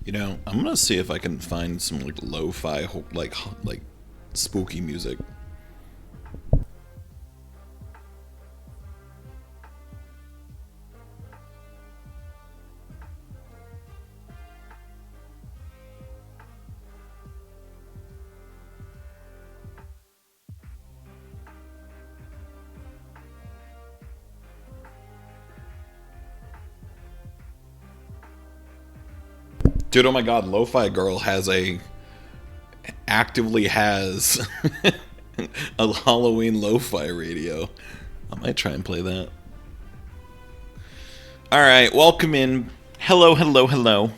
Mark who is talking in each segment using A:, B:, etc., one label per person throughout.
A: You know, I'm gonna see if I can find some like lo-fi, like spooky music. Dude, oh my god, Lo-Fi Girl actively has a Halloween lo-fi radio. I might try and play that. All right, welcome in. Hello, hello, hello.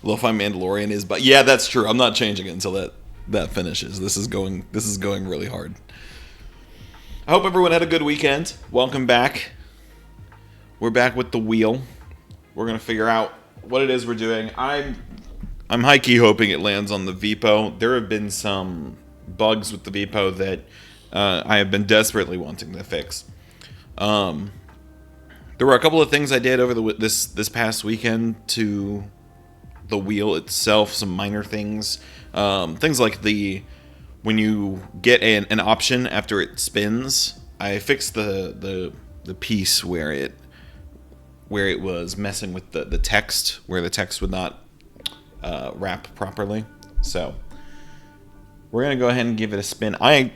A: Lo-Fi Mandalorian is, but yeah, that's true. I'm not changing it until that finishes. This is going really hard. I hope everyone had a good weekend. Welcome back. We're back with the wheel. We're gonna figure out what it is we're doing. I'm high key hoping it lands on the Vipo. There have been some bugs with the Vipo that I have been desperately wanting to fix. Um, there were a couple of things I did over this past weekend to the wheel itself. Some minor things, things like when you get an option after it spins. I fixed the piece where it was messing with the text, where the text would not wrap properly. So we're gonna go ahead and give it a spin. I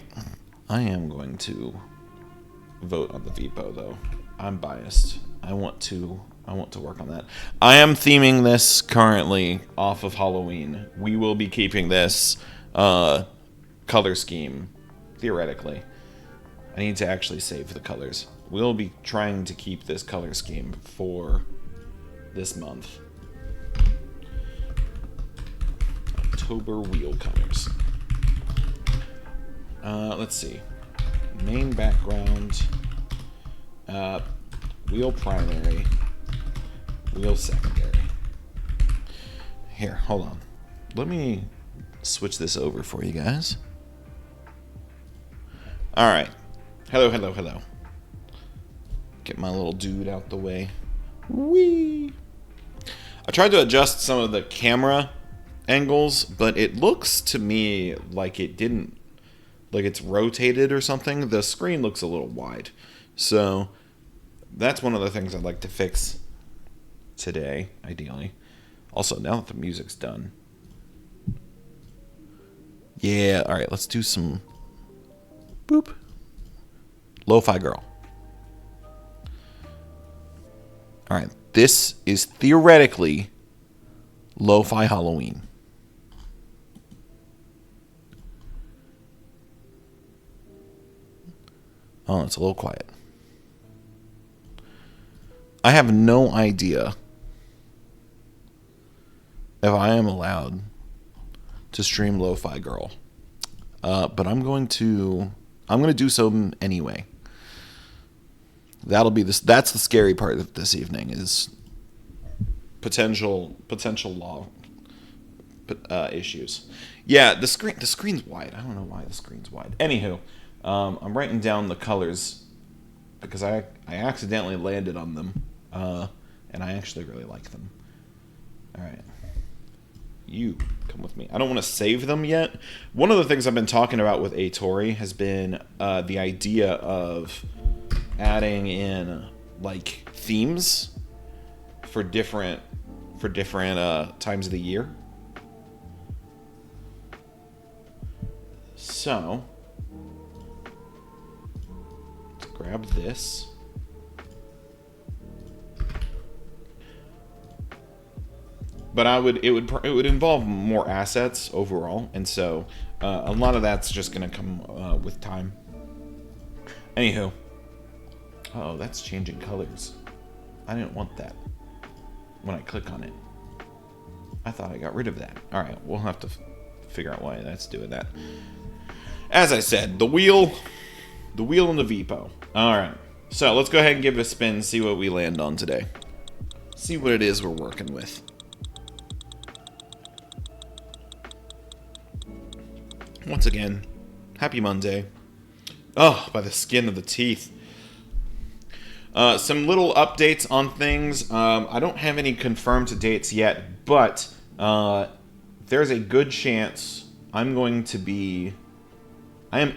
A: am going to vote on the Vipo though. I'm biased. I want to work on that. I am theming this currently off of Halloween. We will be keeping this color scheme theoretically. I need to actually save the colors. We'll be trying to keep this color scheme for this month. October wheel colors. Let's see. Main background. Wheel primary. Wheel secondary. Here, hold on. Let me switch this over for you guys. Alright. Hello, hello, hello. Get my little dude out the way. Whee! I tried to adjust some of the camera angles, but it looks to me like it didn't, like it's rotated or something. The screen looks a little wide. So that's one of the things I'd like to fix today, ideally. Also, now that the music's done. Yeah, alright, let's do some boop. Lo-Fi Girl. Alright, this is theoretically Lo-Fi Halloween. Oh, it's a little quiet. I have no idea if I am allowed to stream Lo-Fi Girl. But I'm going to do so anyway. That's the scary part of this evening is potential law issues. Yeah, the screen's wide. I don't know why the screen's wide. Anywho, I'm writing down the colors because I accidentally landed on them, and I actually really like them. All right, you come with me. I don't want to save them yet. One of the things I've been talking about with A-Tori has been the idea of adding in like themes for different times of the year. So let's grab this. But it would involve more assets overall, and so a lot of that's just going to come with time. Anywho, oh, that's changing colors. I didn't want that when I click on it. I thought I got rid of that. All right, we'll have to figure out why that's doing that. As I said, the wheel and the Vipo. All right, so let's go ahead and give it a spin, see what we land on today. See what it is we're working with. Once again, happy Monday. Oh, by the skin of the teeth. Some little updates on things. I don't have any confirmed dates yet, but There's a good chance I am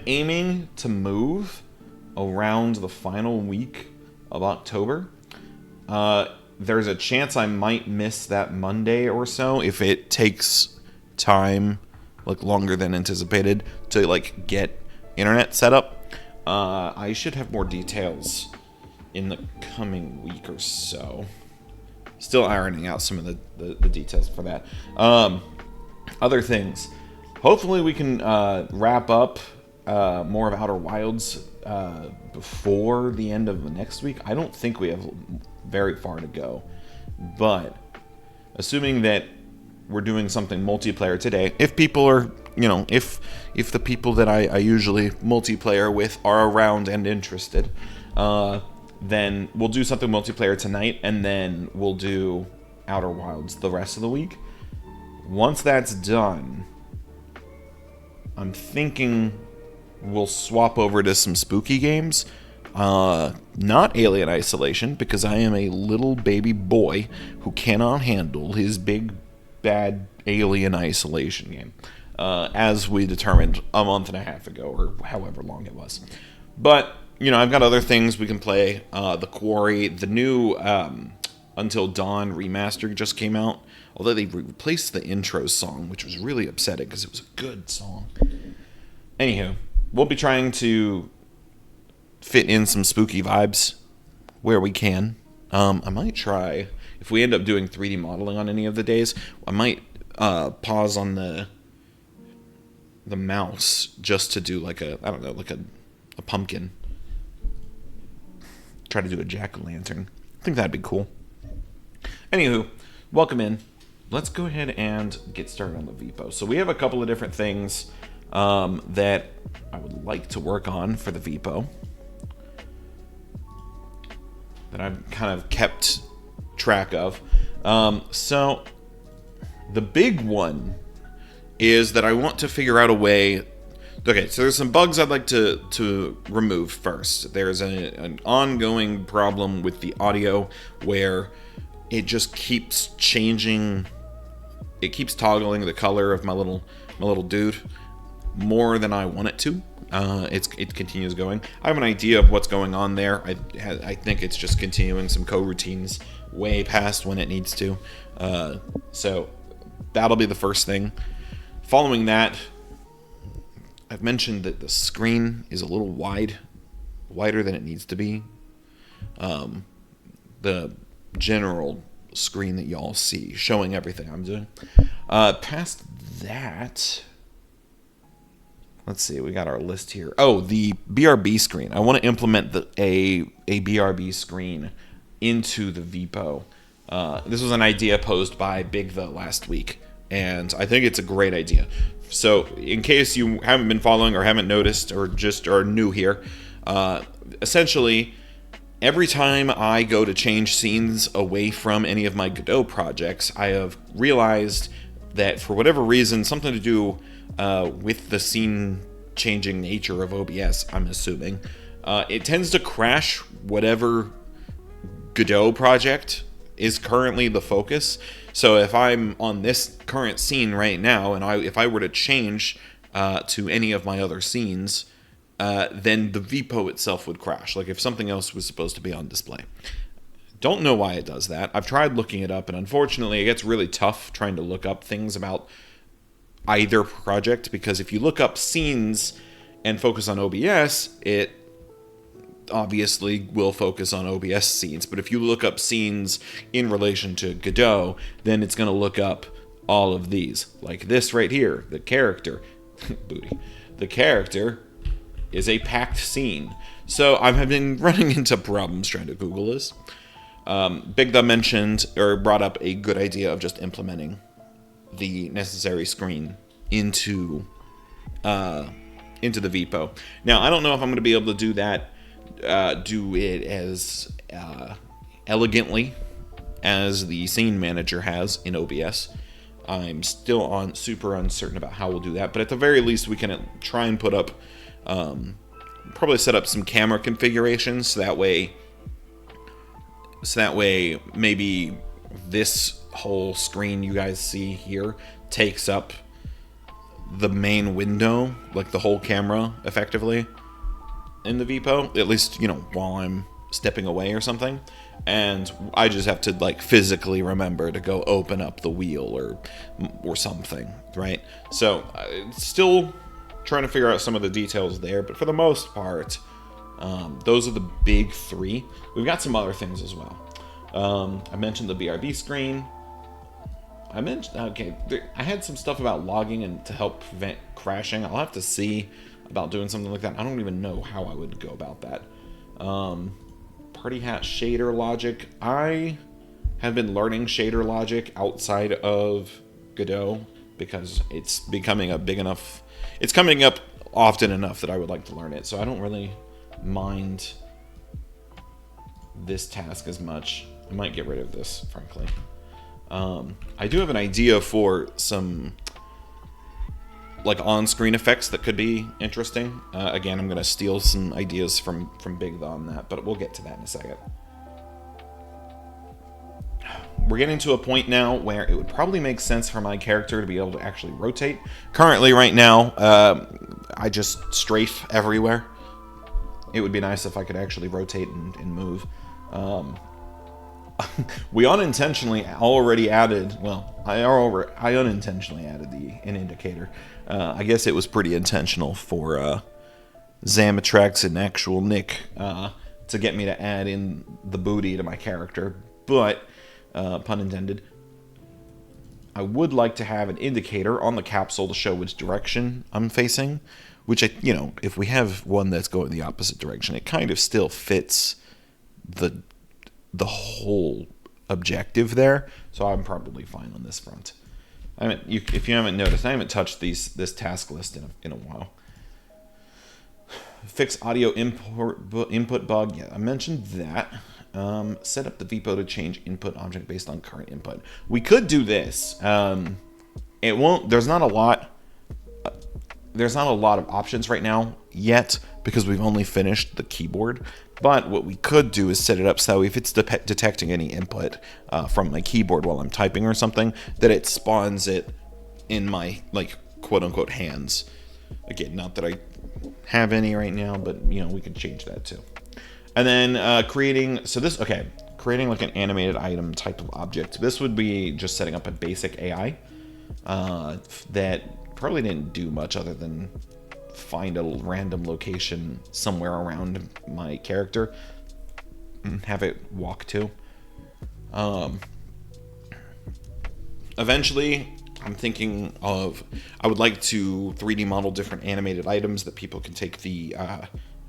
A: aiming to move around the final week of October. There's a chance I might miss that Monday or so if it takes time, like longer than anticipated, to like get internet set up. I should have more details in the coming week or so. Still ironing out some of the details for that. Other things. Hopefully we can wrap up more of Outer Wilds before the end of the next week. I don't think we have very far to go. But assuming that we're doing something multiplayer today, if people are, if the people that I usually multiplayer with are around and interested, then we'll do something multiplayer tonight, and then we'll do Outer Wilds the rest of the week. Once that's done, I'm thinking we'll swap over to some spooky games. Not Alien Isolation, because I am a little baby boy who cannot handle his big, bad Alien Isolation game, as we determined a month and a half ago, or however long it was. But, I've got other things we can play. The Quarry, the new Until Dawn remaster just came out, although they replaced the intro song, which was really upsetting because it was a good song. Anywho, we'll be trying to fit in some spooky vibes where we can. I might try, if we end up doing 3D modeling on any of the days, I might pause on the mouse just to do like a pumpkin. Try to do a jack-o'-lantern. I think that'd be cool. Anywho, welcome in. Let's go ahead and get started on the Vipo. So we have a couple of different things that I would like to work on for the Vipo that I've kind of kept track of. So the big one is that I want to figure out a way. Okay, so there's some bugs I'd like to remove first. There's an ongoing problem with the audio where it just keeps changing. It keeps toggling the color of my little dude more than I want it to. It continues going. I have an idea of what's going on there. I think it's just continuing some coroutines way past when it needs to. So that'll be the first thing. Following that, I've mentioned that the screen is a little wider than it needs to be. The general screen that y'all see showing everything I'm doing. Past that, let's see, we got our list here. Oh, the BRB screen. I want to implement a BRB screen into the Vipo. This was an idea posed by Big The last week, and I think it's a great idea. So, in case you haven't been following or haven't noticed or just are new here, essentially, every time I go to change scenes away from any of my Godot projects, I have realized that for whatever reason, something to do with the scene changing nature of OBS, I'm assuming, it tends to crash whatever Godot project is currently the focus. So if I'm on this current scene right now, and if I were to change to any of my other scenes, then the Vipo itself would crash, like if something else was supposed to be on display. Don't know why it does that. I've tried looking it up, and unfortunately it gets really tough trying to look up things about either project, because if you look up scenes and focus on OBS, it obviously will focus on OBS scenes. But if you look up scenes in relation to Godot, then it's going to look up all of these. Like this right here, the character. Booty. The character is a packed scene. So I've been running into problems trying to Google this. Big The mentioned or brought up a good idea of just implementing the necessary screen into the Vipo. Now, I don't know if I'm going to be able to do that, do it as elegantly as the scene manager has in OBS. I'm still super uncertain about how we'll do that, but at the very least we can try and put up, probably set up some camera configurations so that way maybe this whole screen you guys see here takes up the main window, like the whole camera, effectively, in the Vipo, at least, while I'm stepping away or something. And I just have to, like, physically remember to go open up the wheel or something, right? So, still trying to figure out some of the details there, but for the most part, those are the big three. We've got some other things as well. I mentioned the BRB screen. I had some stuff about logging and to help prevent crashing. I'll have to see about doing something like that. I don't even know how I would go about that. Party hat shader logic. I have been learning shader logic outside of Godot because it's becoming it's coming up often enough that I would like to learn it. So I don't really mind this task as much. I might get rid of this, frankly. I do have an idea for some like on-screen effects that could be interesting. Again, I'm going to steal some ideas from Big The on that, but we'll get to that in a second. We're getting to a point now where it would probably make sense for my character to be able to actually rotate. Currently, right now, I just strafe everywhere. It would be nice if I could actually rotate and move. We unintentionally already added, I unintentionally added an indicator. I guess it was pretty intentional for Zamatrax and actual Nick to get me to add in the booty to my character, but, pun intended, I would like to have an indicator on the capsule to show which direction I'm facing, which, if we have one that's going the opposite direction, it kind of still fits the whole objective there, so I'm probably fine on this front. If you haven't noticed, I haven't touched this task list in a while. Fix audio input bug. Yeah, I mentioned that. Set up the Vipo to change input object based on current input. We could do this. It won't. There's not a lot of options right now yet because we've only finished the keyboard. But what we could do is set it up so if it's detecting any input from my keyboard while I'm typing or something, that it spawns it in my, like, quote-unquote hands. Again, not that I have any right now, but, we could change that too. And then creating like an animated item type of object. This would be just setting up a basic AI that probably didn't do much other than find a random location somewhere around my character and have it walk to. Eventually, I'm thinking I would like to 3D model different animated items that people can take the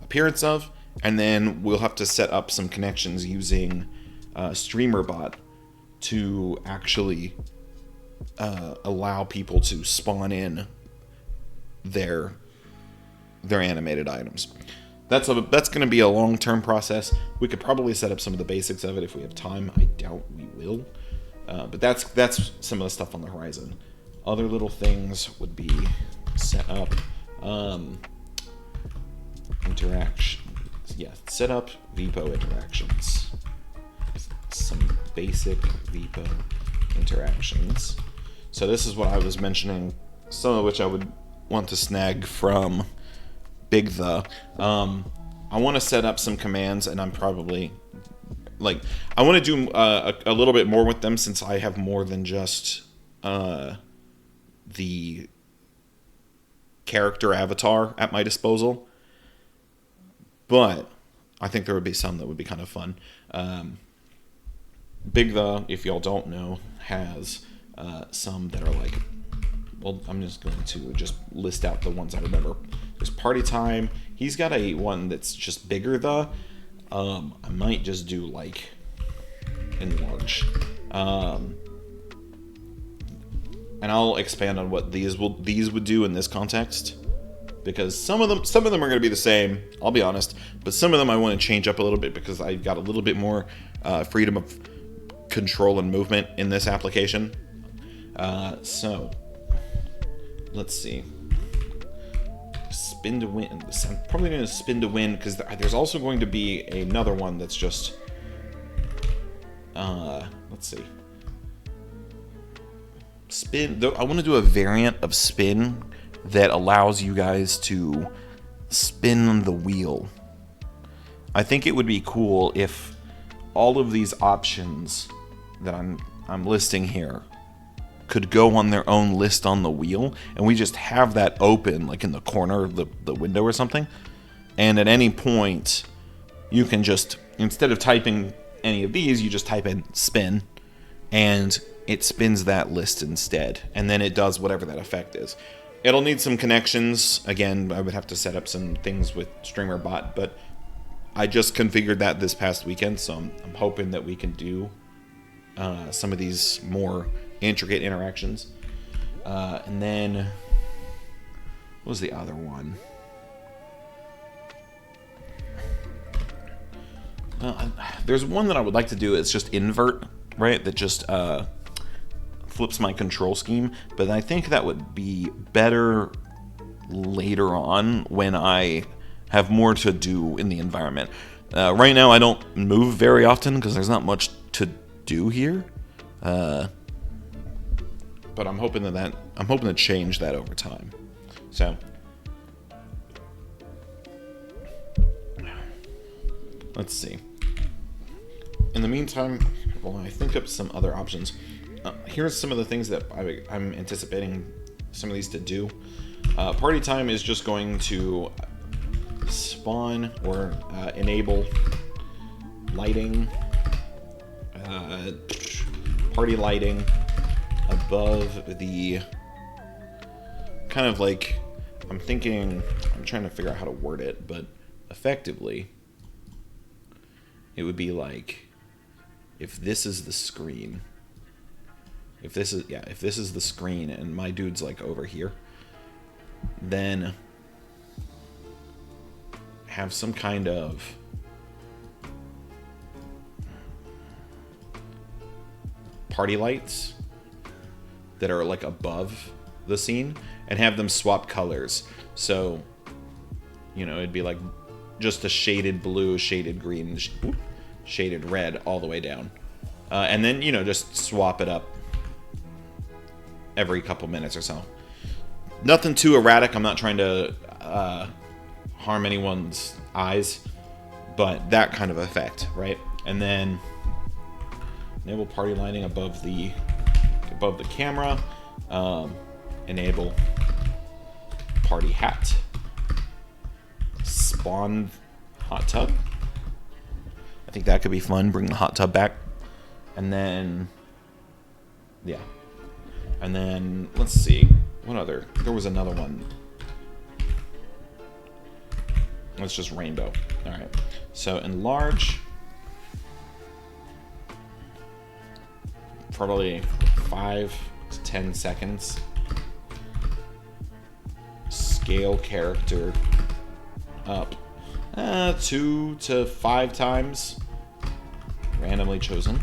A: appearance of, and then we'll have to set up some connections using StreamerBot to actually allow people to spawn in their animated items. That's going to be a long-term process. We could probably set up some of the basics of it if we have time. I doubt we will. But that's some of the stuff on the horizon. Other little things would be set up interaction. Yeah, set up Vipo interactions. Some basic Vipo interactions. So this is what I was mentioning, some of which I would want to snag from Big The. I want to set up some commands, and I'm probably I want to do a little bit more with them since I have more than just the character avatar at my disposal. But I think there would be some that would be kind of fun. Big The, if y'all don't know, has some that are like, well, I'm just going to just list out the ones I remember. There's Party Time. He's got a one that's just bigger the. I might just do like enlarge. And I'll expand on what these would do in this context, because some of them are going to be the same, I'll be honest, but some of them I want to change up a little bit because I've got a little bit more freedom of control and movement in this application. So let's see. Spin to win. I'm probably going to spin to win because there's also going to be another one that's just let's see. spin. I want to do a variant of spin that allows you guys to spin the wheel. I think it would be cool if all of these options that I'm listing here could go on their own list on the wheel, and we just have that open like in the corner of the window or something. And at any point, you can just, instead of typing any of these, you just type in spin, and it spins that list instead. And then it does whatever that effect is. It'll need some connections. Again, I would have to set up some things with StreamerBot, but I just configured that this past weekend, so I'm hoping that we can do some of these more intricate interactions. And then, what was the other one? There's one that I would like to do. It's just invert, right? That just flips my control scheme. But I think that would be better later on when I have more to do in the environment. Right now, I don't move very often because there's not much to do here. But I'm hoping I'm hoping to change that over time. So let's see. In the meantime, while I think up some other options, here's some of the things that I'm anticipating some of these to do. Party time is just going to spawn or enable lighting, party lighting above the kind of like, I'm trying to figure out how to word it, but effectively it would be like, if this is the screen, if this is the screen and my dude's like over here, then have some kind of party lights that are like above the scene and have them swap colors. So, it'd be like just a shaded blue, shaded green, shaded red all the way down. And then, just swap it up every couple minutes or so. Nothing too erratic. I'm not trying to harm anyone's eyes, but that kind of effect, right? And then enable party lighting above the camera. Enable party hat. Spawn hot tub. I think that could be fun. Bring the hot tub back. And then, yeah. And then, let's see. What other? There was another one. It's just rainbow. All right. So enlarge. Probably 5 to 10 seconds. Scale character up 2 to 5 times. Randomly chosen.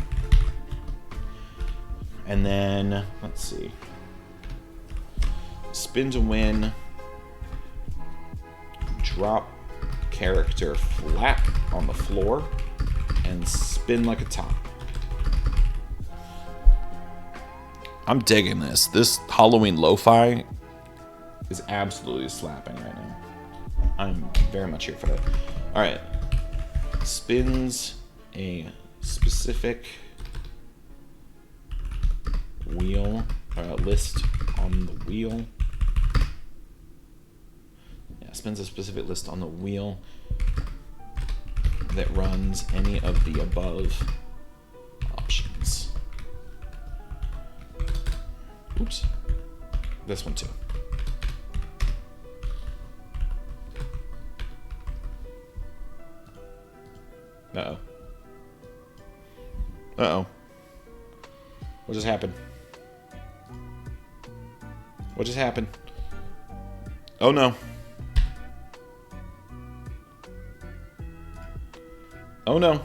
A: And then, let's see. Spin to win. Drop character flat on the floor and spin like a top. I'm digging this. This Halloween lo-fi is absolutely slapping right now. I'm very much here for that. All right. Spins a specific wheel, list on the wheel. Yeah, spins a specific list on the wheel that runs any of the above options. Oops. This one too. Uh-oh. Uh-oh. What just happened? What just happened? Oh no. Oh no.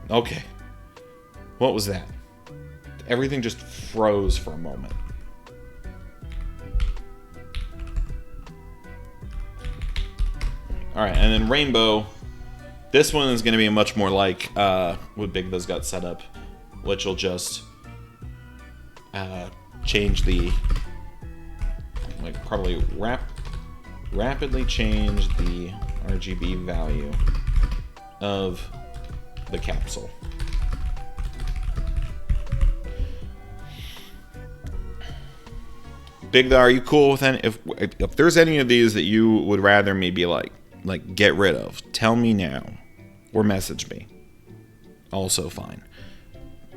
A: Okay. What was that? Everything just froze for a moment. Alright, and then rainbow. This one is going to be much more like what Big Buzz got set up, which will just change the, like, probably rapidly change the RGB value of the capsule. Big, are you cool with any? If there's any of these that you would rather me be like get rid of, tell me now, or message me. Also fine.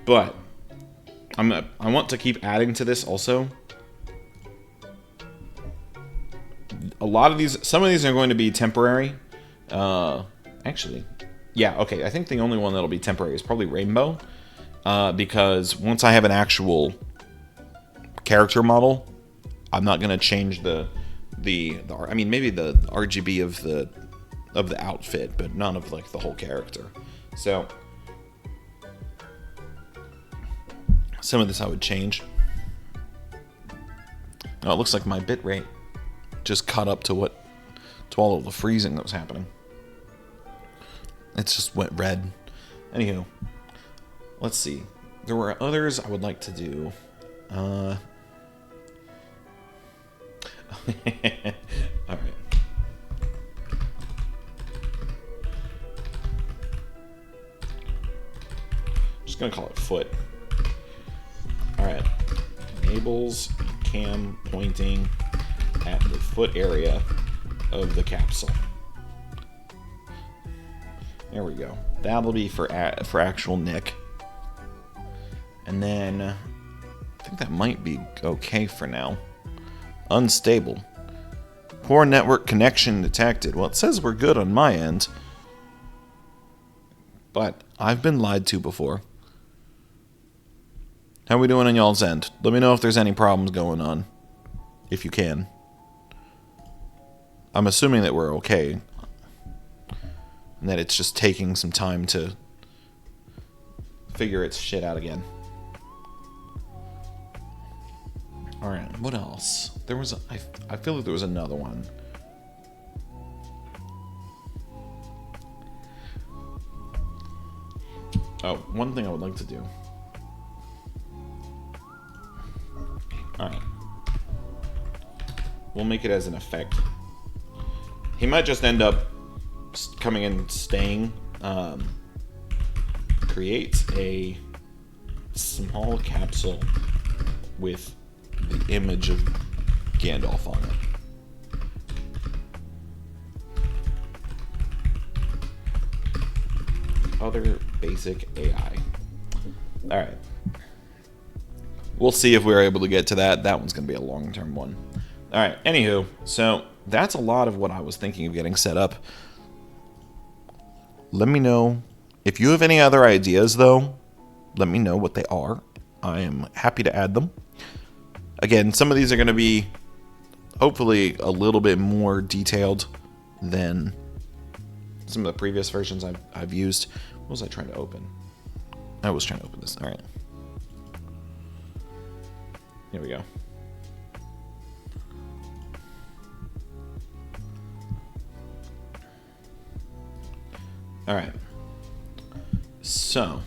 A: But I want to keep adding to this also. A lot of these, some of these are going to be temporary. Actually, yeah, okay. I think the only one that'll be temporary is probably Rainbow, because once I have an actual character model, I'm not going to change the I mean, maybe the RGB of the outfit, but none of like the whole character. So some of this I would change. Oh, it looks like my bitrate just caught up to all of the freezing that was happening. It just went red. Anywho, let's see. There were others I would like to do. All right. Just gonna call it foot. All right. Enables cam pointing at the foot area of the capsule. There we go. That'll be for actual Nick. And then I think that might be okay for now. Unstable. Poor network connection detected. Well, it says we're good on my end. But I've been lied to before. How we doing on y'all's end? Let me know if there's any problems going on. If you can. I'm assuming that we're okay. And that it's just taking some time to figure its shit out again. Alright, what else? There was I feel like there was another one. Oh, one thing I would like to do. Alright. We'll make it as an effect. He might just end up coming and staying. Create a small capsule with the image of Gandalf on it. Other basic AI. Alright. We'll see if we're able to get to that. That one's going to be a long-term one. Alright, anywho. So, that's a lot of what I was thinking of getting set up. Let me know. If you have any other ideas, though, let me know what they are. I am happy to add them. Again, some of these are going to be hopefully a little bit more detailed than some of the previous versions I've used. What was I trying to open? I was trying to open this. All right. Here we go. All right. So,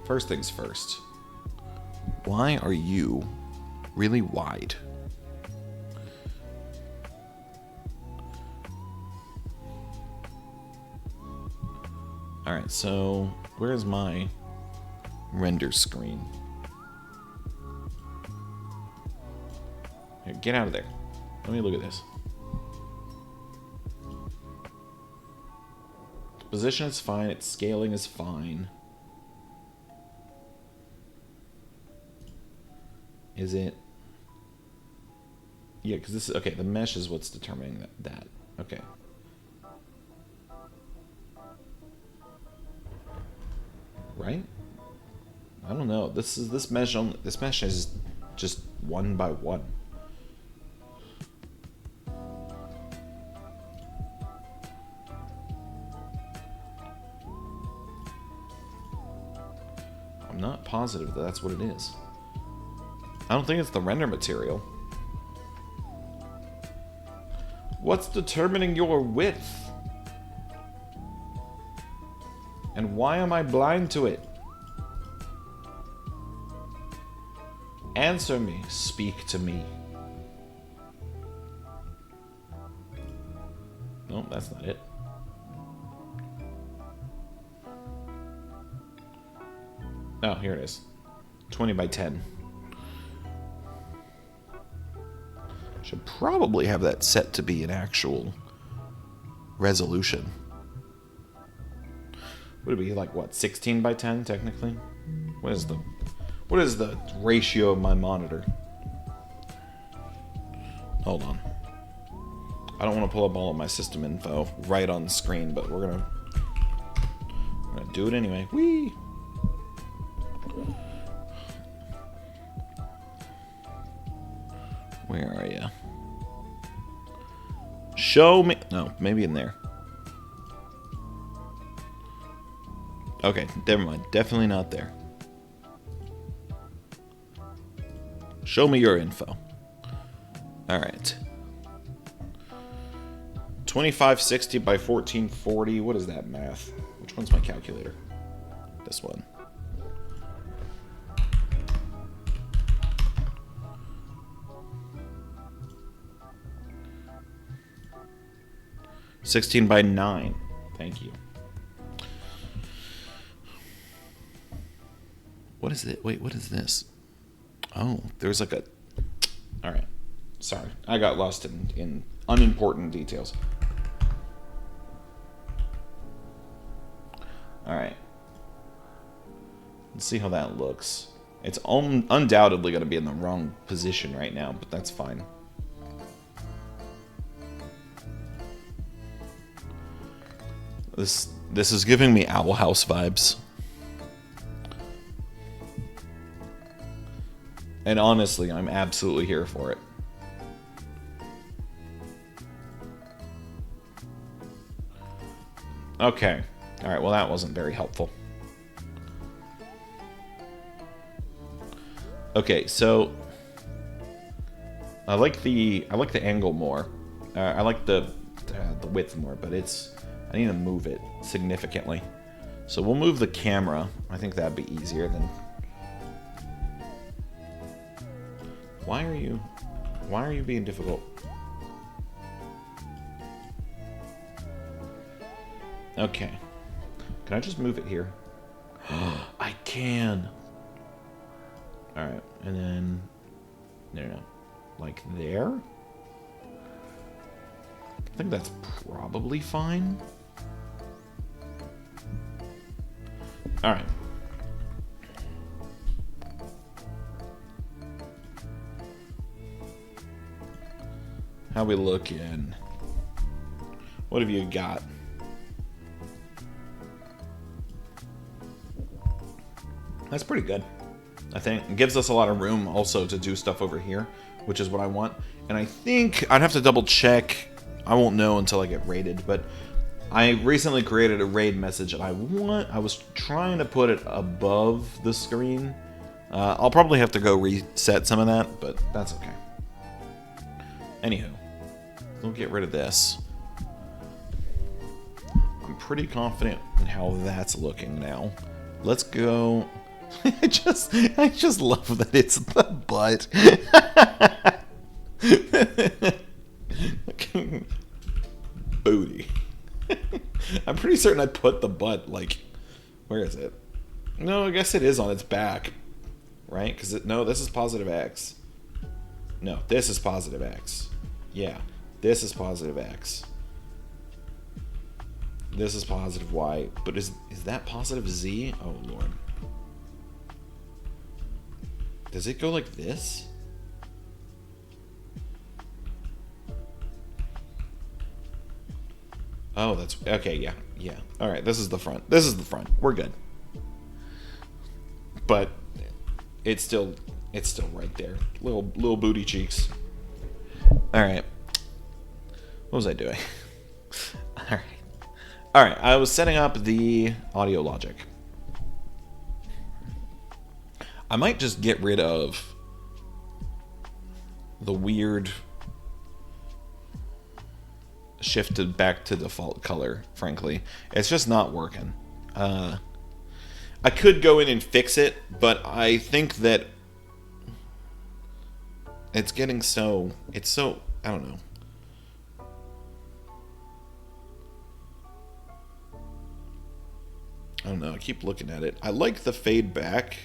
A: first things first. Why are you really wide? Alright, so where's my render screen? Here, get out of there. Let me look at this. The position is fine, its scaling is fine. Is it? Yeah, because this is, okay, the mesh is what's determining that. Okay. Right? I don't know. This mesh is just 1 by 1. I'm not positive that that's what it is. I don't think it's the render material. What's determining your width? And why am I blind to it? Answer me. Speak to me. No, that's not it. Oh, here it is. 20 by 10. Should probably have that set to be an actual resolution. Would it be like, what, 16 by 10 technically? What is the ratio of my monitor? Hold on. I don't want to pull up all of my system info right on the screen, but we're gonna do it anyway. Whee! Where are you? Show me. No, maybe in there. Okay, never mind. Definitely not there. Show me your info. All right. 2560 by 1440. What is that math? Which one's my calculator? This one. $16 by 9. Thank you. What is it? Wait, what is this? Oh, there's like a... All right. Sorry. I got lost in unimportant details. All right. Let's see how that looks. It's undoubtedly going to be in the wrong position right now, but that's fine. This is giving me Owl House vibes. And honestly, I'm absolutely here for it. Okay. All right, well that wasn't very helpful. Okay, so I like the angle more. I like the width more, but I need to move it significantly. So we'll move the camera. I think that'd be easier than... Why are you being difficult? Okay. Can I just move it here? I can. All right, and then no, like there. I think that's probably fine. All right. How we looking? What have you got? That's pretty good. I think it gives us a lot of room also to do stuff over here, which is what I want. And I think I'd have to double check. I won't know until I get rated, but I recently created a raid message and I was trying to put it above the screen. I'll probably have to go reset some of that, but that's okay. Anywho, we'll get rid of this. I'm pretty confident in how that's looking now. Let's go. I just love that it's the butt. Booty. I'm pretty certain I put the butt, like, where is it? No, I guess it is on its back, right? Because no, this is positive X. No, this is positive X. Yeah, this is positive X. This is positive Y. But is that positive Z? Oh, Lord. Does it go like this? Oh, that's... Okay, yeah. Yeah. All right, this is the front. This is the front. We're good. But it's still right there. Little booty cheeks. All right. What was I doing? All right. I was setting up the audio logic. I might just get rid of the weird shifted back to default color, frankly. It's just not working. I could go in and fix it, but I think that It's getting so... It's so... I don't know. I don't know. I keep looking at it. I like the fade back,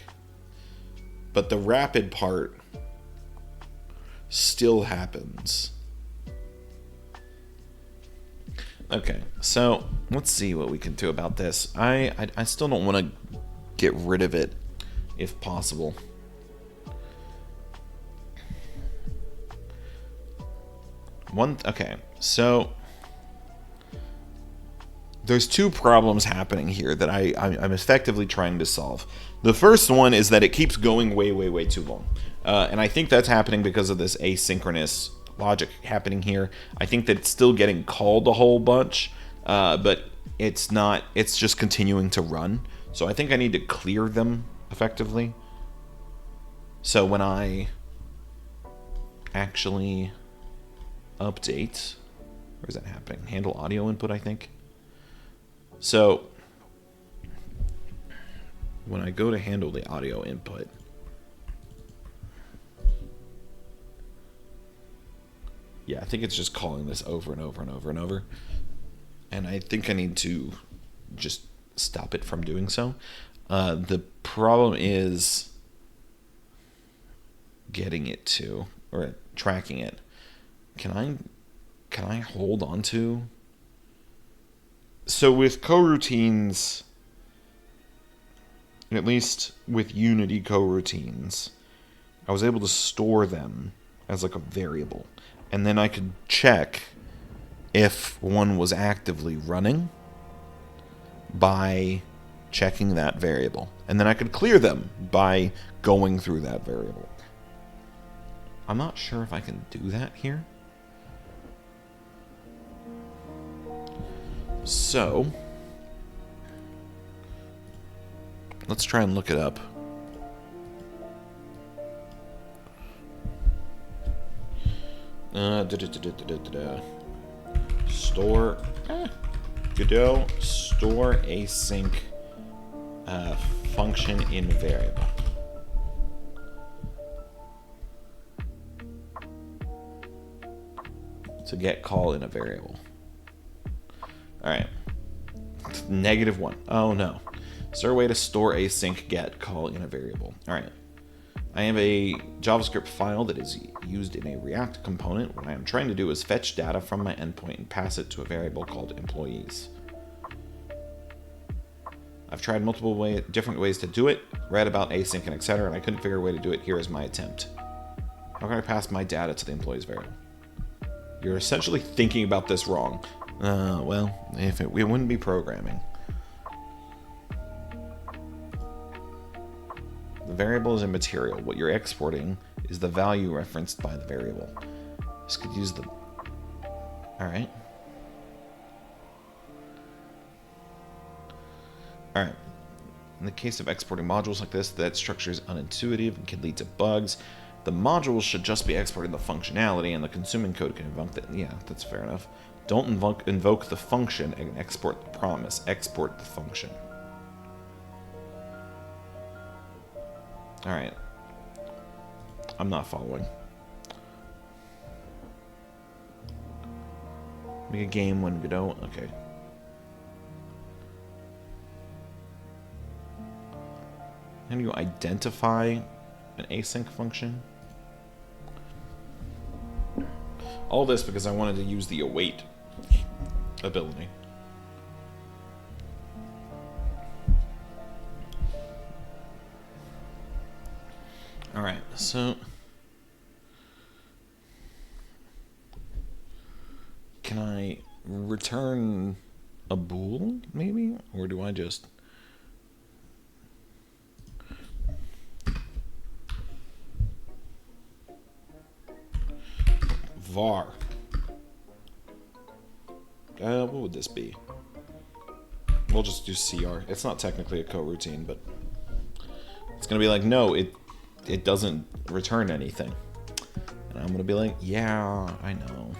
A: but the rapid part still happens. Okay, so let's see what we can do about this. I still don't want to get rid of it if possible. Okay, so there's two problems happening here that I'm effectively trying to solve. The first one is that it keeps going way too long. And I think that's happening because of this asynchronous logic happening here. I think that it's still getting called a whole bunch, but it's not. It's just continuing to run. So I think I need to clear them effectively. So when I actually update, where is that happening? Handle audio input, I think. So when I go to handle the audio input, yeah, I think it's just calling this over and over and over and over. And I think I need to just stop it from doing so. The problem is getting it to, or tracking it. Can I hold on to? So with coroutines, at least with Unity coroutines, I was able to store them as like a variable. And then I could check if one was actively running by checking that variable. And then I could clear them by going through that variable. I'm not sure if I can do that here. So, let's try and look it up. Store, Godot, store async function in variable. To get call in a variable. Alright. -1. Oh no. Is there a way to store async get call in a variable? Alright. I have a JavaScript file that is used in a React component. What I am trying to do is fetch data from my endpoint and pass it to a variable called employees. I've tried multiple different ways to do it, read about async and etc., and I couldn't figure a way to do it. Here is my attempt. How can I pass my data to the employees variable? You're essentially thinking about this wrong. Well, we wouldn't be programming. The variable is immaterial. What you're exporting is the value referenced by the variable. This could use the... Alright. Alright. In the case of exporting modules like this, that structure is unintuitive and can lead to bugs. The modules should just be exporting the functionality, and the consuming code can invoke that. Yeah, that's fair enough. Don't invoke the function and export the promise. Export the function. Alright. I'm not following. Make a game when Godot. Okay. How do you identify an async function? All this because I wanted to use the await ability. Alright, so can I return a bool, maybe? Or do I just... var. What would this be? We'll just do CR. It's not technically a coroutine, but it's gonna be like, no, it doesn't return anything. And I'm gonna be like, yeah, I know.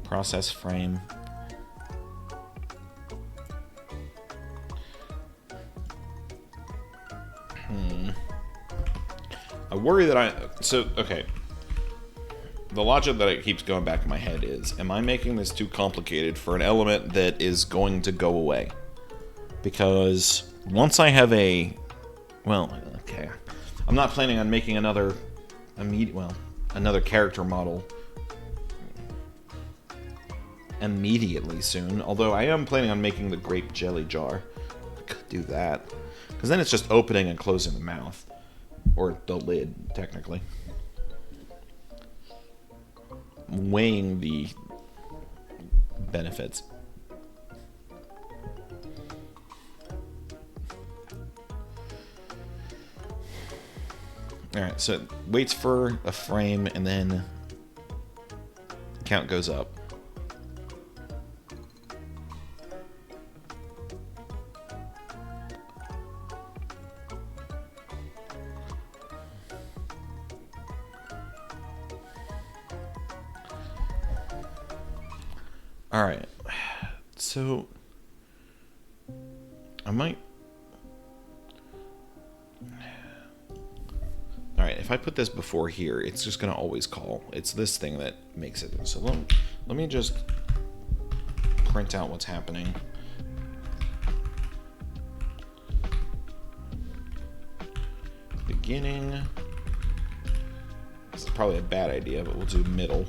A: Process frame. worry that okay. The logic that it keeps going back in my head is, am I making this too complicated for an element that is going to go away? Because once I have well, okay, I'm not planning on making another character model immediately soon, although I am planning on making the grape jelly jar. I could do that, because then it's just opening and closing the mouth, or the lid, technically. Weighing the benefits. Alright, so it waits for a frame and then count goes up. Alright, so I might... Alright, if I put this before here, it's just going to always call. It's this thing that makes it. So let me just print out what's happening. Beginning. This is probably a bad idea, but we'll do middle.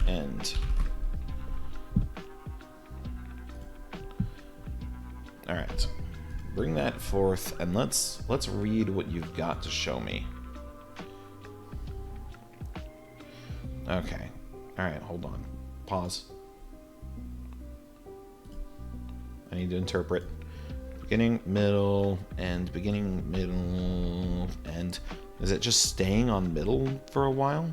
A: End. Alright. Bring that forth and let's read what you've got to show me. Okay. Alright, hold on. Pause. I need to interpret. Beginning, middle, end. Beginning, middle, end. Is it just staying on middle for a while?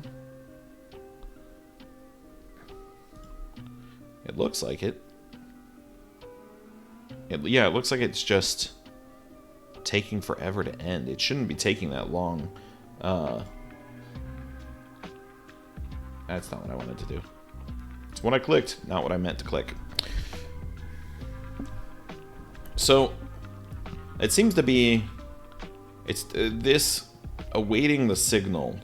A: It looks like it. Yeah, it looks like it's just taking forever to end. It shouldn't be taking that long. That's not what I wanted to do. It's what I clicked, not what I meant to click. So, it seems to be... It's this awaiting the signal.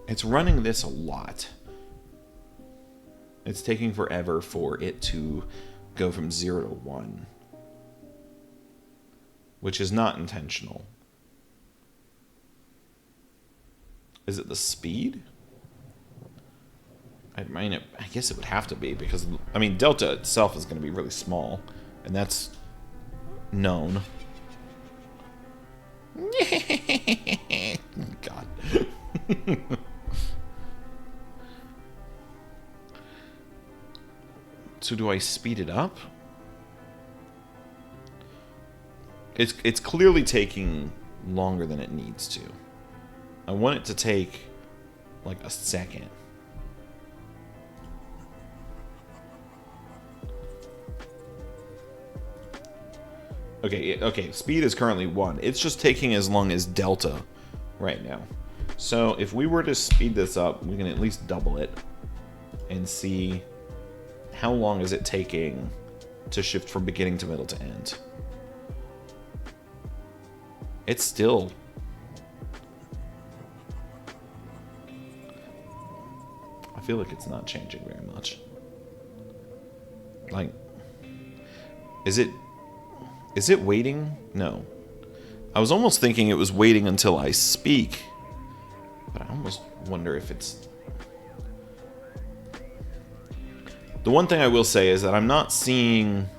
A: It's running this a lot. It's taking forever for it to go from 0 to 1. Which is not intentional. Is it the speed? I mean, I guess it would have to be, because, I mean, delta itself is going to be really small. And that's known. God. So do I speed it up? It's clearly taking longer than it needs to. I want it to take like a second. Okay, speed is currently 1. It's just taking as long as delta right now. So if we were to speed this up, we can at least double it and see how long is it taking to shift from beginning to middle to end. It's still... I feel like it's not changing very much. Like, is it waiting? No. I was almost thinking it was waiting until I speak. But I almost wonder if it's... The one thing I will say is that I'm not seeing...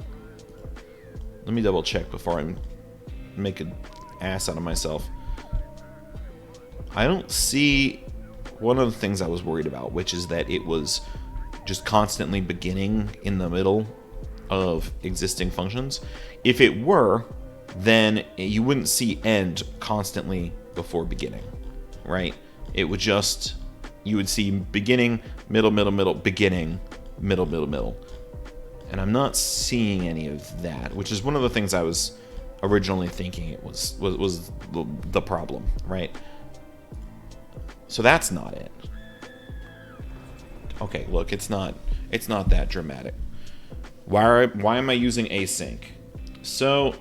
A: Let me double check before I make an ass out of myself. I don't see one of the things I was worried about, which is that it was just constantly beginning in the middle of existing functions. If it were, then you wouldn't see end constantly before beginning, right? It would just, you would see beginning, middle, middle, middle, beginning, middle, middle, middle. And I'm not seeing any of that, which is one of the things I was originally thinking it was the problem, right? So that's not it. Okay, look, it's not that dramatic. Why am I using async? So,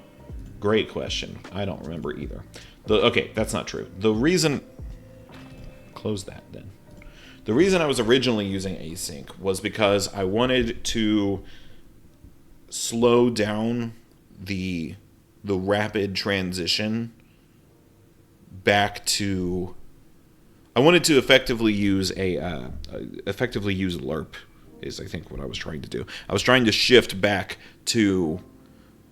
A: great question. I don't remember either. Okay, that's not true. The reason... Close that then. The reason I was originally using async was because I wanted to slow down the rapid transition back to... I wanted to effectively use LERP, is I think what I was trying to do. I was trying to shift back to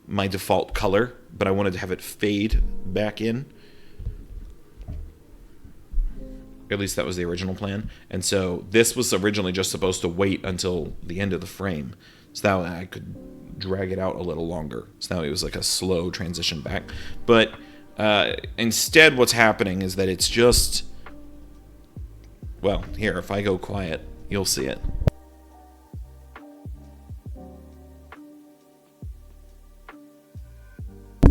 A: my default color, but I wanted to have it fade back in. At least that was the original plan. And so this was originally just supposed to wait until the end of the frame, so that I could drag it out a little longer. So now it was like a slow transition back. But instead what's happening is that it's just... Well, here, if I go quiet, you'll see it.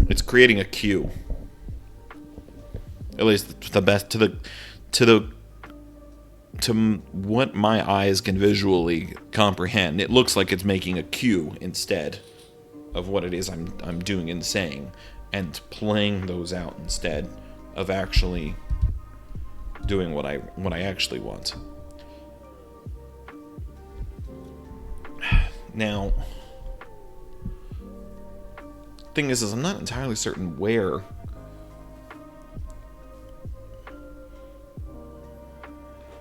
A: It's creating a queue. At least the best to what my eyes can visually comprehend. It looks like it's making a queue instead of what it is I'm doing and saying, and playing those out instead of actually doing what I actually want. Now, thing is I'm not entirely certain where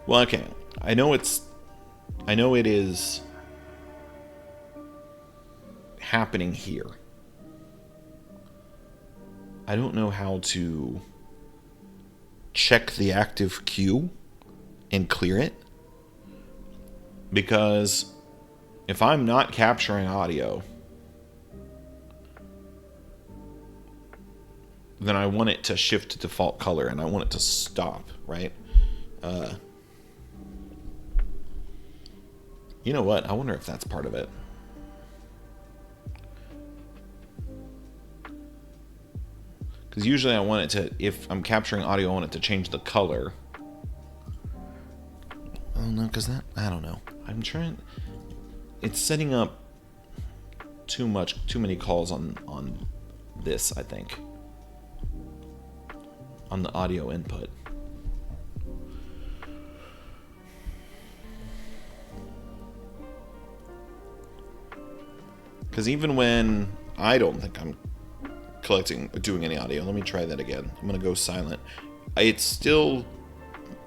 A: well, okay. I know it is happening here. I don't know how to check the active queue and clear it, because if I'm not capturing audio, then I want it to shift to default color and I want it to stop, right? You know what? I wonder if that's part of it. Because usually I want it to, if I'm capturing audio, I want it to change the color. Oh no, because that, I don't know. I'm trying, it's setting up too many calls on this, I think. On the audio input. Because even when I don't think I'm doing any audio, let me try that again. I'm going to go silent. It's still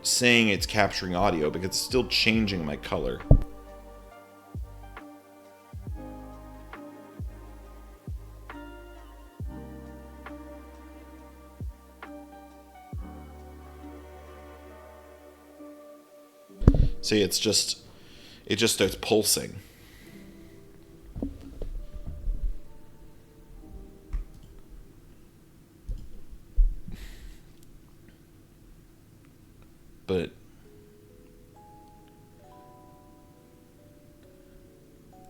A: saying it's capturing audio because it's still changing my color. See, it just starts pulsing. But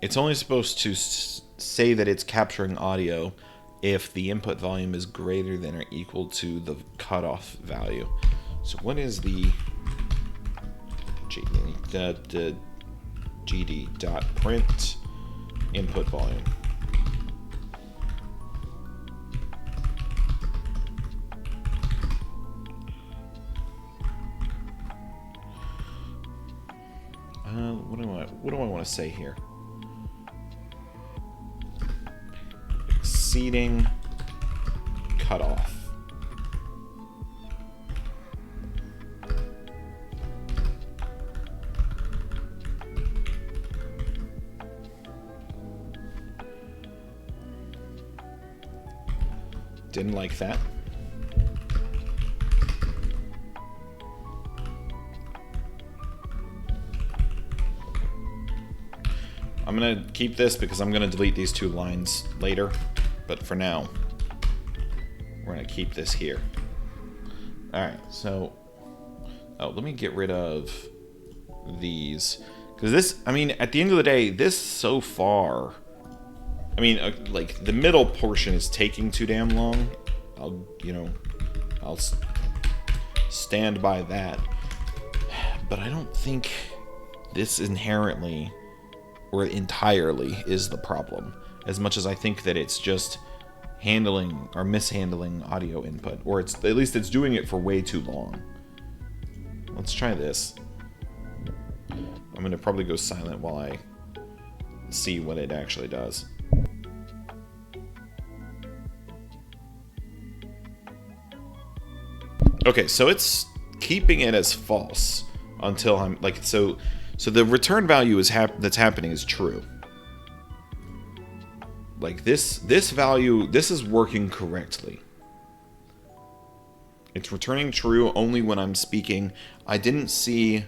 A: it's only supposed to say that it's capturing audio if the input volume is greater than or equal to the cutoff value. So what is the gd.print input volume? What do I want to say here? Exceeding cutoff. Didn't like that. I'm going to keep this because I'm going to delete these two lines later. But for now, we're going to keep this here. Alright, so... Oh, let me get rid of these. Because this, I mean, at the end of the day, this so far... I mean, like, the middle portion is taking too damn long. I'll stand by that. But I don't think this inherently or entirely is the problem, as much as I think that it's just handling or mishandling audio input, or it's at least it's doing it for way too long. Let's try this. I'm gonna probably go silent while I see what it actually does. Okay, so it's keeping it as false until I'm like, so the return value is that's happening is true. Like this value, this is working correctly. It's returning true only when I'm speaking. I didn't see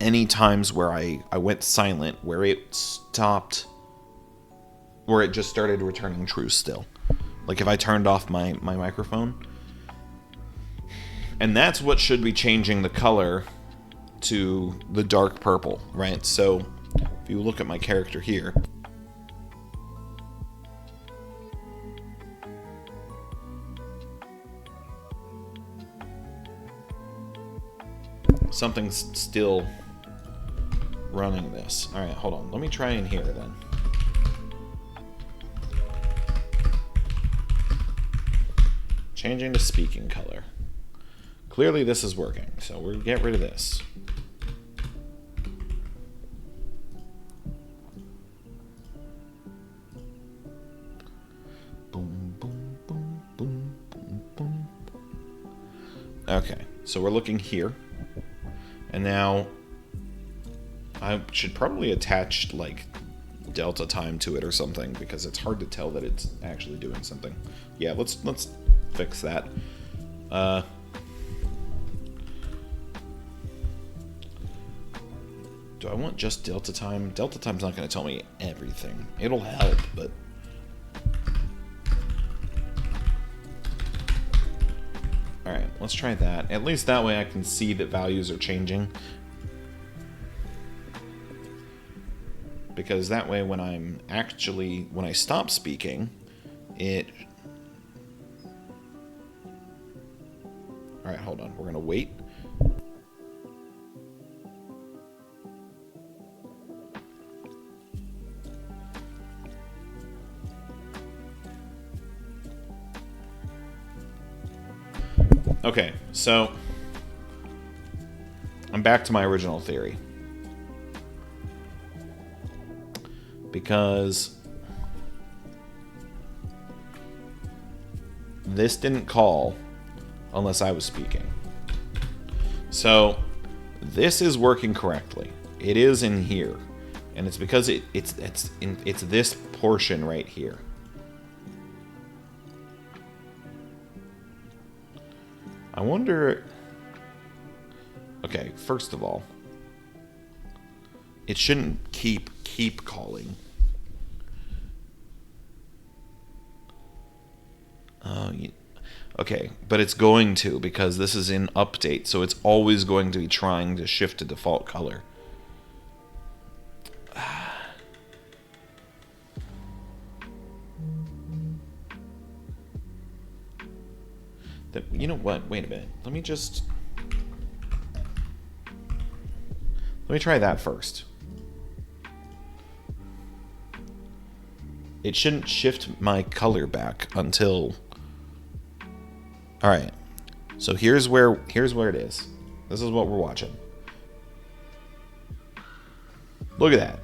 A: any times where I went silent, where it stopped, where it just started returning true still. Like if I turned off my microphone. And that's what should be changing the color to the dark purple, right? So if you look at my character here, something's still running this. All right, hold on. Let me try in here then. Changing to speaking color. Clearly this is working, so we'll get rid of this. Boom, boom, boom, boom, boom, boom. Okay, so we're looking here. And now I should probably attach like delta time to it or something, because it's hard to tell that it's actually doing something. Yeah, let's fix that. Do I want just delta time? Delta time's not going to tell me everything. It'll help, but... Alright, let's try that. At least that way I can see that values are changing. Because that way when when I stop speaking, it... Alright, hold on. We're going to wait. Okay, so I'm back to my original theory. Because this didn't call unless I was speaking. So this is working correctly. It is in here. And it's because it's this portion right here. I wonder... Okay, first of all, it shouldn't keep calling. Okay, but it's going to, because this is in update, so it's always going to be trying to shift to default color. You know what? Wait a minute. Let me try that first. It shouldn't shift my color back until... Alright. So here's where it is. This is what we're watching. Look at that.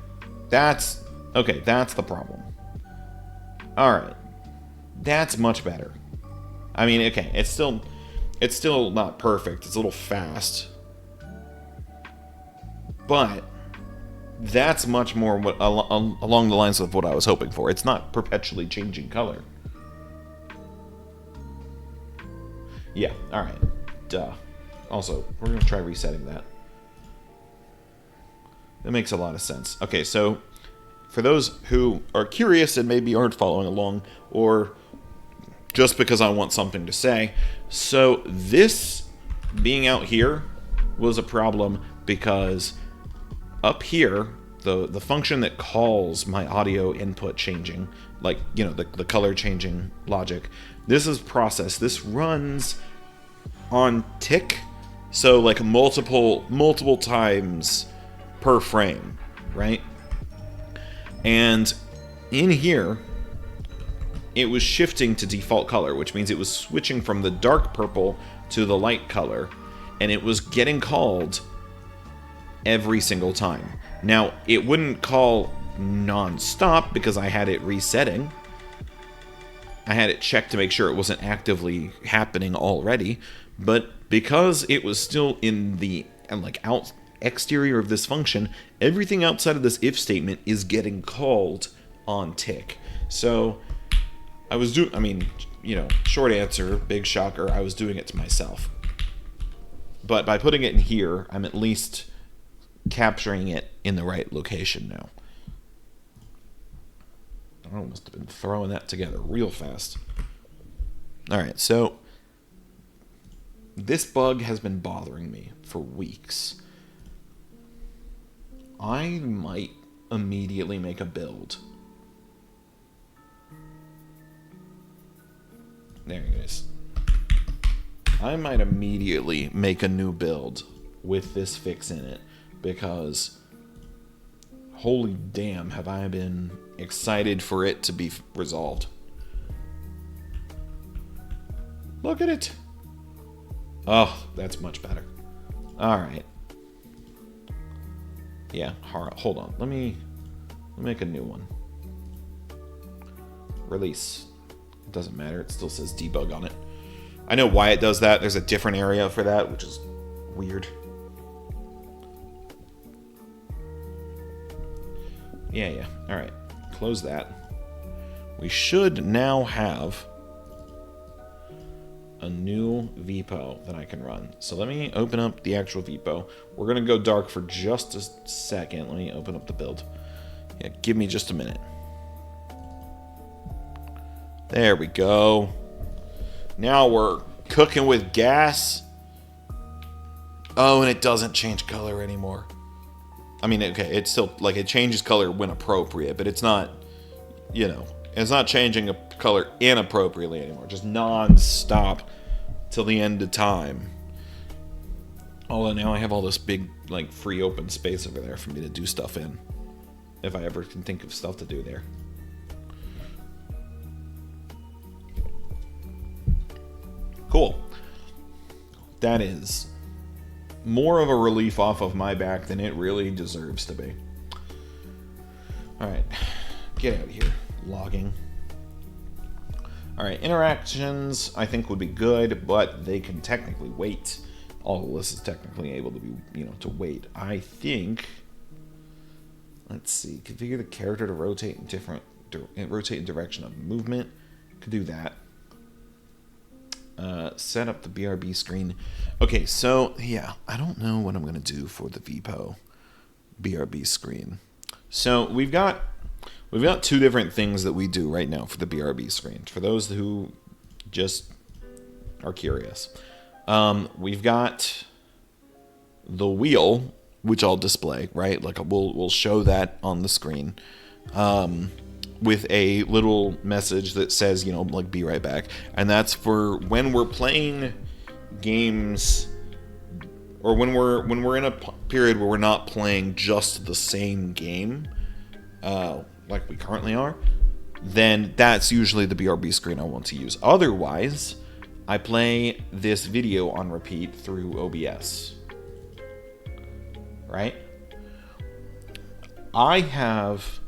A: That's... Okay, that's the problem. Alright. That's much better. I mean, okay, it's still not perfect. It's a little fast. But that's much more along the lines of what I was hoping for. It's not perpetually changing color. Yeah, alright. Duh. Also, we're going to try resetting that. That makes a lot of sense. Okay, so for those who are curious and maybe aren't following along, or just because I want something to say, so this being out here was a problem because up here, the function that calls my audio input changing, like, you know, the color changing logic, this is processed. This runs on tick, so like multiple times per frame, right? And in here, it was shifting to default color, which means it was switching from the dark purple to the light color, and it was getting called every single time. Now, it wouldn't call non-stop because I had it resetting. I had it checked to make sure it wasn't actively happening already, but because it was still in the exterior of this function, everything outside of this if statement is getting called on tick. So I was short answer, big shocker, I was doing it to myself. But by putting it in here, I'm at least capturing it in the right location now. I must have been throwing that together real fast. Alright, so this bug has been bothering me for weeks. I might immediately make a build. There it is. I might immediately make a new build with this fix in it, because holy damn have I been excited for it to be resolved. Look at it. Oh, that's much better. Alright. Yeah, hold on. Let me make a new one. Release. It doesn't matter. It still says debug on it. I know why it does that. There's a different area for that, which is weird. Yeah. Alright. Close that. We should now have a new VPO that I can run. So let me open up the actual VPO. We're going to go dark for just a second. Let me open up the build. Yeah, give me just a minute. There we go. Now we're cooking with gas. Oh, and it doesn't change color anymore. I mean, okay, it's still, it changes color when appropriate, but it's not, it's not changing a color inappropriately anymore. Just non-stop till the end of time. Although now I have all this big, free open space over there for me to do stuff in. If I ever can think of stuff to do there. Cool. That is more of a relief off of my back than it really deserves to be. Alright. Get out of here. Logging. Alright, interactions I think would be good, but they can technically wait. All of this is technically able to be, to wait. I think... Let's see. Configure the character to rotate in direction of movement. Could do that. Set up the BRB screen. Okay, so yeah, I don't know what I'm gonna do for the VPO BRB screen. So we've got two different things that we do right now for the BRB screen. For those who just are curious, we've got the wheel, which I'll display, right? We'll show that on the screen. With a little message that says, be right back. And that's for when we're playing games, or when we're in a period where we're not playing just the same game, like we currently are, then that's usually the BRB screen I want to use. Otherwise, I play this video on repeat through OBS. Right? I have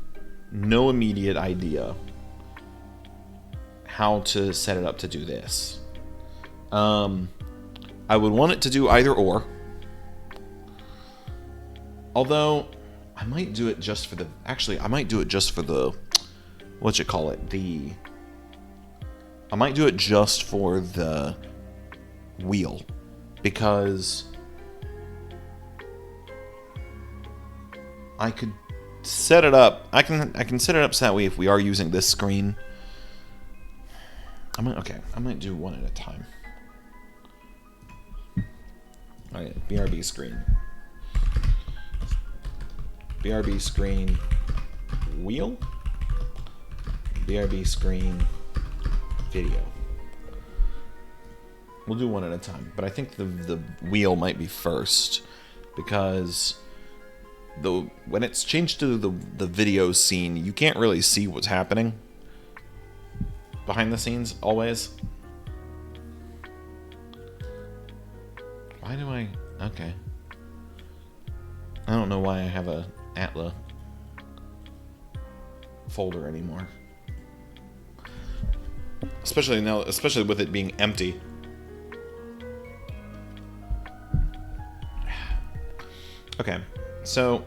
A: no immediate idea how to set it up to do this. I would want it to do either or. Although, I might do it just for the... Actually, I might do it just for the... I might do it just for the wheel. Because I could set it up. I can set it up so that way if we are using this screen, I might do one at a time. Alright, BRB screen. BRB screen wheel. BRB screen video. We'll do one at a time, but I think the wheel might be first because when it's changed to the video scene, you can't really see what's happening behind the scenes always. Why do I? Okay. I don't know why I have a Atla folder anymore. Especially now, especially with it being empty. Okay, so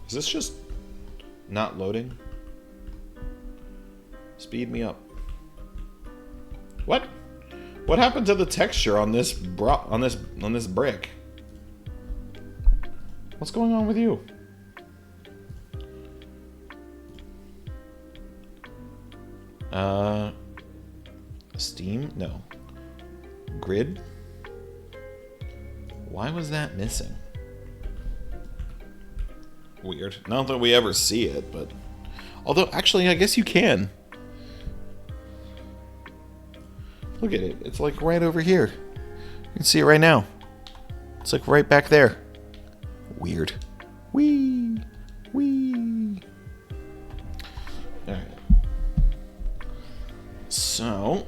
A: is this just not loading? Speed me up. What? What happened to the texture on this brick? What's going on with you? Steam? No. Grid? Why was that missing? Weird. Not that we ever see it, but... Although, actually, I guess you can. Look at it. It's like right over here. You can see it right now. It's like right back there. Weird. Wee. Wee. Alright. So...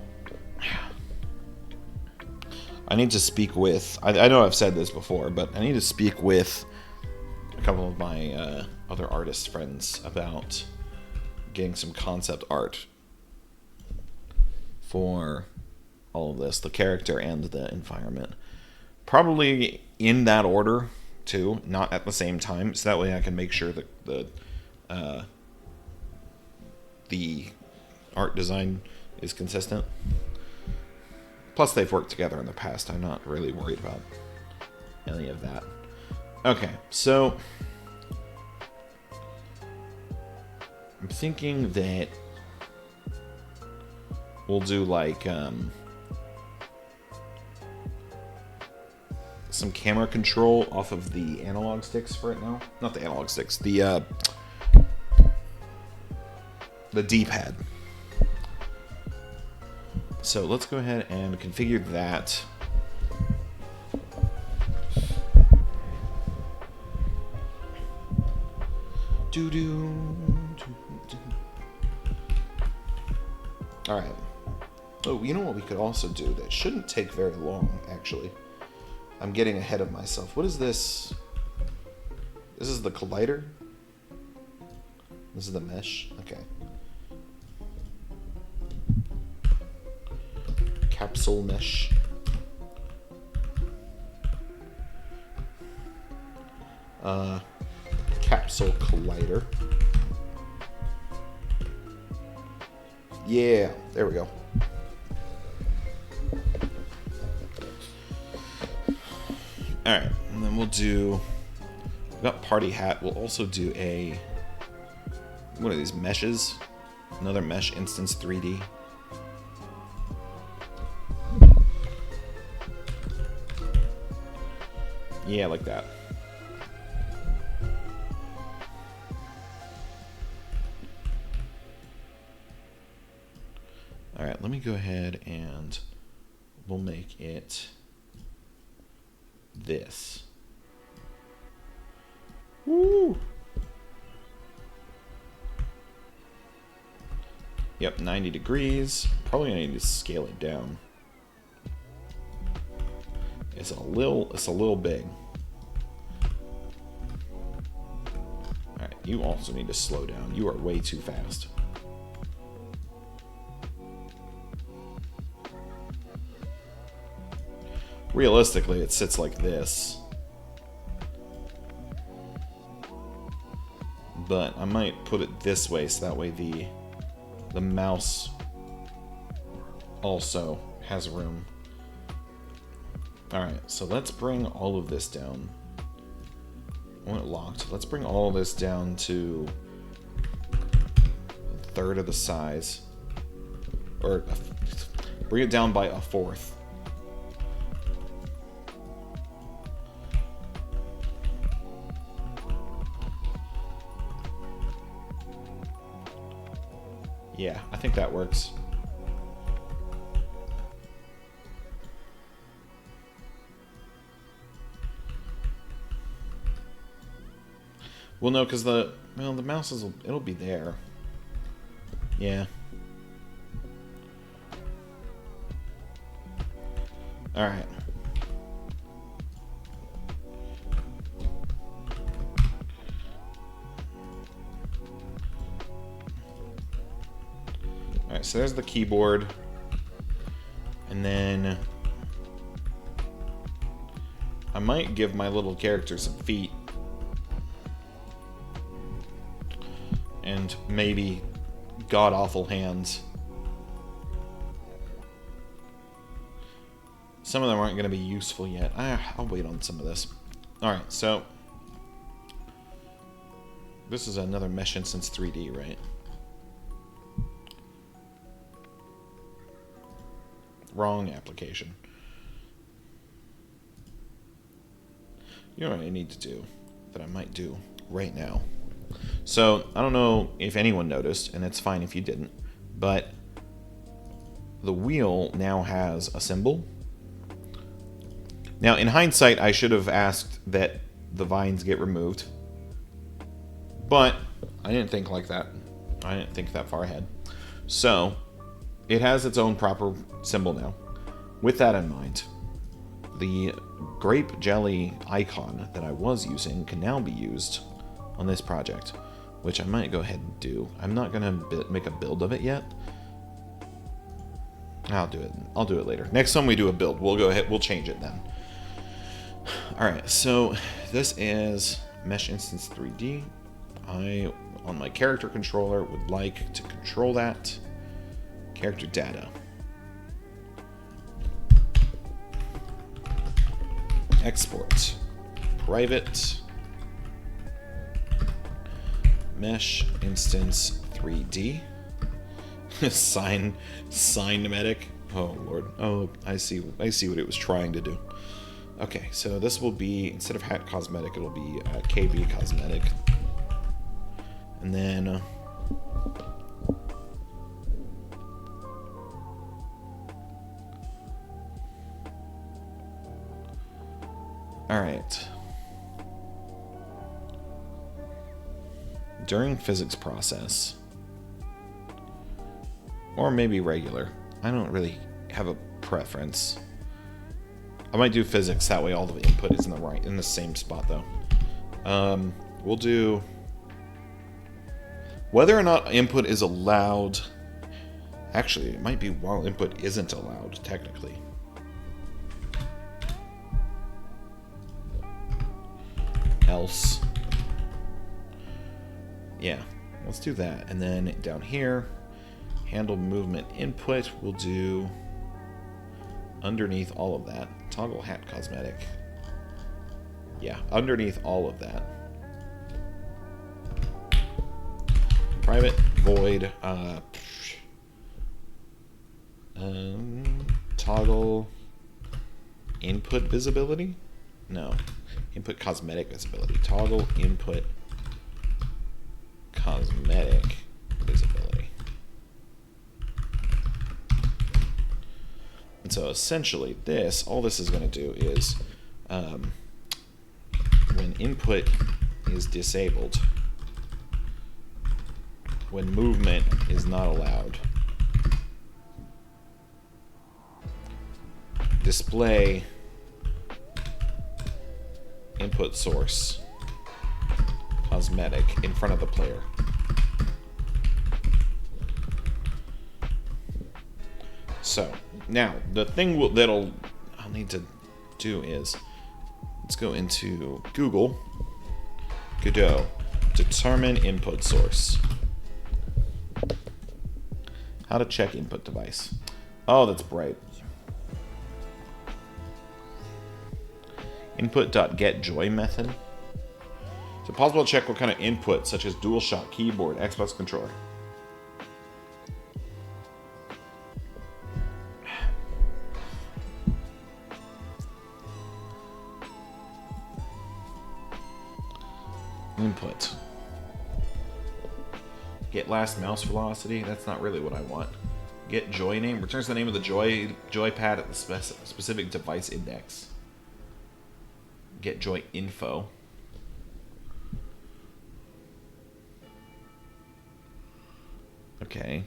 A: I need to speak with... I know I've said this before, but I need to speak with a couple of my other artist friends about getting some concept art for all of this, the character and the environment. Probably in that order, too, not at the same time, so that way I can make sure that the art design is consistent. Plus, they've worked together in the past. I'm not really worried about any of that. Okay, so I'm thinking that we'll do like some camera control off of the analog sticks for it now. Not the analog sticks, the D-pad. So let's go ahead and configure that. Alright. Oh, you know what we could also do that shouldn't take very long, actually. I'm getting ahead of myself. What is this? This is the collider? This is the mesh? Okay. Capsule mesh. Capsule collider. Yeah, there we go. Alright, and then we'll do... We've got party hat. We'll also do a... What are these, meshes? Another mesh instance 3D. Yeah, like that. Alright, let me go ahead and we'll make it this. Woo! Yep, 90 degrees. Probably gonna need to scale it down. It's a little big. Alright, you also need to slow down. You are way too fast. Realistically, it sits like this. But I might put it this way so that way the mouse also has room. Alright, so let's bring all of this down. I want it locked. Let's bring all of this down to a third of the size. Or bring it down by a fourth. Yeah, I think that works. Well, no, because the mouse it'll be there. Yeah. All right. All right. So there's the keyboard, and then I might give my little character some feet. And maybe god-awful hands. Some of them aren't going to be useful yet. I'll wait on some of this. Alright, so this is another Mesh Instance 3D, right? Wrong application. You know what I need to do that I might do right now? So, I don't know if anyone noticed, and it's fine if you didn't, but the wheel now has a symbol. Now, in hindsight, I should have asked that the vines get removed, but I didn't think like that. I didn't think that far ahead. So, it has its own proper symbol now. With that in mind, the grape jelly icon that I was using can now be used on this project, which I might go ahead and do. I'm not going to make a build of it yet. I'll do it later. Next time we do a build, we'll go ahead, we'll change it then. Alright, so this is Mesh Instance 3D. I, on my character controller, would like to control that. Character data. Export. Private. Mesh Instance 3D. Cinematic. Oh lord. Oh, I see what it was trying to do. Okay, so this will be, instead of Hat Cosmetic, it'll be KB Cosmetic. And then all right. During physics process, or maybe regular. I don't really have a preference. I might do physics, that way all the input is in the same spot though. We'll do whether or not input is allowed. Actually, it might be while input isn't allowed, technically. Else. Yeah, let's do that. And then down here, handle movement input, we'll do underneath all of that. Toggle hat cosmetic. Yeah, underneath all of that. Private void toggle input visibility? No. Input cosmetic visibility. Toggle input cosmetic visibility. And so essentially all this is going to do is when input is disabled, when movement is not allowed, display input source cosmetic in front of the player. So now the thing I'll need to do is, let's go into Google, Godot, determine input source. How to check input device. Oh, that's bright. Input.getJoy method. Is it possible to check what kind of input, such as DualShock, keyboard, Xbox controller? Input. Get last mouse velocity. That's not really what I want. Get joy name. Returns the name of the joypad at the specific device index. Get joy info. Okay.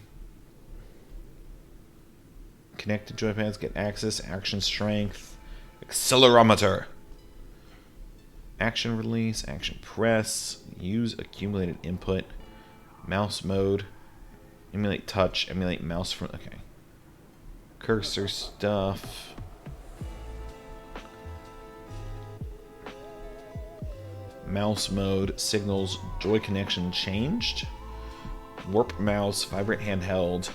A: Connected joypads, get access, action strength, accelerometer. Action release, action press, use accumulated input, mouse mode, emulate touch, emulate mouse from, okay. Cursor stuff. Mouse mode, signals, joy connection changed. Warp mouse, vibrate handheld,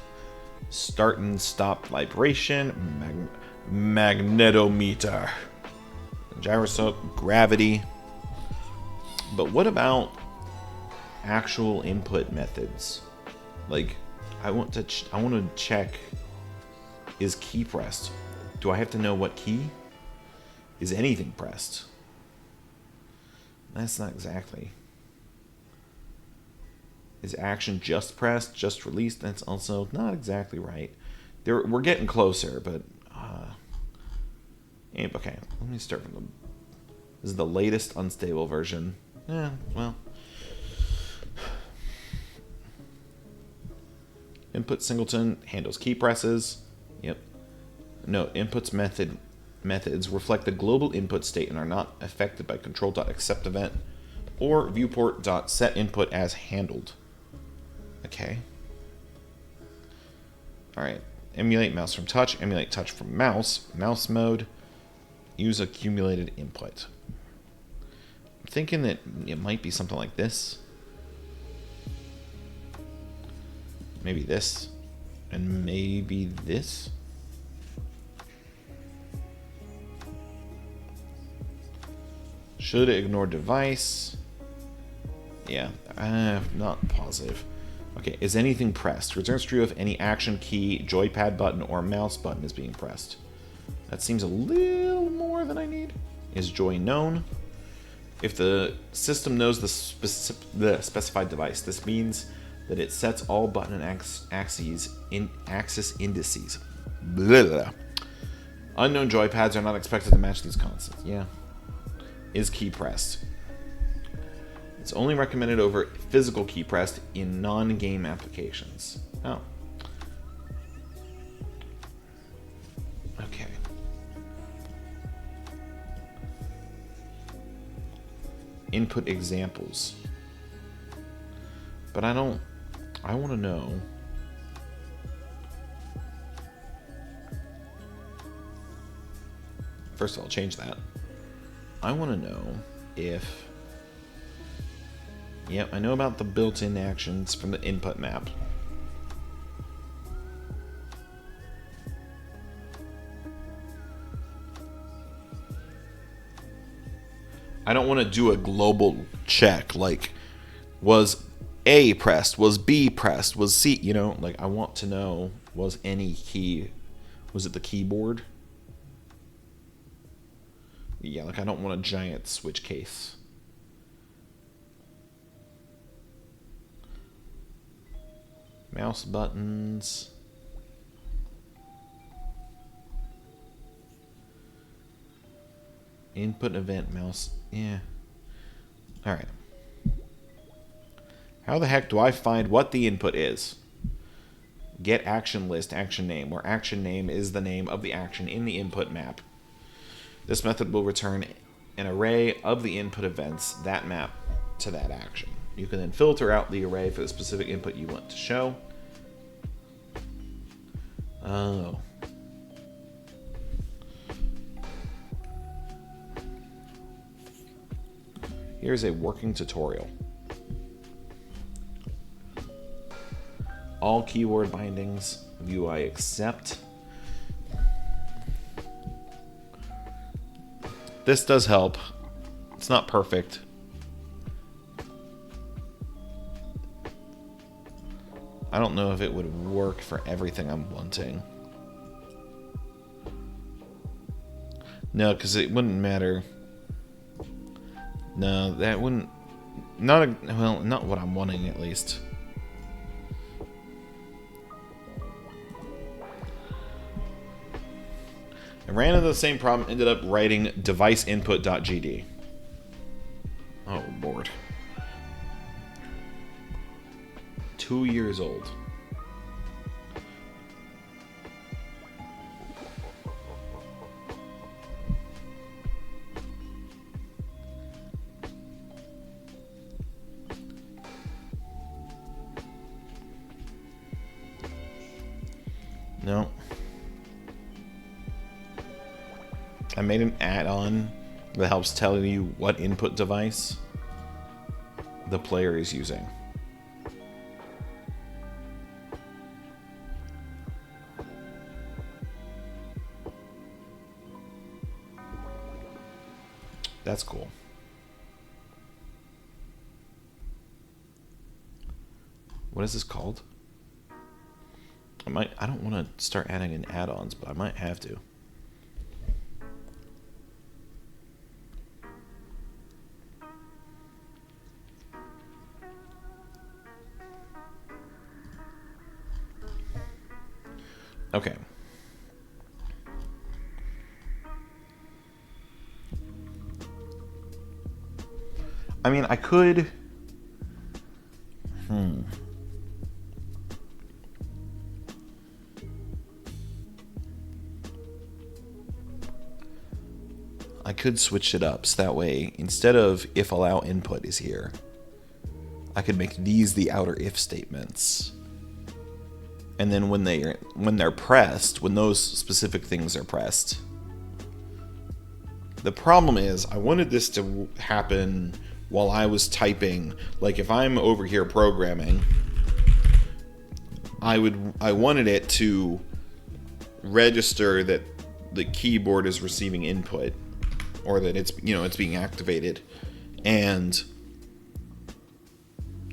A: start and stop vibration, magnetometer, gyroscope, gravity. But what about actual input methods? Like, I want to check, is key pressed? Do I have to know what key? Is anything pressed? That's not exactly. Is action just pressed, just released? That's also not exactly right. We're getting closer, but okay. Let me start from the. This is the latest unstable version. Yeah, well. Input singleton handles key presses. Yep. No, inputs methods reflect the global input state and are not affected by control.accept event or viewport.set_input as handled. Okay. Alright. Emulate mouse from touch, emulate touch from mouse, mouse mode, use accumulated input. I'm thinking that it might be something like this. Maybe this. And maybe this. Should ignore device. Yeah, I'm not positive. Okay, is anything pressed? Returns true if any action key, joypad button, or mouse button is being pressed. That seems a little more than I need. Is joy known? If the system knows the specified device, this means that it sets all button and axis indices. Blah, blah. Unknown joypads are not expected to match these constants. Yeah. Is key pressed? It's only recommended over physical key pressed in non-game applications. Oh. Okay. Input examples. But I want to know. First of all, change that. I want to know if. Yep, I know about the built-in actions from the input map. I don't want to do a global check, like, was A pressed, was B pressed, was C, you know, like, I want to know, was any key, was it the keyboard? Yeah, like, I don't want a giant switch case. Mouse buttons. Input event mouse. Yeah. Alright. How the heck do I find what the input is? Get action list, action name, where action name is the name of the action in the input map. This method will return an array of the input events that map to that action. You can then filter out the array for the specific input you want to show. Oh. Here's a working tutorial. All keyword bindings, UI accept. This does help. It's not perfect. I don't know if it would work for everything I'm wanting. No, because it wouldn't matter. No, that wouldn't. Well, not what I'm wanting at least. I ran into the same problem, ended up writing deviceinput.gd. Oh, Lord. 2 years old. No. I made an add-on that helps tell you what input device the player is using. That's cool. What is this called? I don't want to start adding in add-ons, but I might have to. Okay. I mean, I could... I could switch it up so that way, instead of if allow input is here, I could make these the outer if statements. And then when they're pressed, when those specific things are pressed. The problem is, I wanted this to happen while I was typing. Like if I'm over here programming, I wanted it to register that the keyboard is receiving input, or that it's being activated, and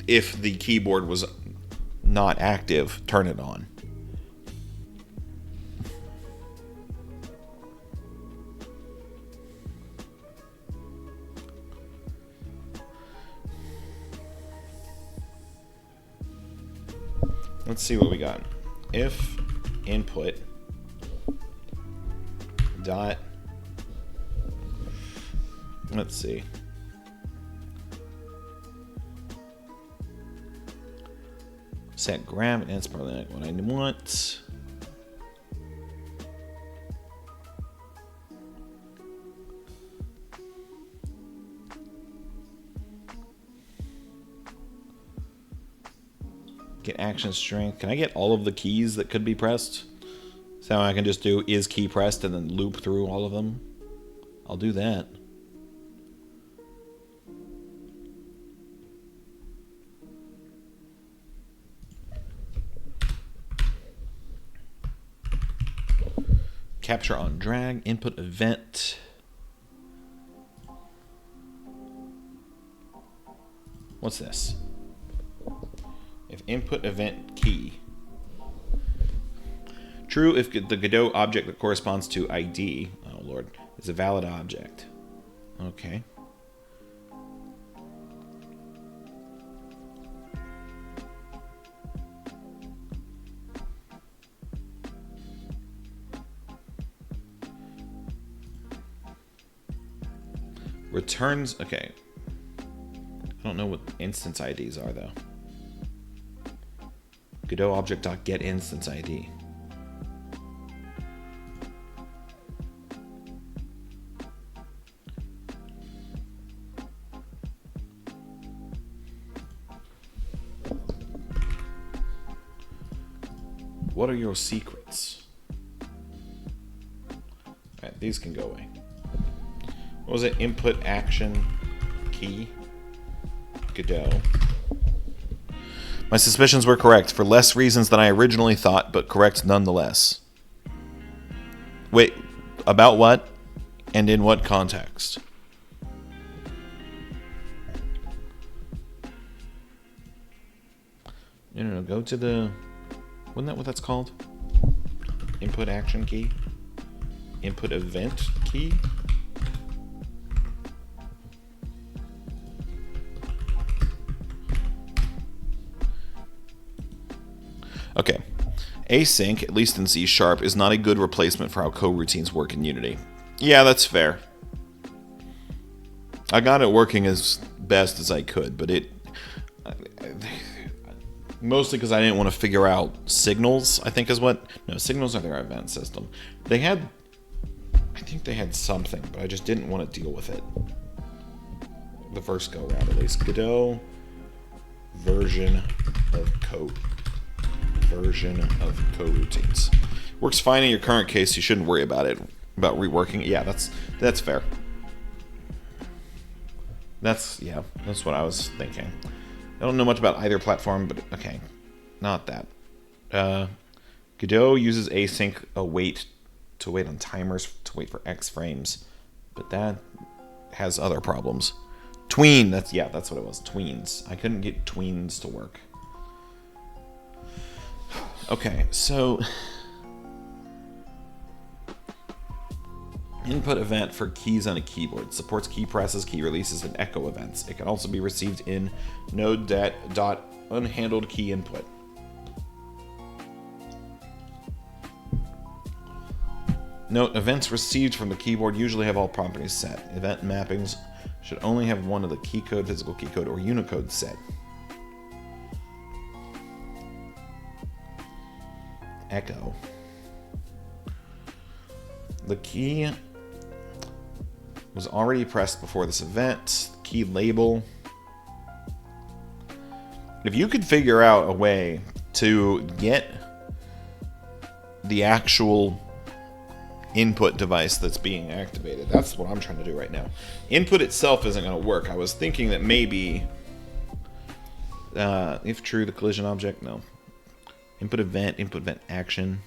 A: if the keyboard was not active, turn it on. Let's see what we got. If input dot, let's see. Set grab, that's probably not what I want. Get action strength. Can I get all of the keys that could be pressed? So I can just do is key pressed and then loop through all of them? I'll do that. Capture on drag, input event. What's this? If input event key. True if the Godot object that corresponds to ID, oh lord, is a valid object. Okay. Returns, okay. I don't know what instance IDs are though. Godot object.get instance ID. What are your secrets? Alright, these can go away. What was it? Input action key. Godot. My suspicions were correct for less reasons than I originally thought, but correct nonetheless. Wait, about what? And in what context? No, go to the... Wasn't that what that's called? Input action key? Input event key? Okay. Async, at least in C#, is not a good replacement for how coroutines work in Unity. Yeah, that's fair. I got it working as best as I could, but it... Mostly because I didn't want to figure out signals, I think is what... No, signals are their event system. They had... I think they had something, but I just didn't want to deal with it. The first go-round, at least. Godot version of code. Version of coroutines. Works fine in your current case. You shouldn't worry about it. About reworking it. Yeah, that's fair. That's what I was thinking. I don't know much about either platform, but okay. Not that. Godot uses async to wait on timers to wait for X frames. But that has other problems. Tween, that's what it was. Tweens. I couldn't get tweens to work. Okay, so input event for keys on a keyboard. Supports key presses, key releases, and echo events. It can also be received in node.unhandled key input. Note, events received from the keyboard usually have all properties set. Event mappings should only have one of the key code, physical key code, or Unicode set. Echo. The key was already pressed before this event. Key label. If you could figure out a way to get the actual input device that's being activated, that's what I'm trying to do right now. Input itself isn't going to work. I was thinking that maybe, if true, the collision object, no. Input event action.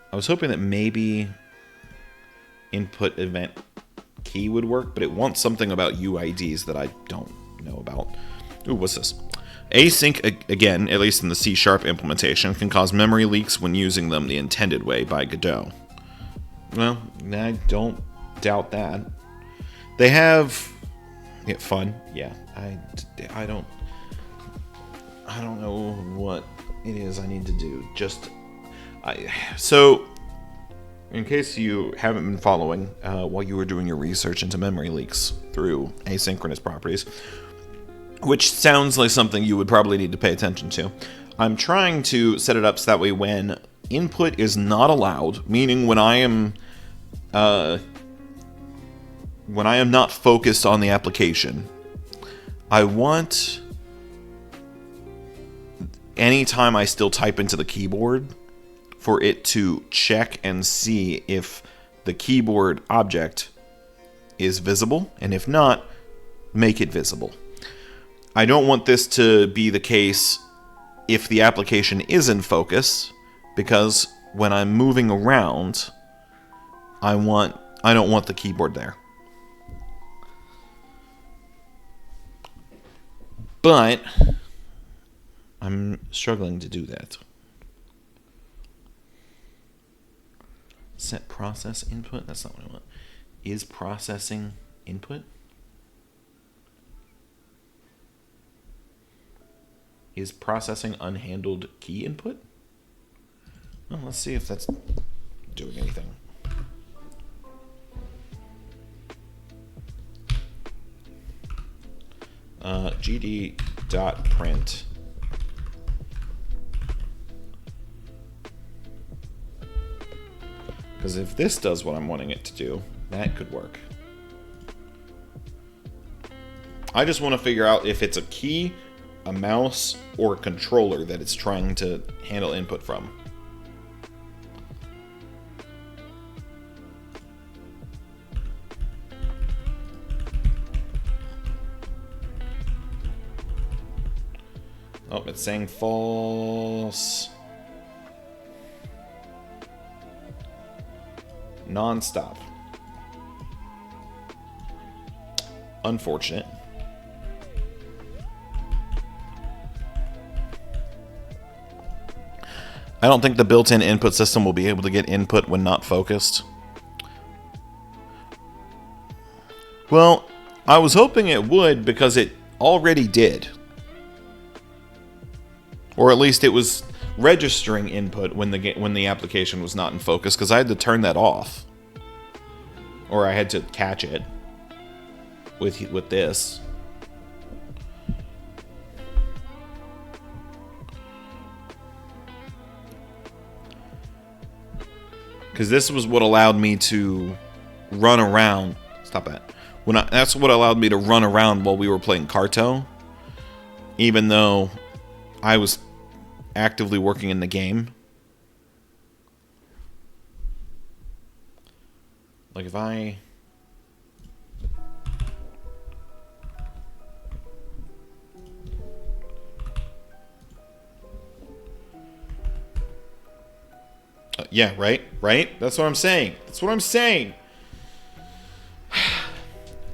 A: I was hoping that maybe input event key would work, but it wants something about UIDs that I don't know about. Ooh, what's this? Async, again, at least in the C# implementation, can cause memory leaks when using them the intended way by Godot. Well, I don't doubt that. They have fun. Yeah, I don't know what it is I need to do. So, in case you haven't been following, while you were doing your research into memory leaks through asynchronous properties, which sounds like something you would probably need to pay attention to, I'm trying to set it up so that way when input is not allowed, meaning when I am not focused on the application, I want anytime I still type into the keyboard for it to check and see if the keyboard object is visible, and if not, make it visible. I don't want this to be the case if the application is in focus, because when I'm moving around, I don't want the keyboard there. But I'm struggling to do that. Set process input? That's not what I want. Is processing input? Is processing unhandled key input? Well, let's see if that's doing anything. gd.print because if this does what I'm wanting it to do, that could work. I just want to figure out if it's a key, a mouse, or a controller that it's trying to handle input from. Oh, it's saying false. Non-stop. Unfortunate. I don't think the built-in input system will be able to get input when not focused. Well, I was hoping it would because it already did. Or at least it was registering input when the application was not in focus, because I had to turn that off. Or I had to catch it with this. Because this was what allowed me to run around. Stop that. That's what allowed me to run around while we were playing Carto. Even though I was actively working in the game. Like if I... yeah, right? Right? That's what I'm saying. That's what I'm saying.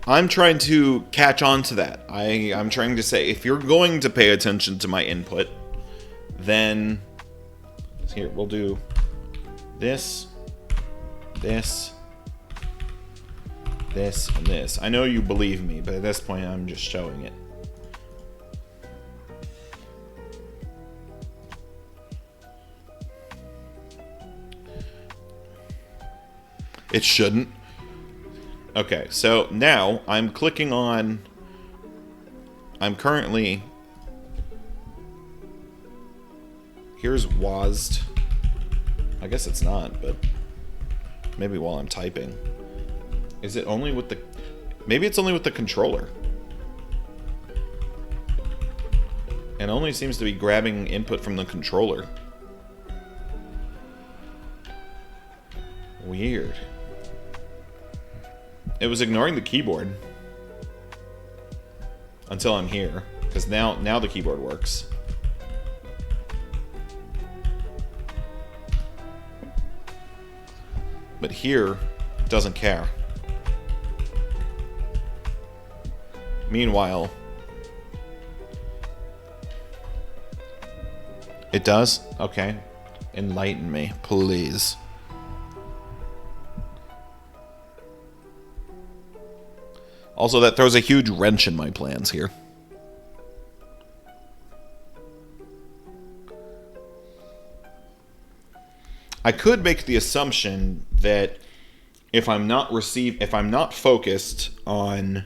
A: I'm trying to catch on to that. I'm trying to say, if you're going to pay attention to my input, then... Here, we'll do this, this, this, and this. I know you believe me, but at this point, I'm just showing it. It shouldn't. Okay, so now I'm clicking on... I'm currently... Here's WASD. I guess it's not, but maybe while I'm typing. Is it only with the... Maybe it's only with the controller. It only seems to be grabbing input from the controller. Weird. It was ignoring the keyboard. Until I'm here. Because now the keyboard works. But here, it doesn't care. Meanwhile, it does? Okay. Enlighten me, please. Also, that throws a huge wrench in my plans here. I could make the assumption that if I'm not focused on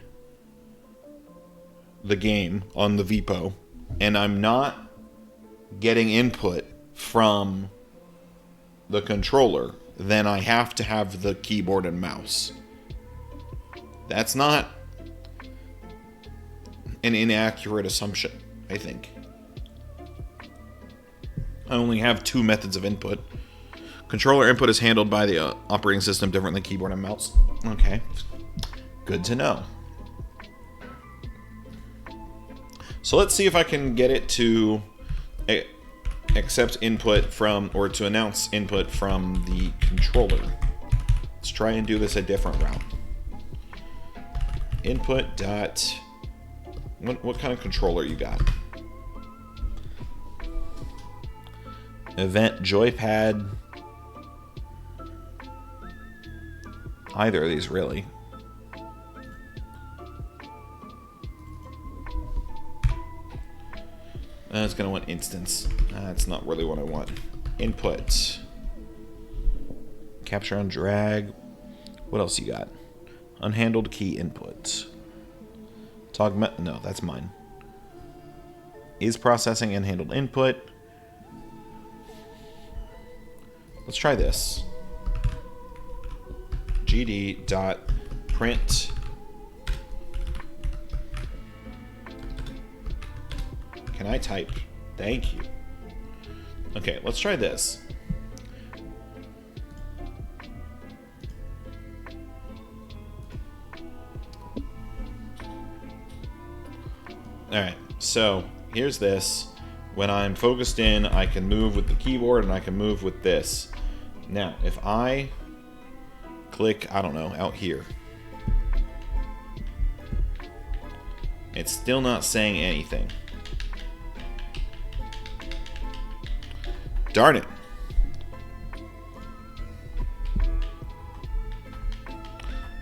A: the game, on the VPO, and I'm not getting input from the controller, then I have to have the keyboard and mouse. That's not an inaccurate assumption, I think. I only have two methods of input. Controller input is handled by the operating system different than keyboard and mouse. Okay. Good to know. So let's see if I can get it to accept input from, or to announce input from the controller. Let's try and do this a different route. Input dot... What kind of controller you got? Event joypad. Either of these, really. It's going to want instance. That's not really what I want. Input. Capture on drag. What else you got? Unhandled key input. No, that's mine. Is processing unhandled input. Let's try this. gd.print. Can I type? Thank you. Okay, let's try this. Alright, so here's this. When I'm focused in, I can move with the keyboard and I can move with this. Now, if I click, I don't know, out here, it's still not saying anything. Darn it.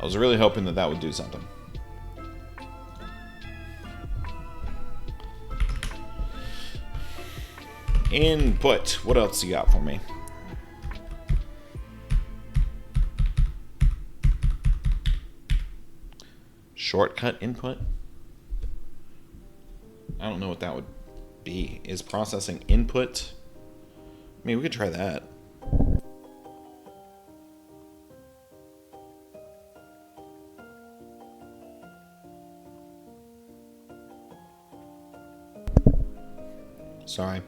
A: I was really hoping that that would do something. Input. What else you got for me? Shortcut input? I don't know what that would be. Is processing input? I mean, we could try that. Sorry.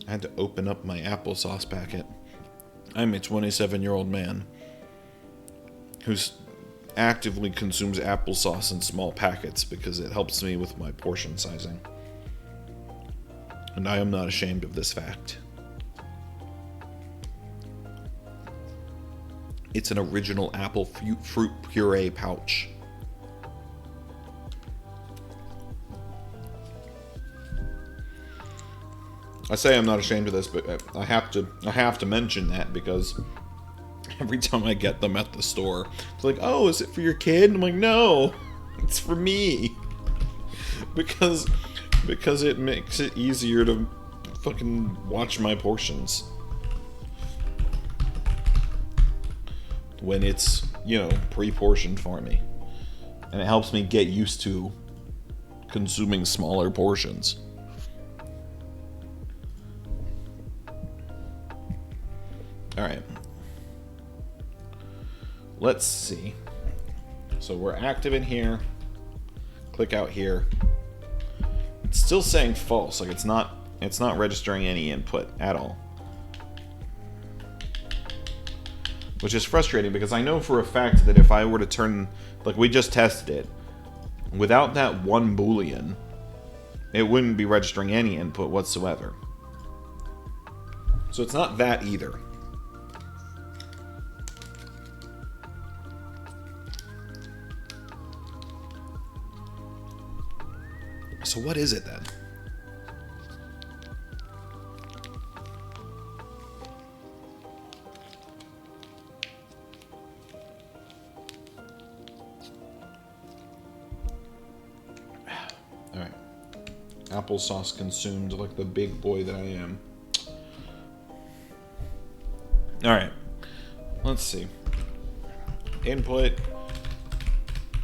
A: I had to open up my applesauce packet. I'm a 27-year-old man who's actively consumes applesauce in small packets because it helps me with my portion sizing. And I am not ashamed of this fact. It's an original apple fruit puree pouch. I say I'm not ashamed of this, but I have to mention that because every time I get them at the store, it's like, oh, is it for your kid? I'm like, no, it's for me. Because it makes it easier to fucking watch my portions. When it's, you know, pre-portioned for me. And it helps me get used to consuming smaller portions. Alright. Let's see. So we're active in here. Click out here. It's still saying false, like it's not registering any input at all. Which is frustrating because I know for a fact that if I were to turn, like we just tested it, without that one boolean, it wouldn't be registering any input whatsoever. So it's not that either. So what is it then? Alright. Applesauce consumed like the big boy that I am. Alright. Let's see. Input.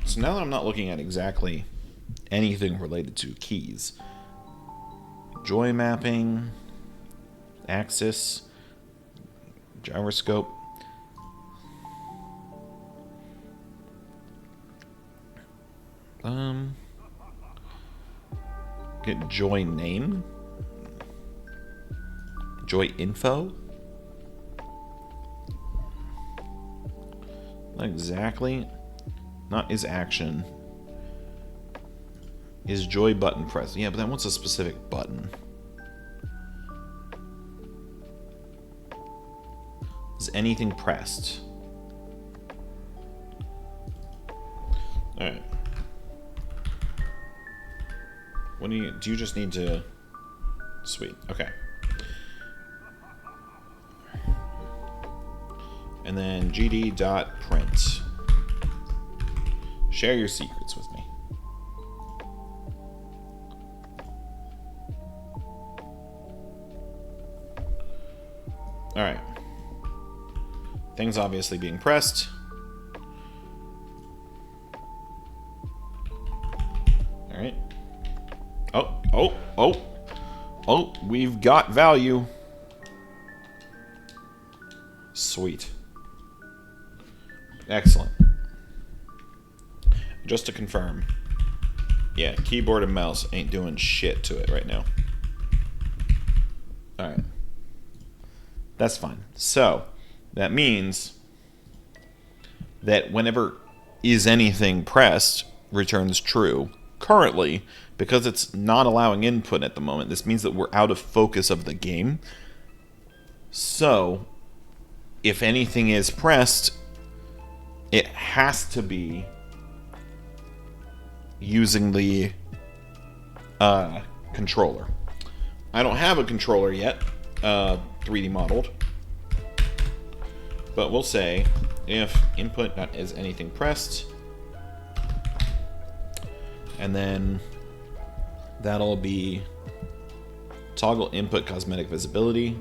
A: So now that I'm not looking at exactly anything related to keys. Joy mapping. Axis. Gyroscope. Get joy name. Joy info. Not exactly. Not is action. Is joy button pressed? Yeah, but that wants a specific button. Is anything pressed? Alright. What do you just need to... Sweet, okay. And then gd.print. Share your secrets with me. Alright. Things obviously being pressed. Alright. Oh, we've got value. Sweet. Excellent. Just to confirm. Yeah, keyboard and mouse ain't doing shit to it right now. Alright. That's fine. So, that means that whenever is anything pressed returns true. Currently, because it's not allowing input at the moment, this means that we're out of focus of the game. So, if anything is pressed, it has to be using the controller. I don't have a controller yet, 3D modeled, but we'll say if input.is anything pressed, and then that'll be toggle input cosmetic visibility.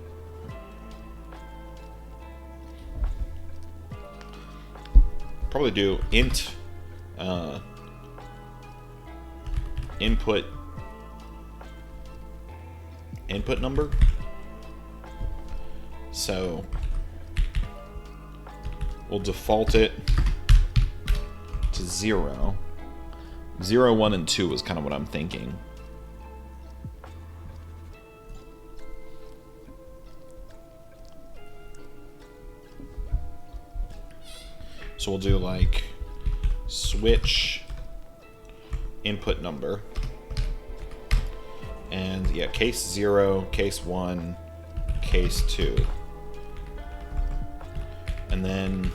A: Probably do int input number. So we'll default it to 0. 0, 1, and 2 is kind of what I'm thinking. So we'll do like switch input number. And yeah, case 0, case 1, case 2. And then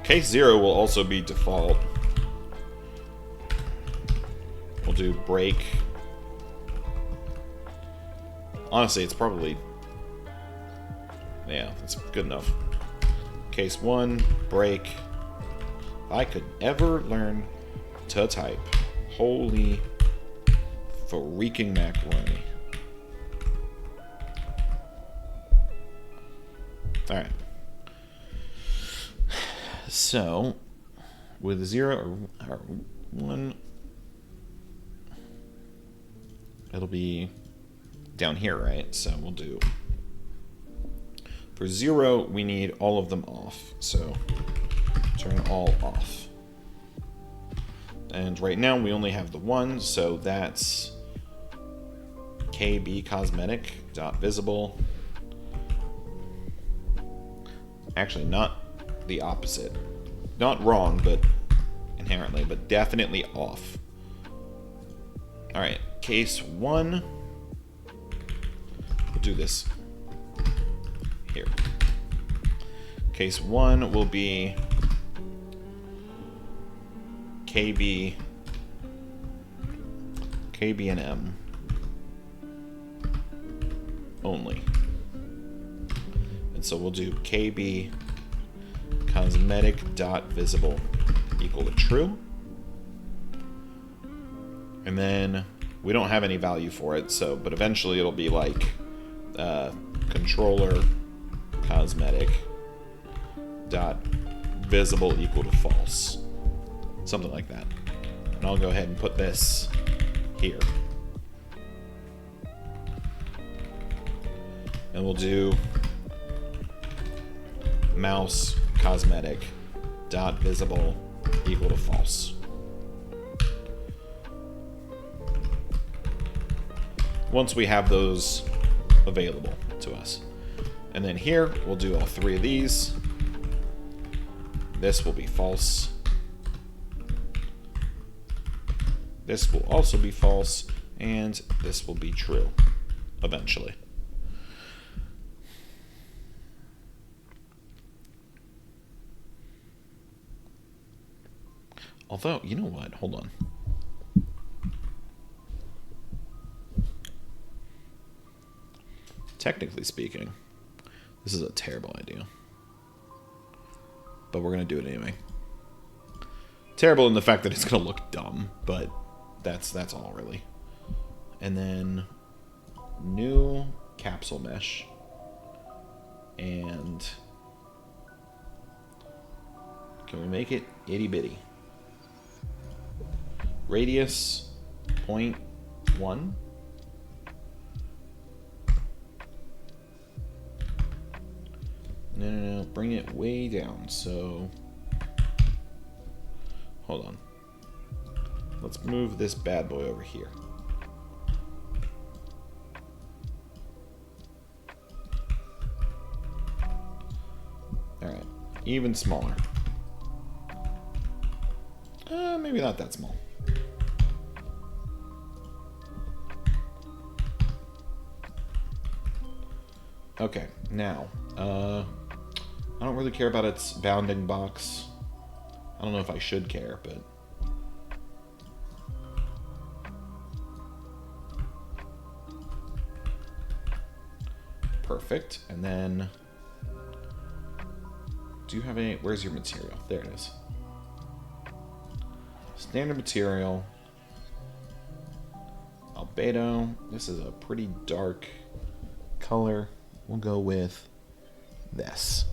A: case 0 will also be default. We'll do break. Honestly, it's probably... yeah, that's good enough. Case 1, break. If I could ever learn to type. Holy freaking macaroni. Alright. So, with 0 or 1, it'll be down here, right? So we'll do... for 0, we need all of them off. So, turn all off. And right now, we only have the 1, so that's KB cosmetic dot visible. Actually, not the opposite. Not wrong, but inherently, but definitely off. Alright, case 1. We'll do this here. Case 1 will be KB and M only. And so we'll do KB cosmetic dot visible equal to true. And then we don't have any value for it, so but eventually it'll be like controller cosmetic dot visible equal to false. Something like that. And I'll go ahead and put this here. And we'll do mouse cosmetic dot visible equal to false. Once we have those available to us. And then here, we'll do all 3 of these. This will be false. This will also be false. And this will be true, eventually. Although, you know what? Hold on. Technically speaking, this is a terrible idea. But we're going to do it anyway. Terrible in the fact that it's going to look dumb, but that's all really. And then new capsule mesh. And can we make it itty bitty? Radius 0.1. No. Bring it way down. So, hold on. Let's move this bad boy over here. Alright. Even smaller. Maybe not that small. Okay, now, I don't really care about its bounding box. I don't know if I should care, but... perfect. And then... do you have any... where's your material? There it is. Standard material. Albedo. This is a pretty dark color. We'll go with this.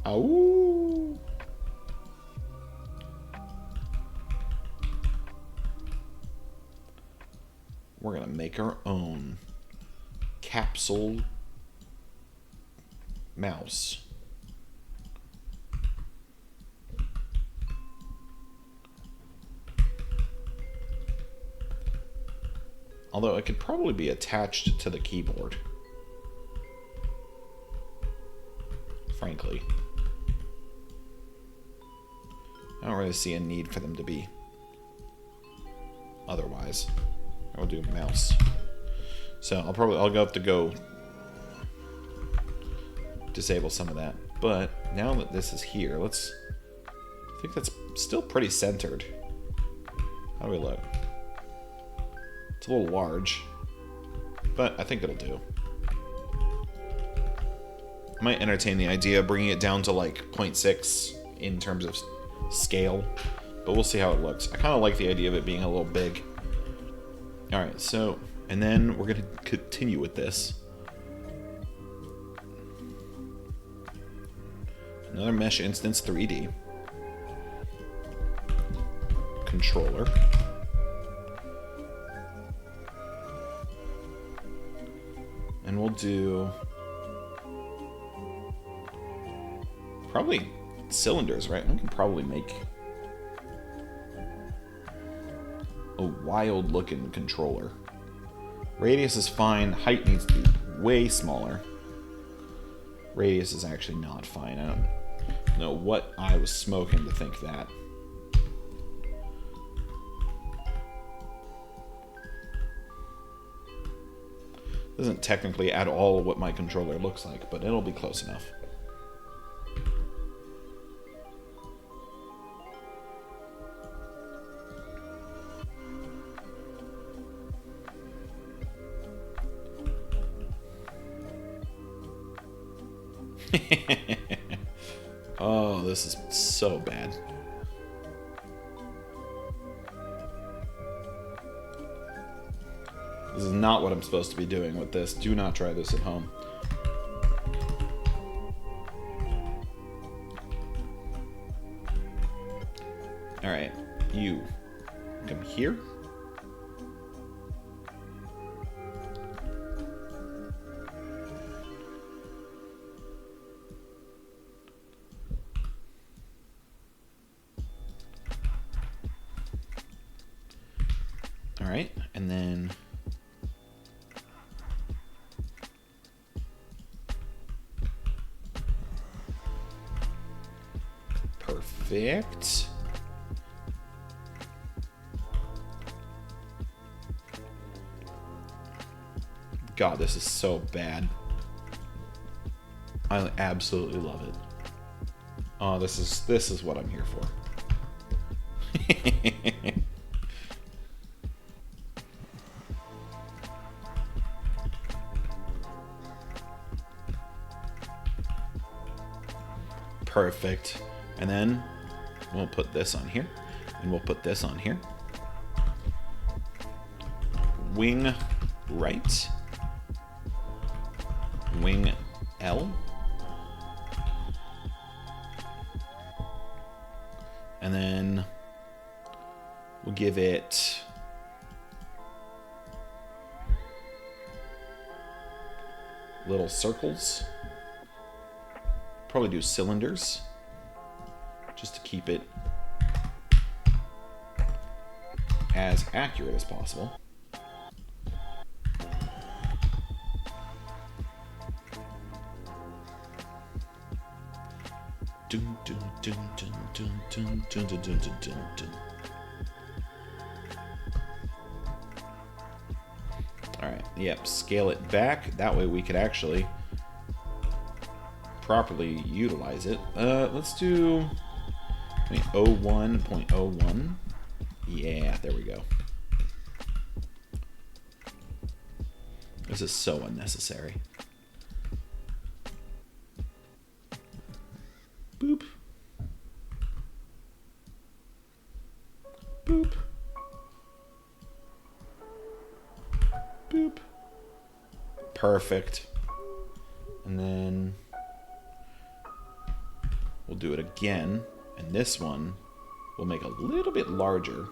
A: Ow! We're gonna make our own capsule mouse. Although it could probably be attached to the keyboard. technically. I don't really see a need for them to be otherwise. I'll do mouse. So I'll have to go disable some of that. But now that this is here, I think that's still pretty centered. How do we look? It's a little large, but I think it'll do. I might entertain the idea of bringing it down to like 0.6 in terms of scale, but we'll see how it looks. I kind of like the idea of it being a little big. All right, so, and then we're going to continue with this. Another mesh instance 3D. Controller. And we'll do probably cylinders, right? We can probably make a wild looking controller. Radius is fine. Height needs to be way smaller. Radius is actually not fine. I don't know what I was smoking to think that. Isn't technically at all what my controller looks like, but it'll be close enough. Oh, this is so bad. This is not what I'm supposed to be doing with this. Do not try this at home. Alright, you come here. Alright, and then perfect. God, this is so bad. I absolutely love it. Oh, this is what I'm here for. Perfect. And then we'll put this on here, and we'll put this on here. Wing right. Wing L. And then we'll give it little circles. Probably do cylinders just to keep it as accurate as possible. Dun, dun, dun, dun, dun, dun, dun, dun, dun, dun, dun, dun. All right, yep, scale it back. That way we could actually properly utilize it. Let's do 0.01, 0.01. Yeah, there we go. This is so unnecessary. Boop. Boop. Boop. Perfect. And then we'll do it again. And this one we'll make a little bit larger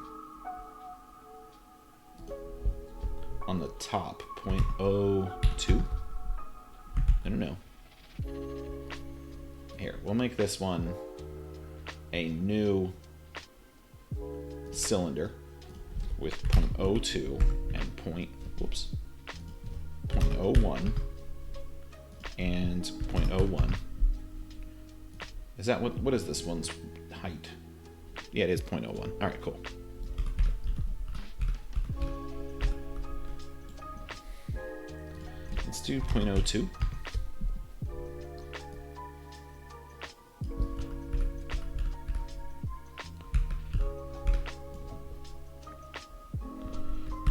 A: on the top. 0.02. I don't know. Here, we'll make this one a new cylinder with 0.02 and 0.01 and 0.01. Is that what is this one's height? Yeah, it is 0.01. All right, cool. Let's do 0.02.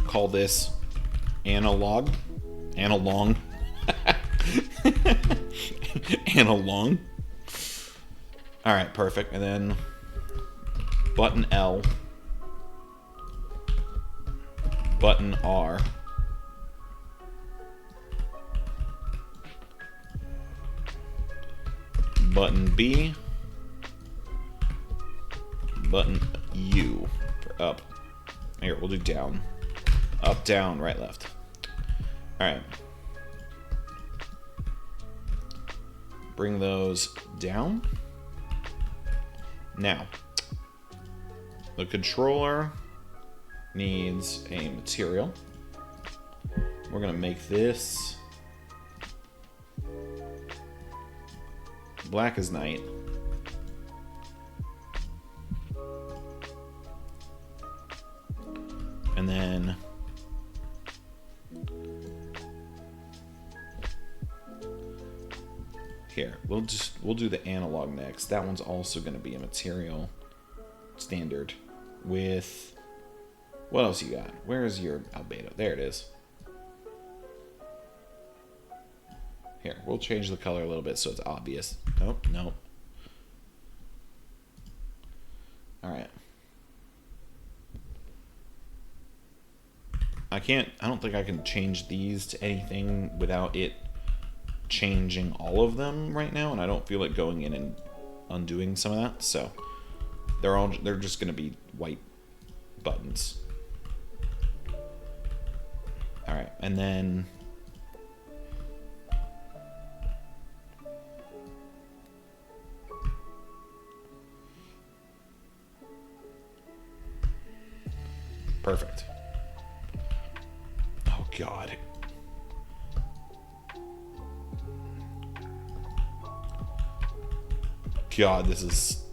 A: Call this analog. Analog. Analog. All right, perfect. And then button L, button R, button B, button U for up. Here, we'll do down. Up, down, right, left. All right. Bring those down. Now, the controller needs a material. We're going to make this black as night. And then here, we'll do the analog next. That one's also going to be a material standard with what else you got? Where is your albedo? There it is. Here, we'll change the color a little bit so it's obvious. Nope, nope. All right. I don't think I can change these to anything without it changing all of them right now, and I don't feel like going in and undoing some of that, so they're just gonna be white buttons. All right, and then perfect. Oh God. God, this is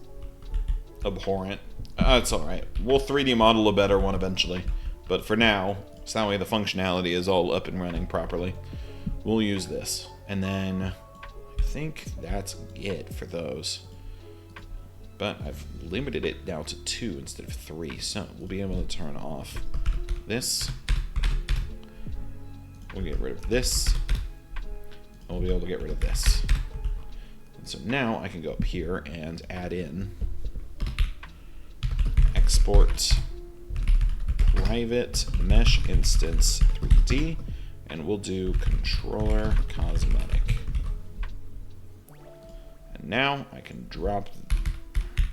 A: abhorrent. It's all right. We'll 3D model a better one eventually. But for now, so that way the functionality is all up and running properly, we'll use this. And then I think that's it for those. But I've limited it down to 2 instead of 3, so we'll be able to turn off this. We'll get rid of this. And we'll be able to get rid of this. So now I can go up here and add in export private mesh instance 3D, and we'll do controller cosmetic. And now I can drop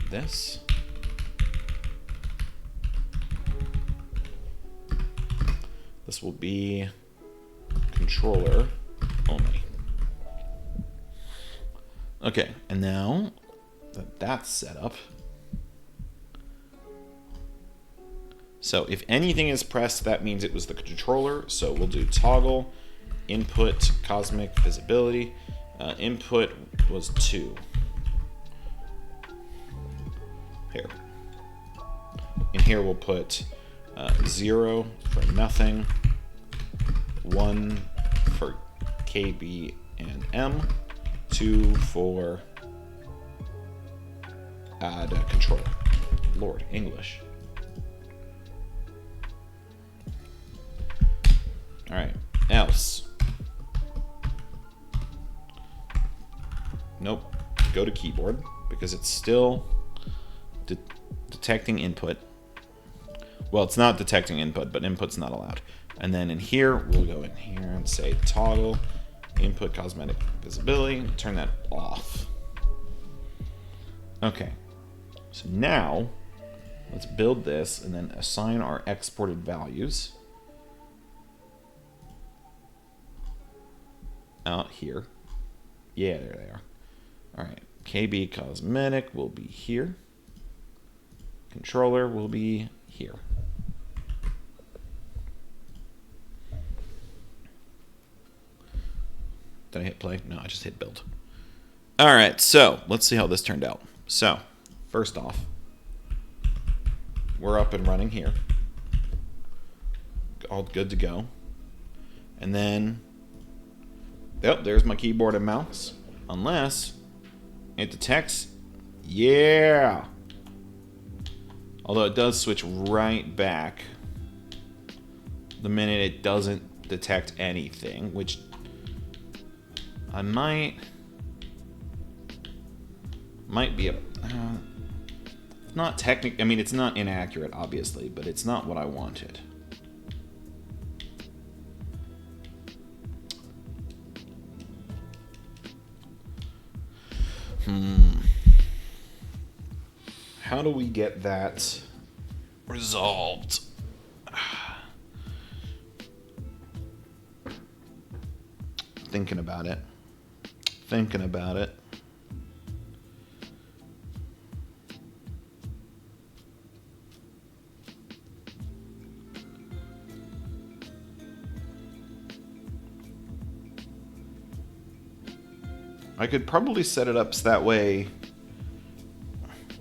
A: this. This will be controller only. Okay, and now that that's set up, so if anything is pressed, that means it was the controller. So we'll do toggle, input, cosmic visibility. Input was 2. Here. In here we'll put 0 for nothing, 1 for KB and M, 2 for add controller. Lord, English. All right, else. Nope, go to keyboard because it's still detecting input. Well, it's not detecting input, but input's not allowed. And then in here, we'll go in here and say toggle input cosmetic visibility, turn that off. Okay, so now let's build this and then assign our exported values out here. Yeah, there they are. All right, KB cosmetic will be here. Controller will be here. Did I hit play? No, I just hit build. All right, so let's see how this turned out. So, first off, we're up and running here. All good to go. And then, yep, there's my keyboard and mouse. Unless it detects, yeah. Although it does switch right back the minute it doesn't detect anything, which I might be a not technic. I mean, it's not inaccurate, obviously, but it's not what I wanted. How do we get that resolved? Thinking about it. I could probably set it up so that way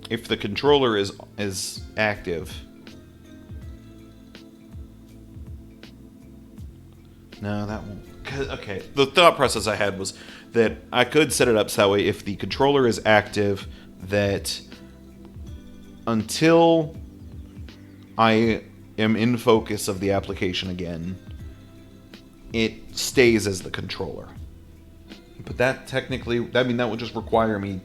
A: if the controller is active. No, that won't. Okay, the thought process I had was that I could set it up so that way if the controller is active, that until I am in focus of the application again, it stays as the controller. But that technically, that would just require me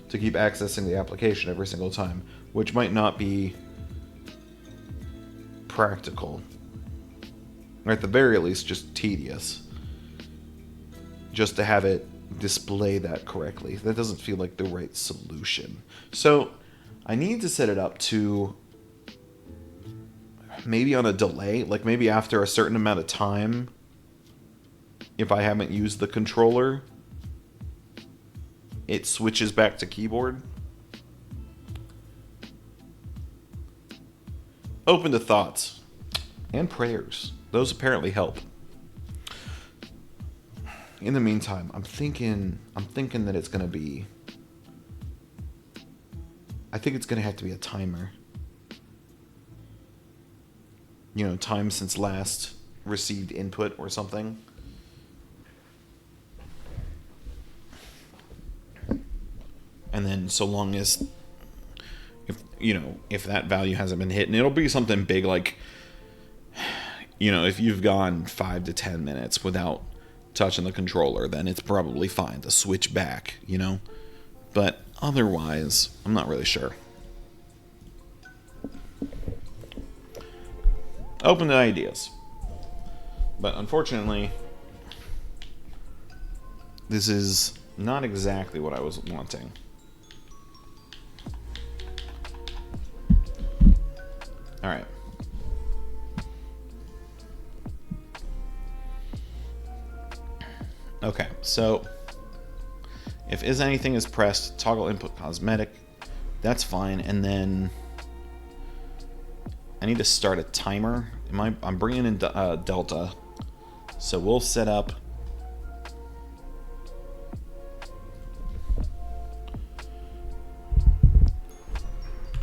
A: to keep accessing the application every single time, which might not be practical. Or at the very least, just tedious. Just to have it display that correctly. That doesn't feel like the right solution. So, I need to set it up to maybe on a delay, like maybe after a certain amount of time, if I haven't used the controller, it switches back to keyboard. Open to thoughts and prayers. Those apparently help. In the meantime, I'm thinking that it's going to be, I think it's going to have to be a timer. You know, time since last received input or something. And then so long as, if that value hasn't been hit, and it'll be something big like, if you've gone 5 to 10 minutes without touching the controller, then it's probably fine to switch back, But otherwise, I'm not really sure. Open to ideas. But unfortunately, this is not exactly what I was wanting. All right. Okay, so if is anything is pressed, toggle input cosmetic, that's fine. And then I need to start a timer. I'm bringing in Delta, so we'll set up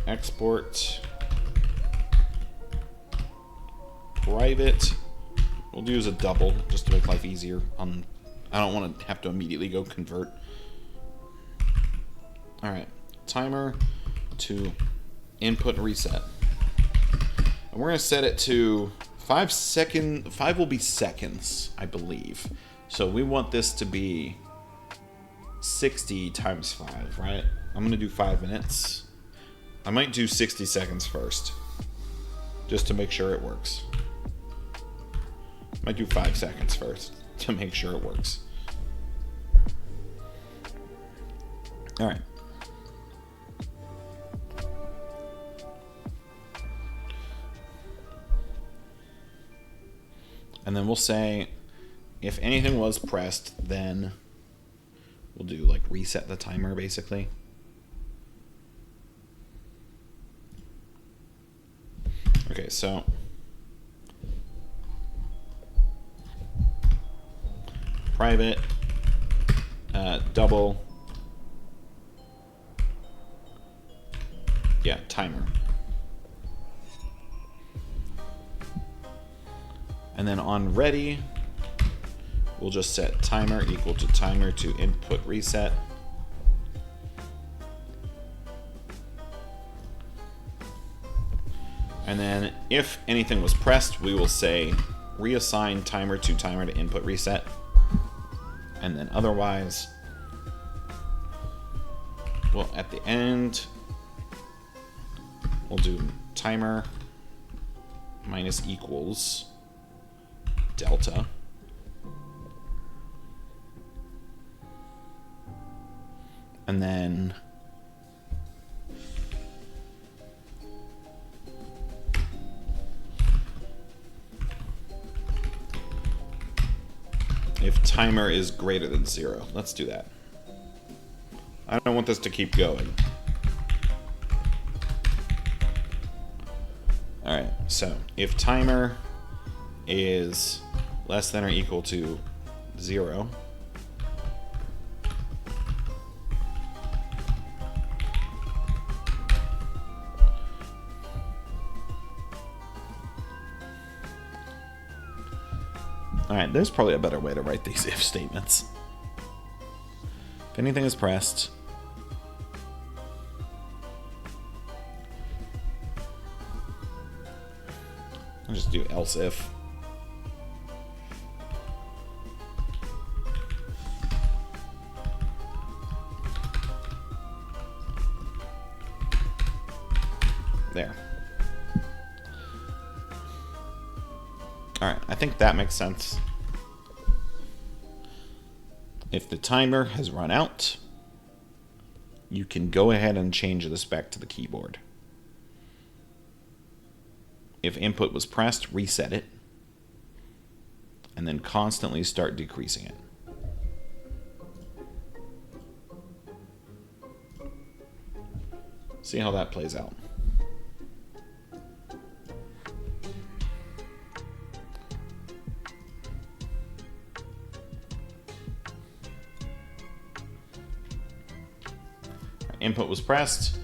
A: export private. We'll use a double just to make life easier. I don't want to have to immediately go convert. All right, timer to input reset. And we're going to set it to 5 seconds. 5 will be seconds, I believe. So we want this to be 60 times 5, right? I'm going to do 5 minutes. I might do 60 seconds first, just to make sure it works. Might do 5 seconds first to make sure it works. All right. And then we'll say if anything was pressed, then we'll do like reset the timer basically. Okay, so private double Yeah, timer. And then on ready, we'll just set timer equal to timer to input reset. And then if anything was pressed, we will say reassign timer to input reset. And then otherwise, well, at the end, we'll do timer minus equals delta. And then if timer is greater than 0, let's do that. I don't want this to keep going. All right, so if timer is less than or equal to 0, all right, there's probably a better way to write these if statements. If anything is pressed, I'll just do else if. There. All right, I think that makes sense. If the timer has run out, you can go ahead and change this back to the keyboard. If input was pressed, reset it, and then constantly start decreasing it. See how that plays out. Input was pressed.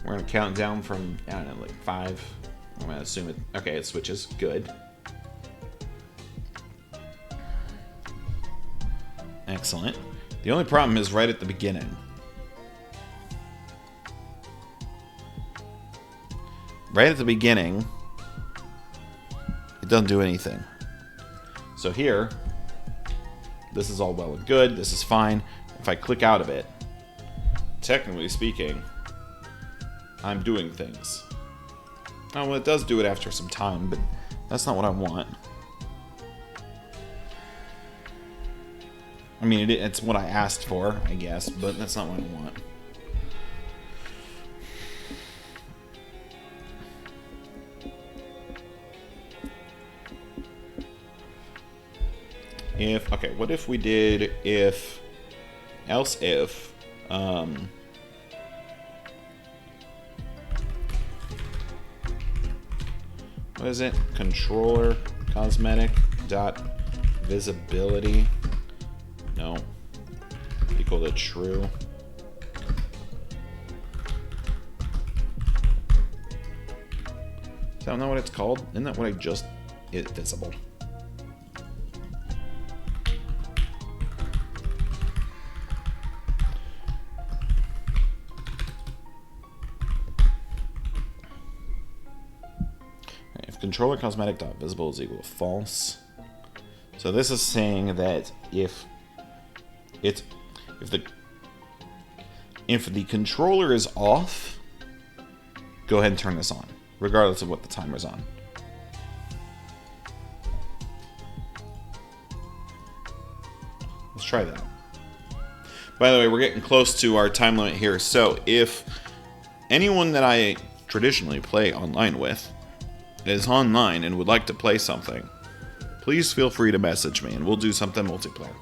A: We're going to count down from, I don't know, like 5. I'm going to assume it, okay, it switches. Good. Excellent. The only problem is right at the beginning. Right at the beginning, it doesn't do anything. So here, this is all well and good. This is fine. If I click out of it, technically speaking, I'm doing things. Oh, well, it does do it after some time, but that's not what I want. I mean, it's what I asked for, I guess, but that's not what I want. Okay, what if we did else if, what is it? Controller cosmetic dot visibility. No. Equal to true. Is that not what it's called? Isn't that what I just hit visible? Controller cosmetic dot visible is equal to false. So this is saying that if the controller is off, go ahead and turn this on, regardless of what the timer's on. Let's try that. By the way, we're getting close to our time limit here. So if anyone that I traditionally play online with is online and would like to play something, please feel free to message me and we'll do something multiplayer.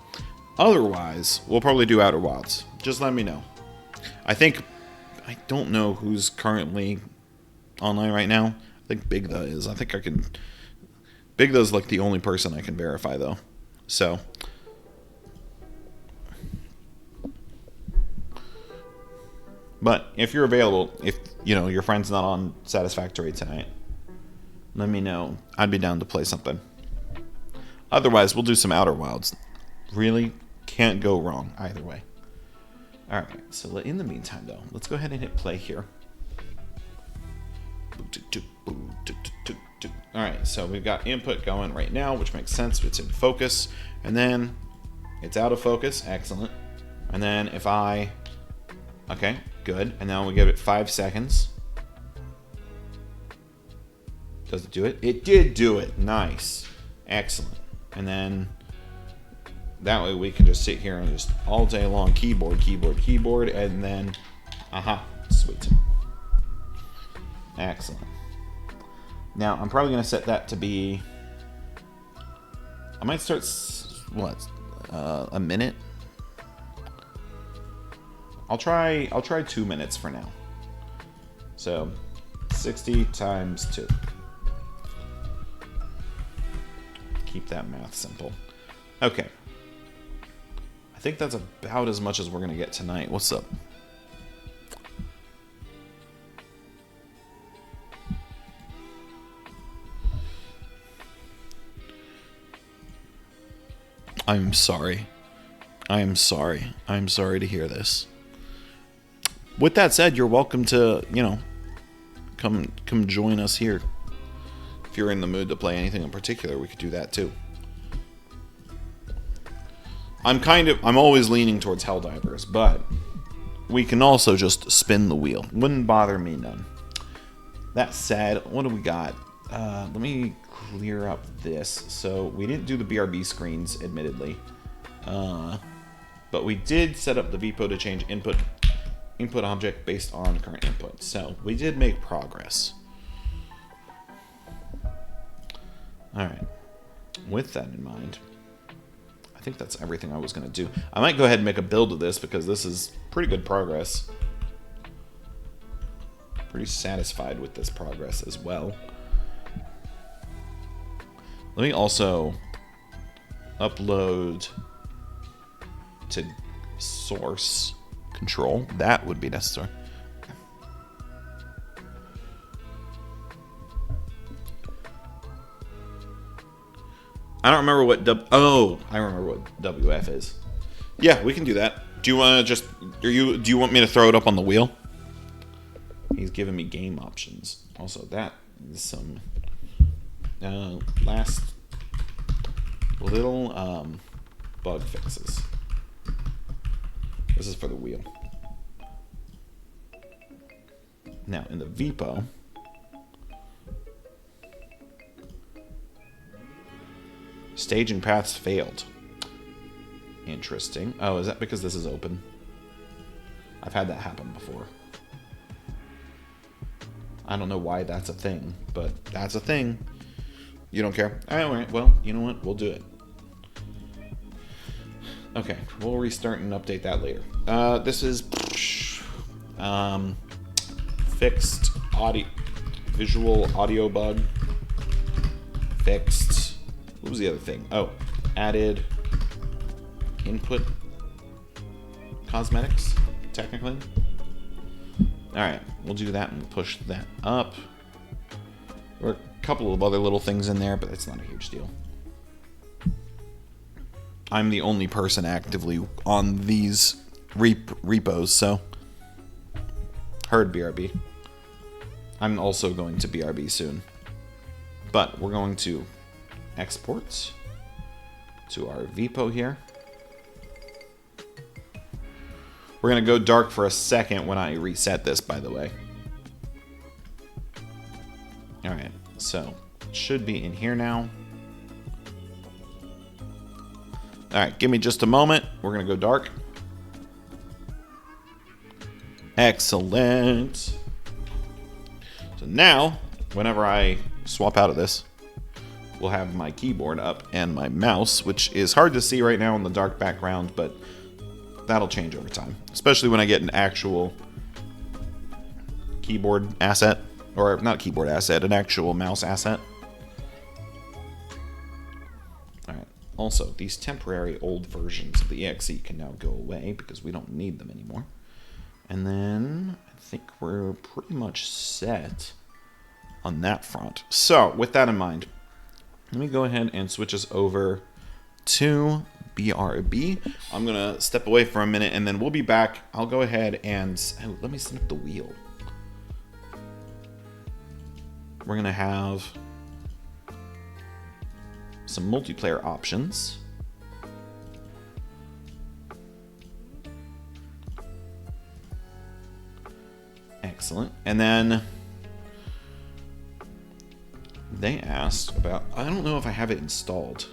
A: Otherwise, we'll probably do Outer Wilds. Just let me know. I don't know who's currently online right now. I think Big The is. I think I can. Big The's like the only person I can verify though. So. But if you're available, if your friend's not on Satisfactory tonight, let me know. I'd be down to play something. Otherwise, we'll do some Outer Wilds. Really can't go wrong either way. All right. So in the meantime, though, let's go ahead and hit play here. All right. So we've got input going right now, which makes sense. It's in focus, and then it's out of focus. Excellent. And then if I, okay, good. And now we give it 5 seconds. Does it do it? It did do it. Nice. Excellent. And then that way we can just sit here and just all day long keyboard, and then, sweet. Excellent. Now, I'm probably going to set that to be, I might start, a minute? I'll try 2 minutes for now. So, 60 times 2. Keep that math simple. Okay. I think that's about as much as we're going to get tonight. What's up? I'm sorry. I am sorry. I'm sorry to hear this. With that said, you're welcome to, come join us here. If you're in the mood to play anything in particular, we could do that too. I'm always leaning towards Helldivers, but we can also just spin the wheel. Wouldn't bother me none. That said, what do we got? Let me clear up this. So we didn't do the BRB screens, admittedly. But we did set up the VPO to change input object based on current input. So we did make progress. Alright. With that in mind, I think that's everything I was going to do. I might go ahead and make a build of this because this is pretty good progress. Pretty satisfied with this progress as well. Let me also upload to source control. That would be necessary. I don't remember what I remember what WF is. Yeah, we can do that. Do you want to just do you want me to throw it up on the wheel? He's giving me game options. Also, that is some last little bug fixes. This is for the wheel. Now, in the VPO, staging paths failed. Interesting. Oh, is that because this is open? I've had that happen before. I don't know why that's a thing, but that's a thing. You don't care? All right, well, you know what? We'll do it. Okay, we'll restart and update that later. This is fixed visual audio bug. Fixed. What was the other thing? Oh, added input cosmetics, technically. Alright, we'll do that and push that up. There are a couple of other little things in there, but it's not a huge deal. I'm the only person actively on these repos, so heard BRB. I'm also going to BRB soon. But we're going to export to our VPO here. We're going to go dark for a second when I reset this, by the way. Alright, so it should be in here now. Alright, give me just a moment. We're going to go dark. Excellent. So now, whenever I swap out of this, we'll have my keyboard up and my mouse, which is hard to see right now in the dark background, but that'll change over time. Especially when I get an actual keyboard asset, or not keyboard asset, an actual mouse asset. Alright, also, these temporary old versions of the EXE can now go away because we don't need them anymore. And then I think we're pretty much set on that front. So with that in mind, let me go ahead and switch us over to BRB. I'm going to step away for a minute and then we'll be back. I'll go ahead and let me set up the wheel. We're going to have some multiplayer options. Excellent. And then they asked about, I don't know if I have it installed.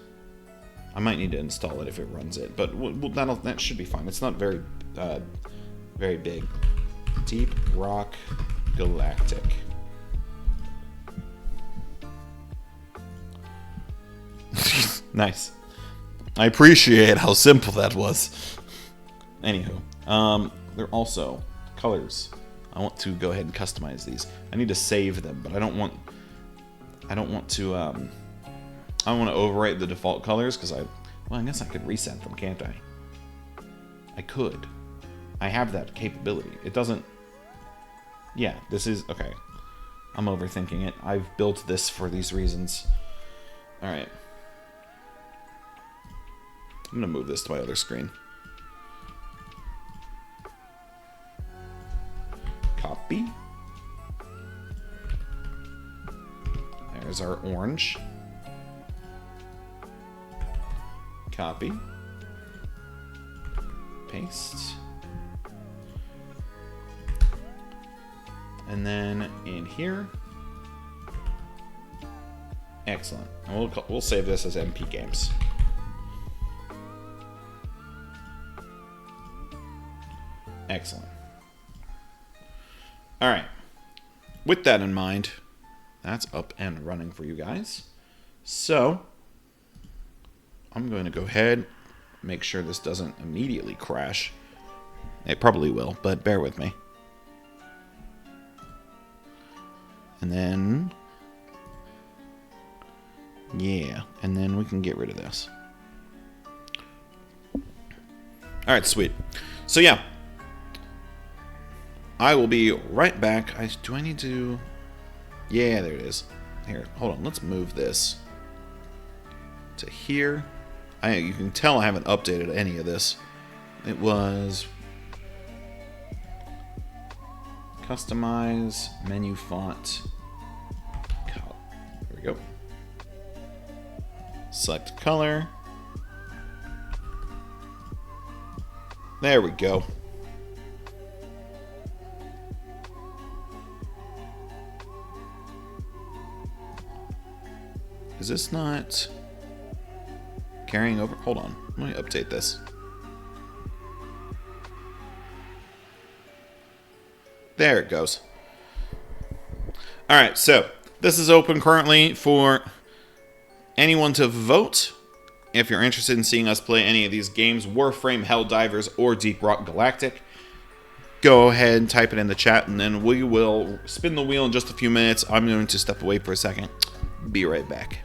A: I might need to install it if it runs it, but that should be fine. It's not very big. Deep Rock Galactic. Nice. I appreciate how simple that was. Anywho, there are also colors. I want to go ahead and customize these. I need to save them, but I don't want to overwrite the default colors because I guess I could reset them, can't I? I could. I have that capability. It doesn't. Yeah, this is okay. I'm overthinking it. I've built this for these reasons. All right. I'm gonna move this to my other screen. Copy. There's our orange. Copy. Paste. And then in here. Excellent. And we'll save this as MP Games. Excellent. All right. With that in mind, that's up and running for you guys. So I'm going to go ahead, make sure this doesn't immediately crash. It probably will, but bear with me. And then, yeah, and then we can get rid of this. All right, sweet. So yeah, I will be right back. Do I need to? Yeah, there it is. Here, hold on. Let's move this to here. You can tell I haven't updated any of this. It was customize menu font. There we go. Select color. There we go. Is this not carrying over? Hold on. Let me update this. There it goes. Alright, so this is open currently for anyone to vote. If you're interested in seeing us play any of these games, Warframe, Helldivers, or Deep Rock Galactic, go ahead and type it in the chat, and then we will spin the wheel in just a few minutes. I'm going to step away for a second. Be right back.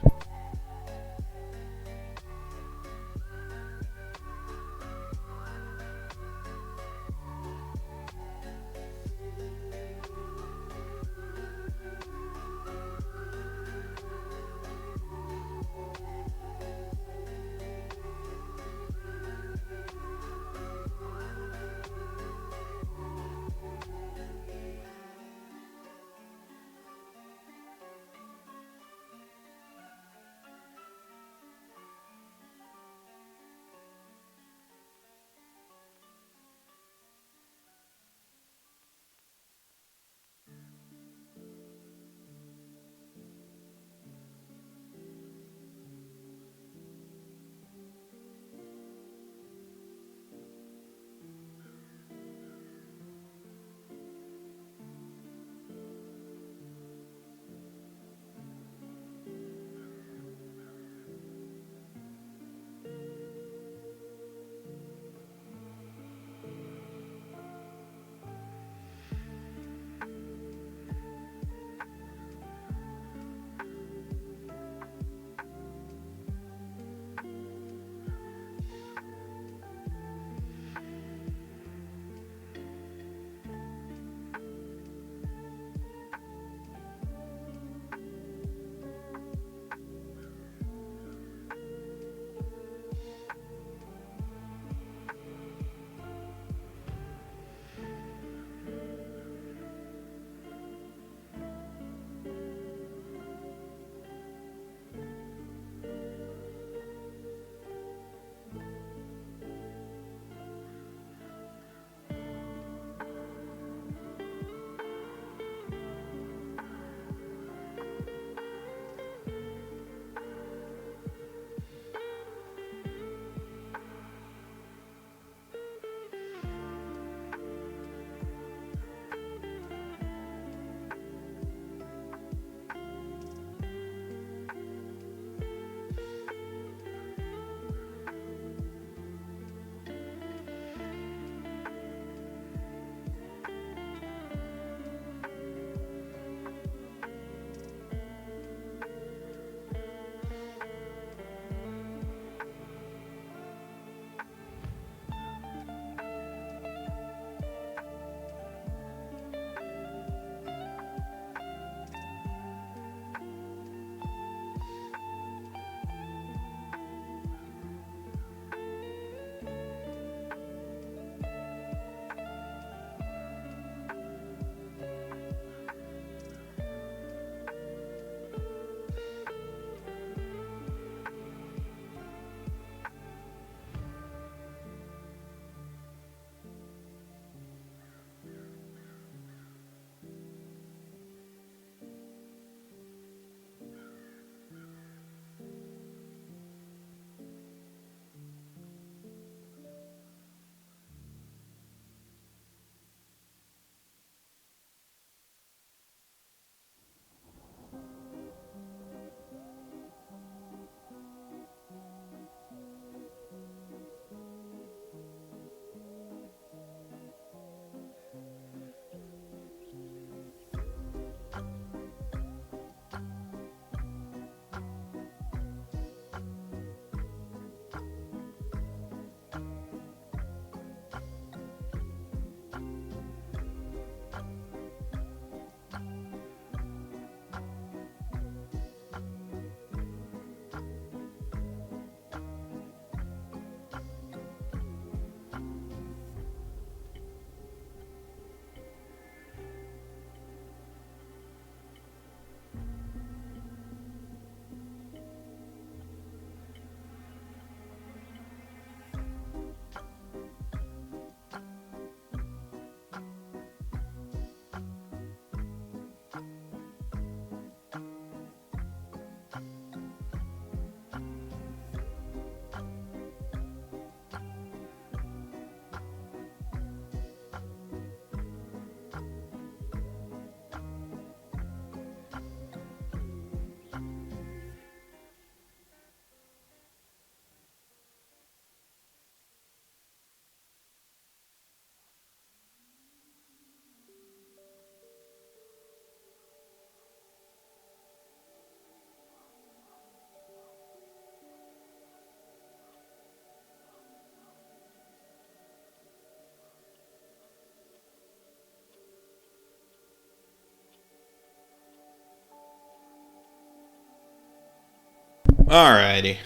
A: Alrighty.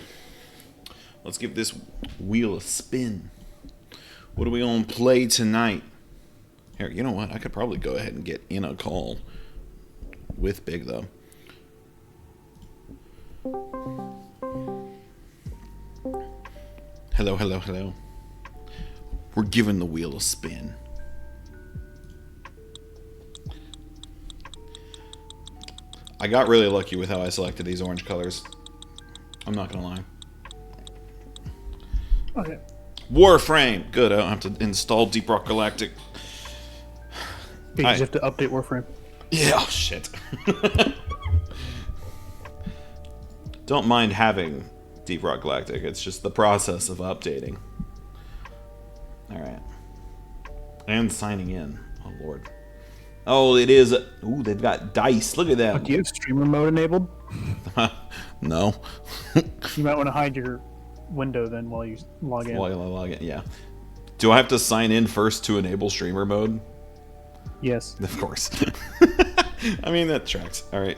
A: Let's give this wheel a spin. What are we gonna play tonight? Here, you know what? I could probably go ahead and get in a call with Big, though. Hello, hello, hello. We're giving the wheel a spin. I got really lucky with how I selected these orange colors. I'm not gonna lie.
B: Okay.
A: Warframe! Good, I don't have to install Deep Rock Galactic.
B: You just have to update Warframe.
A: Yeah, oh shit. Don't mind having Deep Rock Galactic, it's just the process of updating. Alright. And signing in. Oh lord. Oh, it is. Ooh, they've got dice. Look at that.
B: Oh, do you have streamer mode enabled?
A: No.
B: You might want to hide your window then while you log in.
A: While I log in, yeah. Do I have to sign in first to enable streamer mode?
B: Yes.
A: Of course. I mean, that tracks. Alright.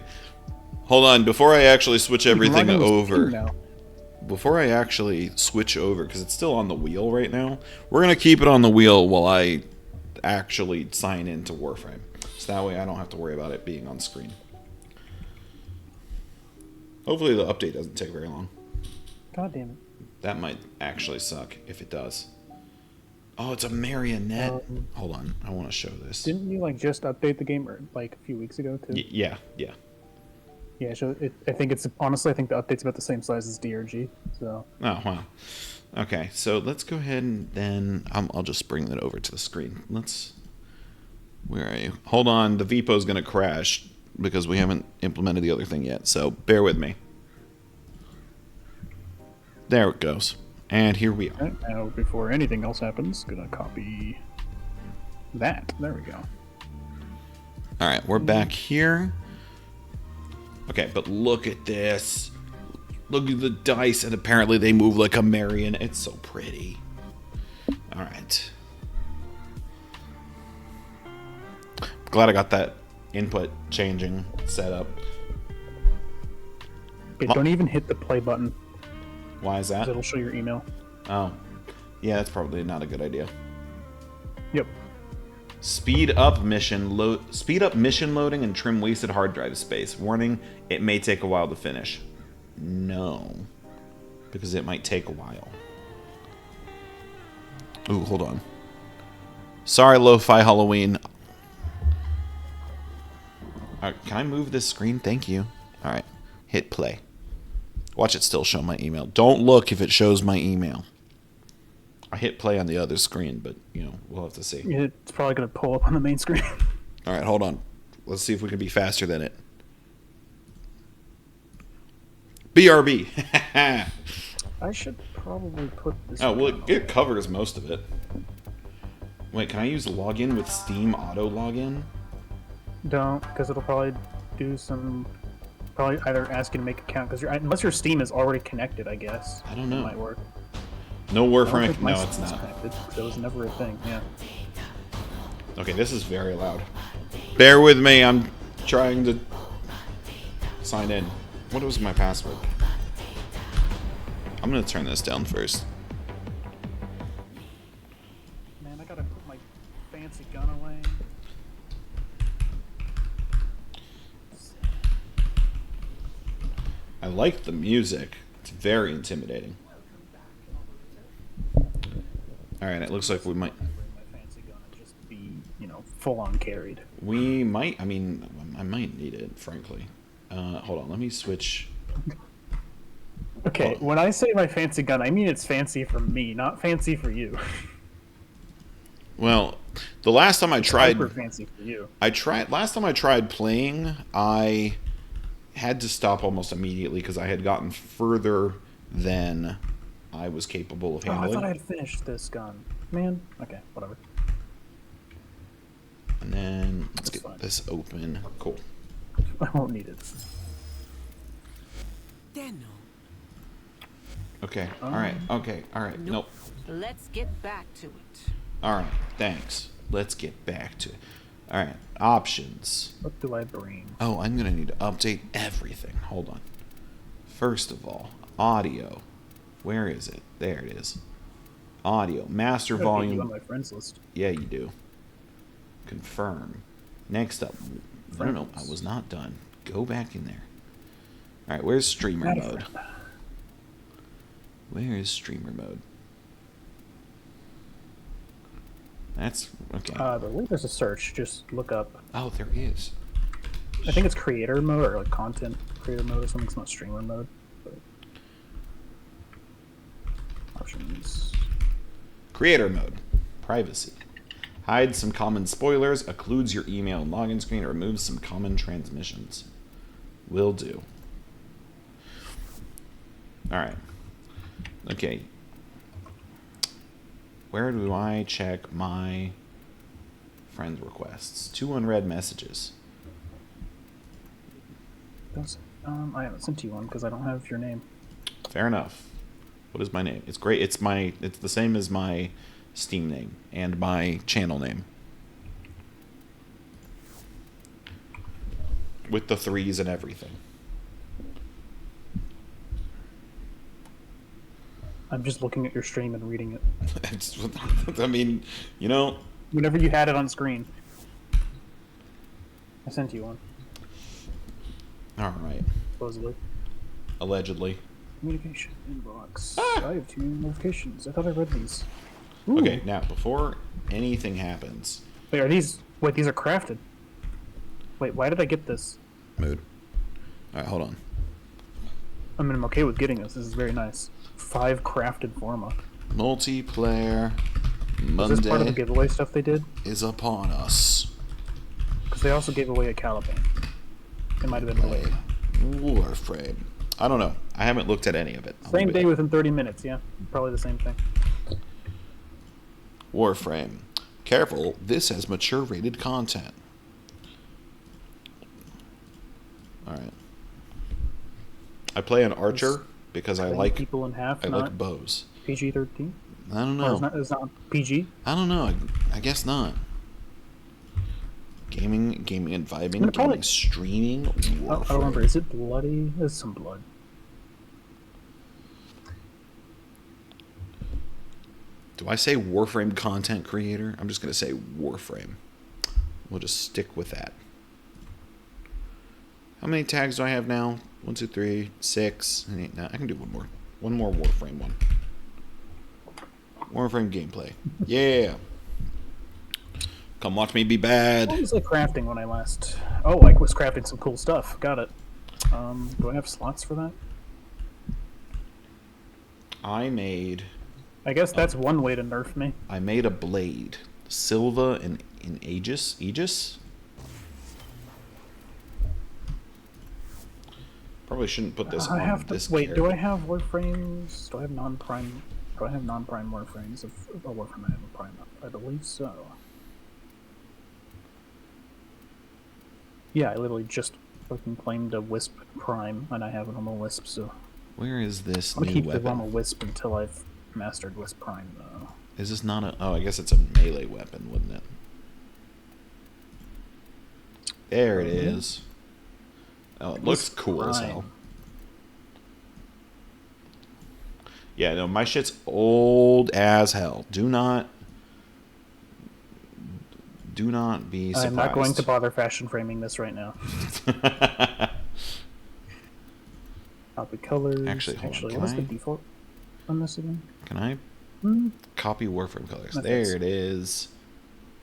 A: Hold on, before I actually switch everything over. Before I actually switch over, because it's still on the wheel right now, we're going to keep it on the wheel while I actually sign into Warframe. So that way I don't have to worry about it being on screen. Hopefully the update doesn't take very long.
B: God damn it.
A: That might actually suck if it does. Oh, it's a marionette. Hold on, I want to show this.
B: Didn't you like just update the game like a few weeks ago too?
A: Yeah.
B: Yeah, so I think it's honestly I think the update's about the same size as DRG. So.
A: Oh wow. Okay, so let's go ahead and then I'll just bring that over to the screen. Where are you? Hold on, the VPO's gonna crash because we haven't implemented the other thing yet. So bear with me. There it goes. And here we are.
B: Right, now, before anything else happens, gonna copy that. There we go.
A: All right, we're back here. Okay, but look at this. Look at the dice, and apparently they move like a marionette. It's so pretty. All right. Glad I got that input changing set up.
B: Hey, don't even hit the play button.
A: Why is that?
B: It'll show your email.
A: Oh. Yeah, that's probably not a good idea.
B: Yep.
A: Speed up mission loading and trim wasted hard drive space. Warning, it may take a while to finish. No. Because it might take a while. Ooh, hold on. Sorry, Lo-Fi Halloween. Can I move this screen? Thank you. Alright. Hit play. Watch it still show my email. Don't look if it shows my email. I hit play on the other screen, but, you know, we'll have to see.
B: It's probably going to pull up on the main screen.
A: Alright, hold on. Let's see if we can be faster than it. BRB.
B: I should probably put this...
A: Oh, well, it covers most of it. Wait, can I use login with Steam auto login?
B: Don't, because it'll probably do some... Probably either ask you to make an account, because unless your Steam is already connected, I guess.
A: I don't know.
B: It might work.
A: No Warframe.
B: No,
A: it's not.
B: Connected. That was never a thing, yeah.
A: Okay, this is very loud. Bear with me, I'm trying to sign in. What was my password? I'm gonna turn this down first.
B: Man, I gotta put my fancy gun away.
A: I like the music. It's very intimidating. Alright, it looks like we might...
B: My fancy gun and just be, you know, full-on carried.
A: We might... I mean, I might need it, frankly. Hold on, let me switch...
B: Okay, when I say my fancy gun, I mean it's fancy for me, not fancy for you.
A: Well, the last time I tried...
B: Super fancy for you.
A: Last time I tried playing, I had to stop almost immediately because I had gotten further than I was capable of handling.
B: I thought I had finished this gun. Man, okay, whatever.
A: And then let's get this open. Cool.
B: I won't need it.
A: Okay, alright, okay, alright, nope.
C: Let's get back to it.
A: Alright, thanks. Let's get back to it. Alright, options.
B: What do I bring?
A: Oh, I'm gonna need to update everything. Hold on. First of all, audio. Where is it? There it is. Audio. Master
B: I don't get you on
A: volume.
B: my friends list.
A: Yeah, you do. Confirm. Next up. No, I
B: Friends.
A: was not done. Go back in there. Alright, where's streamer
B: Add a
A: mode?
B: friend.
A: Where is streamer mode? That's okay.
B: I believe there's a search. Just look up.
A: Oh, there is.
B: I think it's creator mode or like content creator mode or something. It's not streamer mode. But... Options.
A: Creator mode. Privacy. Hide some common spoilers, occludes your email and login screen, or removes some common transmissions. Will do. Alright. Okay. Where do I check my friend requests? 2 unread messages.
B: I haven't sent you one because I don't have your name.
A: Fair enough. What is my name? It's great. It's the same as my Steam name and my channel name. With the 3s and everything.
B: I'm just looking at your stream and reading it.
A: I mean, you know.
B: Whenever you had it on screen. I sent you one,
A: Alright.
B: supposedly.
A: Allegedly.
B: Communication inbox. I have 2 notifications. I thought I read these. Ooh.
A: Okay, now, before anything happens.
B: Wait, are these... Wait, these are crafted. Wait, why did I get this?
A: Mood. Alright, hold on.
B: I mean, I'm okay with getting this. This is very nice. 5 crafted Forma.
A: Multiplayer
B: Was this part of the
A: Monday
B: giveaway stuff they did?
A: is upon us.
B: Because they also gave away a Caliban. It might have been delayed.
A: Warframe. I don't know. I haven't looked at any of it.
B: Same day within 30 minutes, yeah. Probably the same thing.
A: Warframe. Careful, this has mature rated content. Alright. I play an archer because I like
B: people in half,
A: I
B: not
A: like bows.
B: PG-13?
A: I don't
B: Or
A: know.
B: it's not PG?
A: I don't know. I guess not. Gaming and vibing,
B: gonna probably-
A: gaming, streaming.
B: I don't remember. Is it bloody? There's some blood.
A: Do I say Warframe content creator? I'm just going to say Warframe. We'll just stick with that. How many tags do I have now? 1, 2, 3, 6, and 8. No, I can do one more. One more Warframe one. Warframe gameplay. Yeah. Come watch me be bad.
B: What was I crafting when I last... Oh, I was crafting some cool stuff. Got it. Do I have slots for that?
A: I made
B: I guess that's one way to nerf me.
A: a blade. Silva and in Aegis. Probably shouldn't put this
B: I
A: on
B: have to
A: this
B: wait.
A: character.
B: Do I have warframes? Do I have non-prime? Do I have non-prime warframes of a warframe? I have a prime. I believe so. Yeah, I literally just fucking claimed a wisp prime, and I have a normal wisp. So
A: Where is this
B: I'm gonna
A: new
B: keep the normal
A: weapon?
B: wisp until I've mastered wisp prime, though.
A: Is this not a... Oh, I guess it's a melee weapon, wouldn't it? There it is. Oh, it looks
B: Wisp
A: cool as
B: prime.
A: hell. Yeah, no, my shit's old as hell. Do not be surprised.
B: I'm not going to bother fashion framing this right now. Copy colors.
A: Actually, hold on, can
B: what is
A: I-
B: the default on this again?
A: Can I
B: Hmm.
A: copy Warframe colors?
B: Methods.
A: There it is.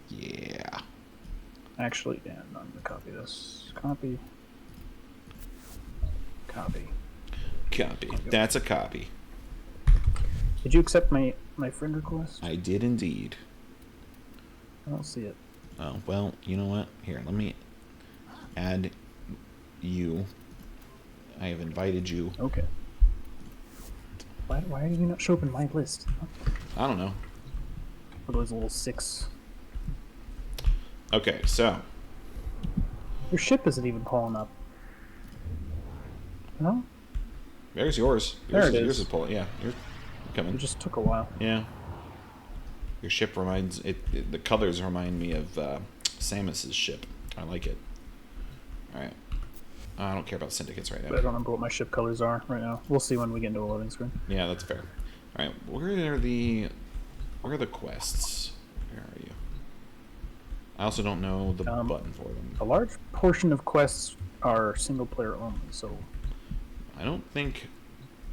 A: Yeah.
B: Actually, yeah, I'm gonna copy this. Copy. Copy.
A: Copy. That's a copy.
B: Did you accept my friend request?
A: I did indeed.
B: I don't see it.
A: Oh, well, you know what? Here, let me add you. I have invited you.
B: Okay. Why are you not show up in my list?
A: I don't know.
B: For those little 6.
A: Okay, so
B: Your ship isn't even pulling up. No?
A: there's yours.
B: There it
A: Yours
B: is.
A: is pulling. Yeah, you're coming.
B: It just took a while.
A: Yeah. Your ship reminds the colors remind me of Samus's ship. I like it. All right. I don't care about syndicates right
B: But I
A: now.
B: don't remember what my ship colors are right now. We'll see when we get into a loading screen.
A: Yeah, that's fair. All right, where are the quests? Where are you? I also don't know the button for them.
B: A large portion of quests are single player only, so
A: I don't think.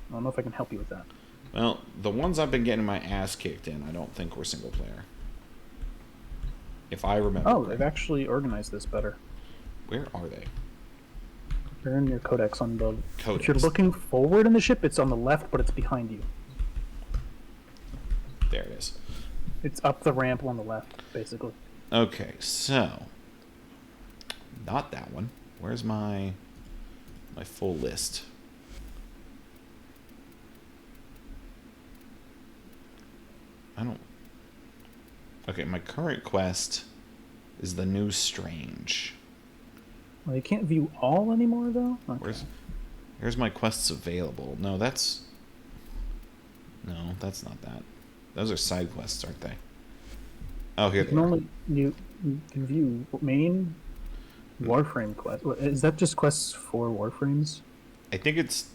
B: I don't know if I can help you with that.
A: Well, the ones I've been getting my ass kicked in, I don't think were single player. If I remember.
B: Oh,
A: correctly.
B: they've actually organized this better.
A: Where are they?
B: They're in your codex on the.
A: Codex.
B: If you're looking forward in the ship, it's on the left, but it's behind you.
A: There it is.
B: It's up the ramp on the left, basically.
A: Okay, so not that one. Where's my full list? I don't. Okay, my current quest is the new Strange.
B: Well, you can't view all anymore, though. Okay.
A: Here's my quests available. No, that's not that. Those are side quests, aren't they? Oh, here
B: You
A: they
B: can
A: are.
B: only you can view main Warframe quest. Is that just quests for Warframes?
A: I think it's.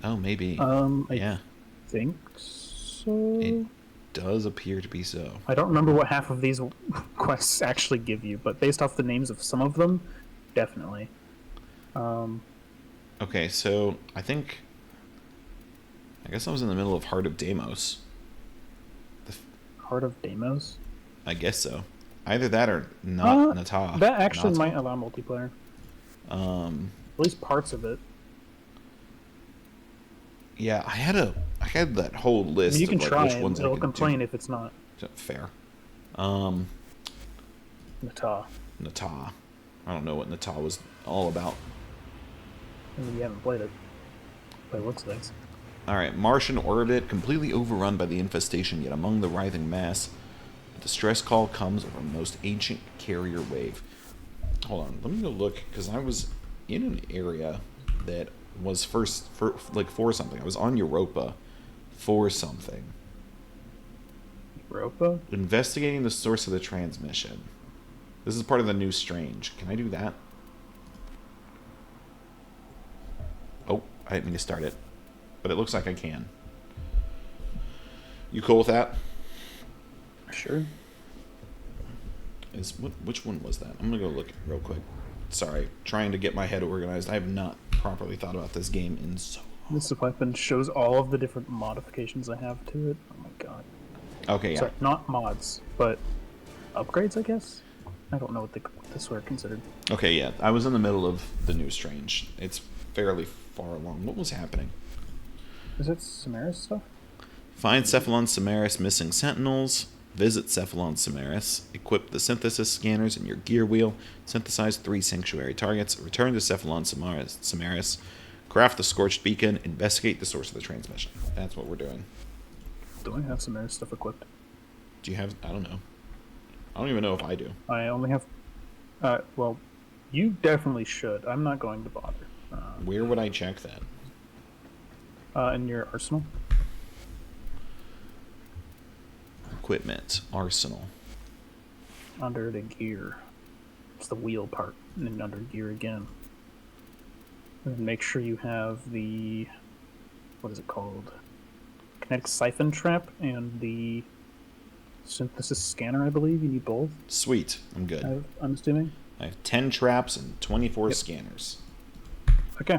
A: Oh, maybe.
B: I
A: Yeah,
B: think so.
A: it does appear to be so.
B: I don't remember what half of these quests actually give you, but based off the names of some of them, definitely.
A: Okay, so I guess I was in the middle of Heart of Deimos.
B: Heart of Deimos.
A: I guess so. Either that or not Nata.
B: That actually
A: Nata.
B: might allow multiplayer. At least parts of it.
A: Yeah, I had that whole list
B: You can
A: of like
B: try
A: which
B: it.
A: ones I
B: It'll
A: could
B: complain
A: do.
B: if it's not.
A: Fair.
B: Nata.
A: Nata. I don't know what Nata was all about.
B: You haven't played it. But it looks nice.
A: Alright, Martian orbit, completely overrun by the infestation, yet among the writhing mass, a distress call comes over a most ancient carrier wave. Hold on, let me go look, because I was in an area that was for something. I was on Europa for something.
B: Europa?
A: Investigating the source of the transmission. This is part of the new Strange. Can I do that? Oh, I didn't mean to start it. But it looks like I can. You cool with that?
B: Sure.
A: Which one was that? I'm gonna go look real quick. Sorry, trying to get my head organized. I have not properly thought about this game in so long.
B: This weapon shows all of the different modifications I have to it. Oh my god.
A: Okay, yeah.
B: Sorry, not mods, but upgrades, I guess? I don't know what this were considered.
A: Okay, yeah. I was in the middle of the new Strange. It's fairly far along. What was happening?
B: Is it Samaris stuff?
A: Find Cephalon Samaris missing sentinels. Visit Cephalon Samaris. Equip the synthesis scanners in your gear wheel. Synthesize 3 sanctuary targets. Return to Cephalon Samaris. Craft the scorched beacon. Investigate the source of the transmission. That's what we're doing.
B: Do I have Samaris stuff equipped?
A: Do you have... I don't know. I don't even know if I do.
B: I only have... well, you definitely should. I'm not going to bother.
A: Where would I check that?
B: In your arsenal.
A: Equipment. Arsenal.
B: Under the gear. It's the wheel part. And then under gear again. And make sure you have the... What is it called? Kinetic siphon trap and the synthesis scanner, I believe. You need both.
A: Sweet. I'm good.
B: I'm assuming.
A: I have 10 traps and 24 scanners.
B: Okay.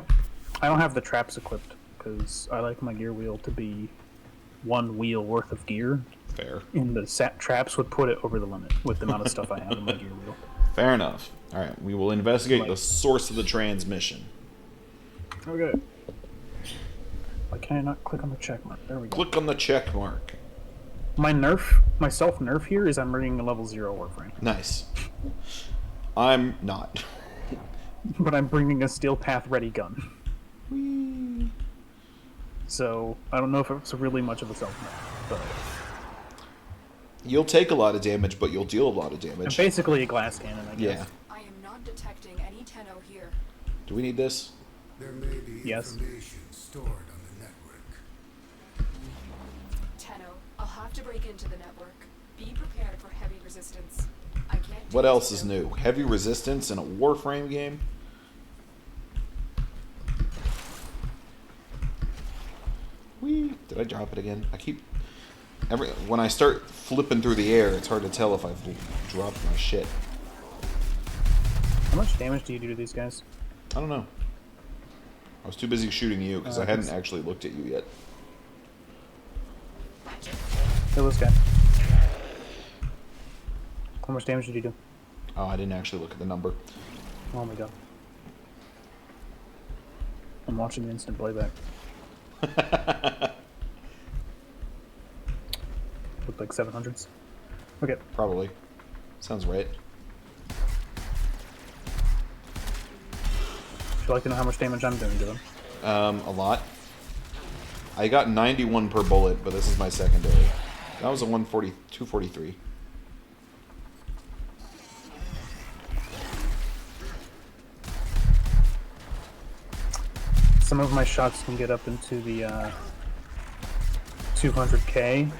B: I don't have the traps equipped because I like my gear wheel to be 1 wheel worth of gear.
A: Fair.
B: And the traps would put it over the limit with the amount of stuff I have in my gear wheel.
A: Fair enough. All right, we will investigate the source of the transmission.
B: Okay. Why can I not click on the check mark? There we go.
A: Click on the check mark.
B: My self nerf here is I'm bringing a level 0 Warframe.
A: Nice. I'm not.
B: But I'm bringing a Steel Path ready gun.
A: Whee.
B: So, I don't know if it's really much of a self nerf, but...
A: You'll take a lot of damage, but you'll deal a lot of
B: I'm
A: damage.
B: basically a glass cannon, I guess.
A: Yeah.
D: I am not detecting any Tenno here.
A: Do we need this?
E: There may be
B: Yes.
E: information stored on the network.
D: Tenno, I'll have to break into the network. Be prepared for heavy resistance. I can't do
A: What
D: this
A: else is
D: alone.
A: new? Heavy resistance in a Warframe game? Did I drop it again? I keep... When I start flipping through the air, it's hard to tell if I've dropped my shit.
B: How much damage do you do to these guys?
A: I don't know. I was too busy shooting you, because I hadn't actually looked at you yet.
B: Kill this guy. How much damage did you do?
A: Oh, I didn't actually look at the number.
B: Oh my god. I'm watching the instant playback. Looked like 700s. Okay.
A: Probably. Sounds right.
B: Would you like to know how much damage I'm doing to them?
A: A lot. I got 91 per bullet, but this is my secondary. That was a 243.
B: Some of my shots can get up into the 200k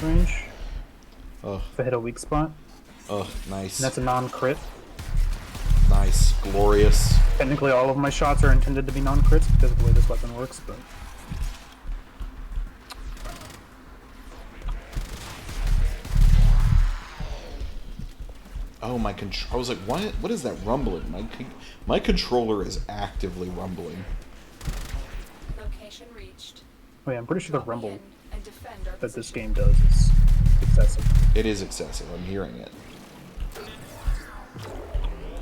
B: range
A: Ugh.
B: if I hit a weak spot.
A: Ugh, nice.
B: And that's a non-crit.
A: Nice. Glorious.
B: Technically all of my shots are intended to be non-crits because of the way this weapon works, but...
A: Oh, my I was like, what is that rumbling? My controller is actively rumbling.
D: Location reached.
B: Oh yeah, I'm pretty sure the
D: Drop
B: rumble
D: in and defend our
B: that this
D: position.
B: game does is excessive.
A: It is excessive. I'm hearing it.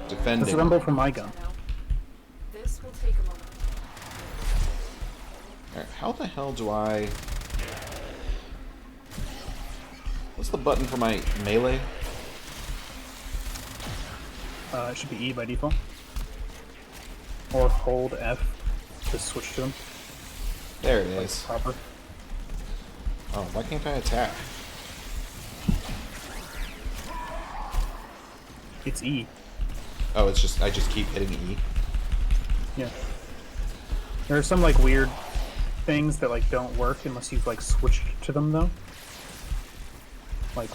A: Defending.
B: It's the rumble from my gun.
D: This will take a moment.
A: Alright, how the hell do I... What's the button for my melee?
B: It should be E by default. Or hold F to switch to them.
A: There it is.
B: Proper.
A: Oh, why can't I attack?
B: It's E.
A: Oh, it's just, I just keep hitting E.
B: Yeah. There are some like weird things that like don't work unless you've like switched to them though. Like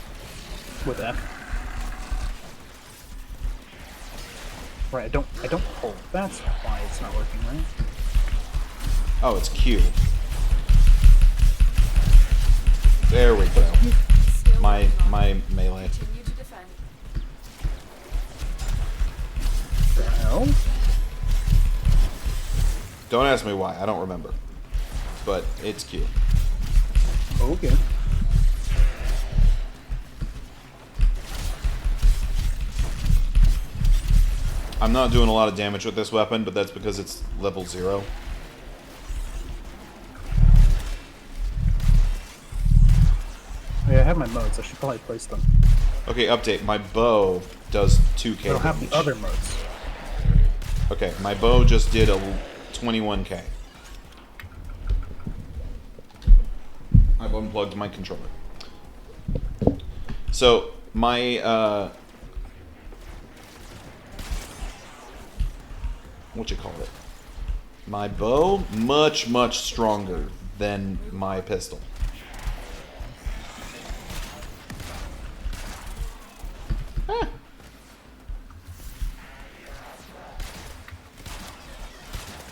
B: with F. Right, I don't hold. That's why it's not working, right?
A: Oh, it's Q. There we go.
D: Still
A: My
D: working on it.
A: melee.
D: Continue to defend.
B: The hell?
A: Don't ask me why. I don't remember. But it's Q.
B: Okay.
A: I'm not doing a lot of damage with this weapon, but that's because it's level 0.
B: Yeah, I have my modes. I should probably place them.
A: Okay, update. My bow does 2k
B: I don't have
A: damage.
B: the other modes.
A: Okay, my bow just did a 21k. I've unplugged my controller. So, my, what you call it? My bow, much, much stronger than my pistol. Ah.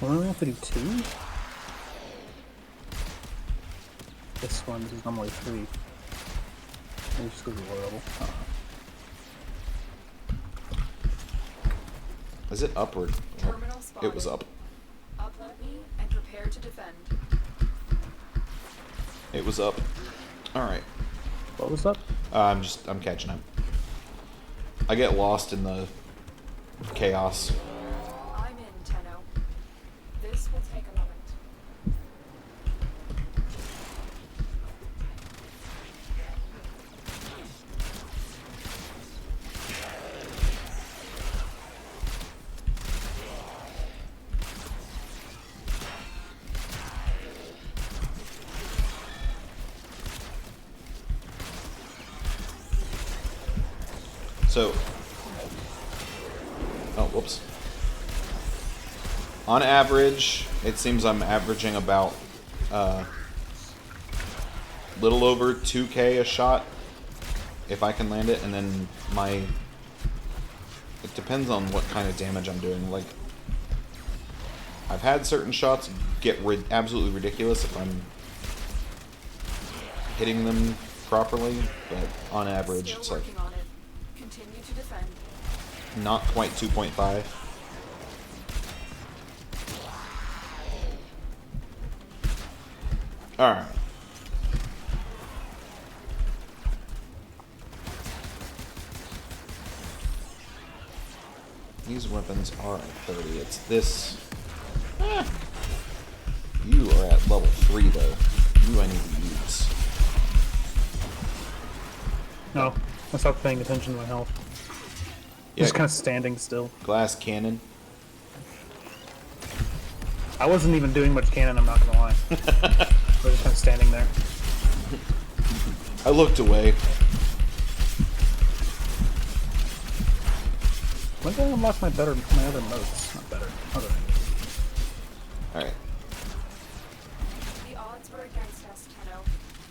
B: Well, we have to do 2? This one is normally 3. Maybe just go to lower level.
A: Is it upward?
D: Terminal spotted.
A: It was up.
D: Upload me and prepare to defend.
A: It was up. Alright.
B: What was up?
A: I'm catching up. I get lost in the chaos.
D: I'm in, Tenno. This will take a moment.
A: So, oh, whoops. On average, it seems I'm averaging about little over 2k a shot if I can land it, and then it depends on what kind of damage I'm doing. Like, I've had certain shots get absolutely ridiculous if I'm hitting them properly, but on average,
D: Still
A: it's like
D: working on it. Continue to defend.
A: not quite 2.5. Alright. These weapons are at 30. It's this. You are at level 3, though. You I need to use.
B: No, I stopped paying attention to my health.
A: Yeah,
B: Just kind of standing still.
A: glass cannon.
B: I wasn't even doing much cannon, I'm not gonna lie. I was just kind of standing there.
A: I looked away.
B: When did I unlock my other modes? Not better. Other.
A: Alright.
D: The odds were against us, Tenno,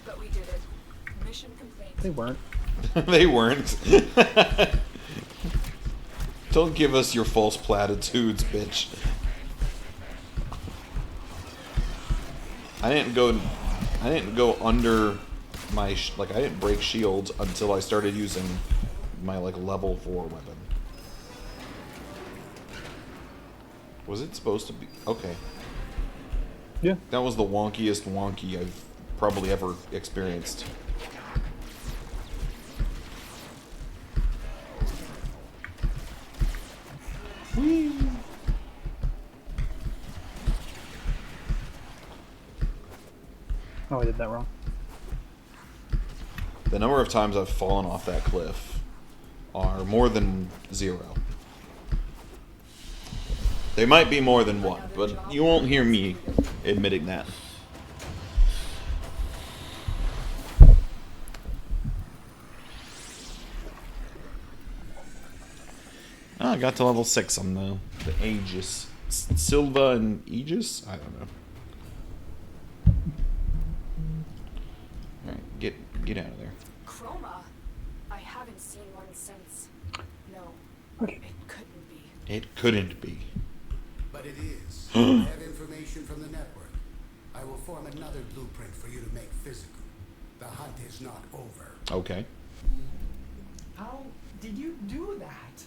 D: but we did it. Mission complete.
B: They weren't.
A: They weren't. Don't give us your false platitudes, bitch. I didn't go under my I didn't break shields until I started using my like level 4 weapon. Was it supposed to be? Okay.
B: Yeah.
A: That was the wonkiest wonky I've probably ever experienced. Whee!
B: Oh, I did that wrong.
A: The number of times I've fallen off that cliff are more than 0. They might be more than 1, but you won't hear me admitting that. Oh, I got to level 6 on the Aegis. Silva and Aegis? I don't know. Alright, get out of there.
D: Chroma? I haven't seen one since. No,
B: Okay.
D: it couldn't be.
A: It couldn't be.
E: But it is. I have information from the network. I will form another blueprint for you to make physical. The hunt is not over.
A: Okay.
F: How did you do that?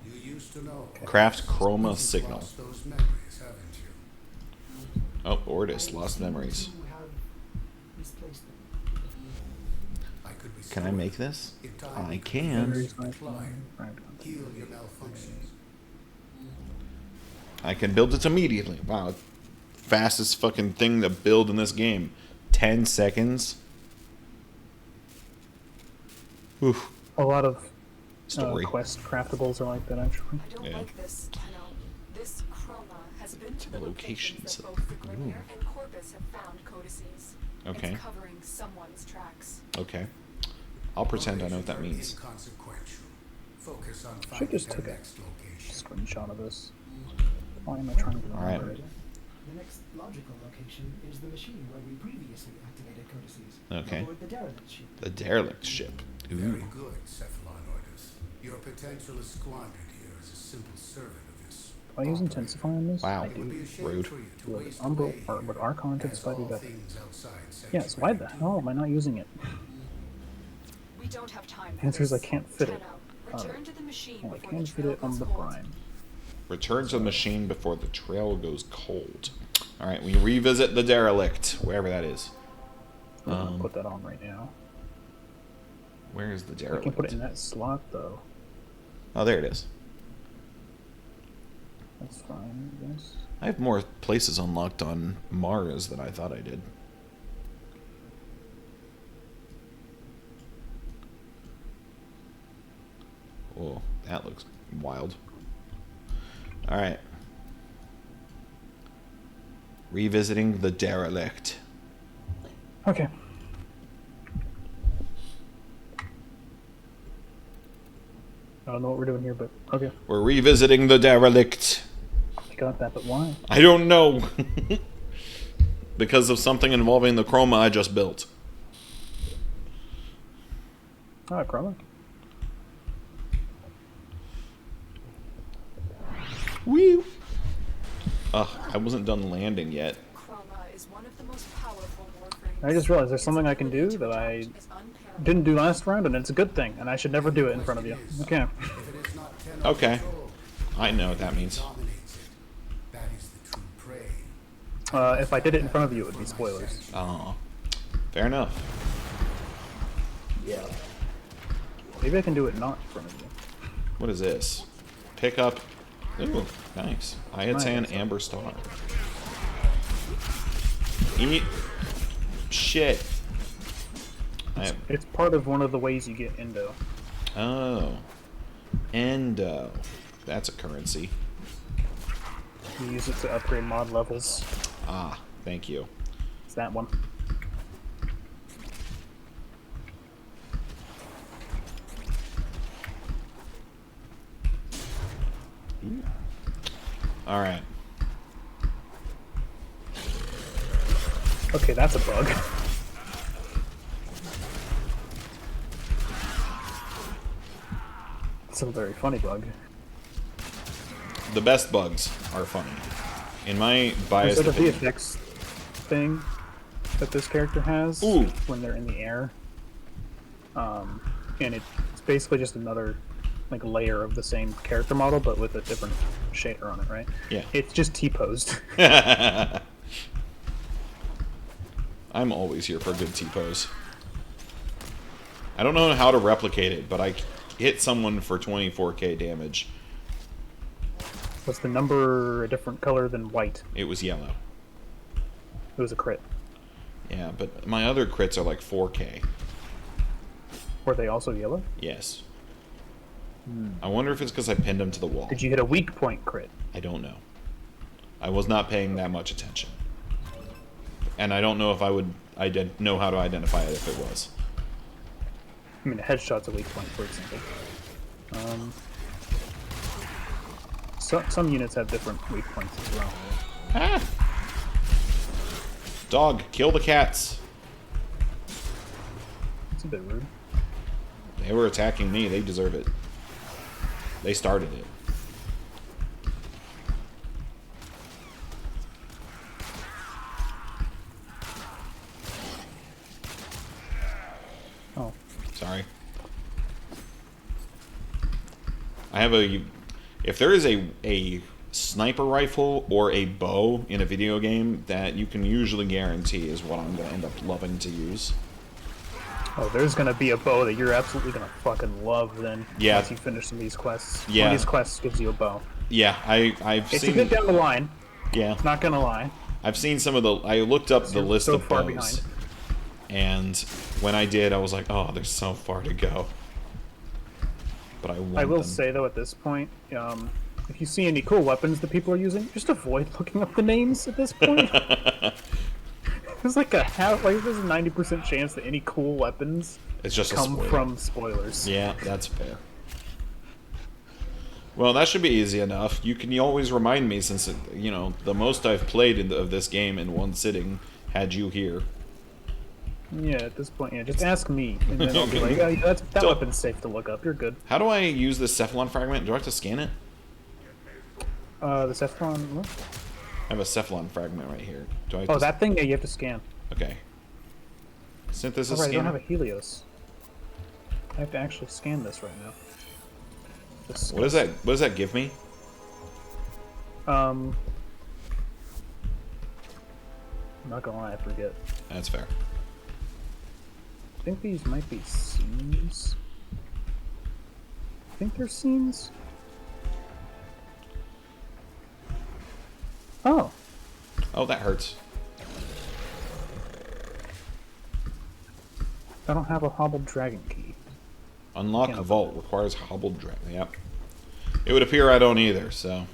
E: You used to know.
A: Craft chroma
E: You've
A: signal.
E: lost those memories, haven't you?
A: Oh, Ordis, lost memories.
F: You have misplaced them.
E: I could
A: Can I
E: restore
A: make this?
E: in time.
A: I can.
E: Decline. Heal your malfunctions.
A: I can build it immediately. Wow. Fastest fucking thing to build in this game. 10 seconds. Oof.
B: A lot of
A: Story.
B: quest craftables are like that, actually.
D: I don't
A: Yeah.
D: like this, Tenno. This Chroma has been to the
A: Locations.
D: locations that both the Grimir and Corpus have found codices.
A: Okay.
D: It's covering someone's tracks.
A: Okay. I'll pretend I know what that
E: Locations are
A: means.
E: inconsequential. Focus on
B: Should
E: finding
B: just
E: their
B: take a
E: next location.
B: screenshot of this. Why am I trying to
A: Alright.
B: remember it?
F: The next logical location is the machine where we previously activated codices.
A: Okay.
F: Aboard the derelict ship.
A: The derelict ship.
E: Very
A: Ooh.
E: good, Cephalon Ordis. Your potential is squandered here as a simple servant of this.
B: Do I use Intensify on this?
A: Wow.
B: I
E: It would be
B: do.
E: a shame
A: Rude.
E: for you to
B: Would
E: waste
B: Umbral
E: away
B: or would Archon
E: as
B: Intensify be
E: all
B: better?
E: things outside
B: Yes, why the hell am I not using it?
D: We don't have time for
B: Answer is I
D: this.
B: can't fit it.
D: Tenno, return to the machine
B: Well, I
D: before
B: can
D: the
B: fit
D: trail
B: it on
D: goes
B: the
D: cold.
B: Prime.
A: Return to the machine before the trail goes cold. Alright, we revisit the derelict, wherever that is.
B: I'll put that on right now.
A: Where is the
B: I
A: derelict?
B: can put it in that slot, though.
A: Oh, there it is.
B: That's fine, I guess.
A: I have more places unlocked on Mars than I thought I did. Oh, that looks wild. Alright. Revisiting the derelict.
B: Okay. I don't know what we're doing here, but okay.
A: We're revisiting the derelict.
B: I got that, but why?
A: I don't know. Because of something involving the chroma I just built.
B: Ah, Chroma.
A: Woo! Ugh, I wasn't done landing yet.
D: Chroma is one of the most powerful warframes.
B: I just realized there's something I can do that I didn't do last round, and it's a good thing, and I should never do it in front of you. Okay.
E: If it is not Tenno's
A: Okay.
E: control,
A: I know what that means.
E: dominates it. That is the true prey.
B: If I did it in front of you, it would be spoilers.
A: Oh, fair enough.
B: Yeah. Maybe I can do it not in front of you.
A: What is this? Pick up. Ooh, nice. Iatan Amber Star. Eat. Shit.
B: It's part of one of the ways you get Endo.
A: Oh. Endo. That's a currency.
B: You use it to upgrade mod levels.
A: Ah, thank you.
B: It's that one.
A: Alright.
B: Okay, that's a bug. It's a very funny bug.
A: The best bugs are funny. In my biased
B: Is it a
A: opinion.
B: VFX thing that this character has
A: Ooh.
B: when they're in the air? And it's basically just another like layer of the same character model, but with a different shader on it, right?
A: Yeah.
B: It's just T-posed.
A: I'm always here for a good T-pose. I don't know how to replicate it, but I hit someone for 24k damage.
B: Was the number a different color than white?
A: It was yellow.
B: It was a crit.
A: Yeah, but my other crits are like 4k.
B: Were they also yellow?
A: Yes. I wonder if it's because I pinned him to the wall.
B: Did you hit a weak point crit?
A: I don't know. I was not paying that much attention. And I don't know if I would know how to identify it if it was.
B: I mean, a headshot's a weak point, for example. Some units have different weak points as well.
A: Ah! Dog, kill the cats.
B: It's a bit rude.
A: They were attacking me. They deserve it. They started it.
B: Oh.
A: Sorry. I have a... If there is a sniper rifle or a bow in a video game that you can usually guarantee is what I'm going to end up loving to use.
B: Oh, there's gonna be a bow that you're absolutely gonna fucking love then.
A: Yeah.
B: Once you finish some of these quests.
A: Yeah.
B: One of these quests gives you a bow.
A: Yeah, I've
B: It's
A: seen...
B: a bit down the line,
A: Yeah.
B: not gonna lie.
A: I've seen some of the... I looked up the
B: You're
A: list
B: so
A: of
B: far
A: bows.
B: behind.
A: And when I did, I was like, oh, there's so far to go. But I want
B: I will
A: them.
B: say though, at this point, if you see any cool weapons that people are using, just avoid looking up the names at this point. There's like there's a 90% chance that any cool weapons
A: It's just a
B: come
A: spoiler.
B: from spoilers.
A: Yeah, that's fair. Well, that should be easy enough. You can always remind me, since the most I've played of this game in one sitting had you here.
B: Yeah, at this point, yeah, just ask me, and then I'll be like, oh, yeah, that
A: Don't-
B: weapon's safe to look up. You're good.
A: How do I use this Cephalon fragment? Do I have to scan it?
B: The Cephalon. What?
A: I have a Cephalon fragment right here. Do I have
B: Oh,
A: to
B: that thing? Yeah, you have to scan.
A: Okay. Synthesis
B: Oh, right, I don't
A: scanner?
B: have a Helios. I have to actually scan this right now.
A: What does that give me?
B: I'm not gonna lie, I forget.
A: That's fair.
B: I think these might be scenes. I think they're scenes. Oh,
A: Oh, that hurts.
B: I don't have a hobbled dragon key.
A: Unlock
B: Can't
A: vault requires hobbled dragon. Yep. It would appear I don't either, so.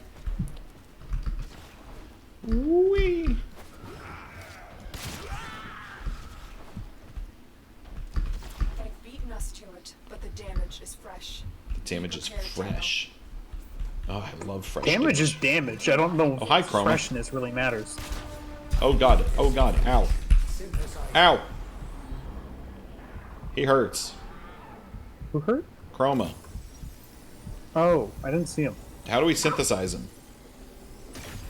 A: Whee!
D: They've beaten us to it, but the damage is fresh.
A: The damage is fresh. Oh, I love fresh
B: Damage is damage. I don't know
A: Oh, hi,
B: if
A: Chroma.
B: freshness really matters.
A: Oh god. Oh god. Ow. Ow. He hurts.
B: Who hurt?
A: Chroma.
B: Oh, I didn't see him.
A: How do we synthesize him?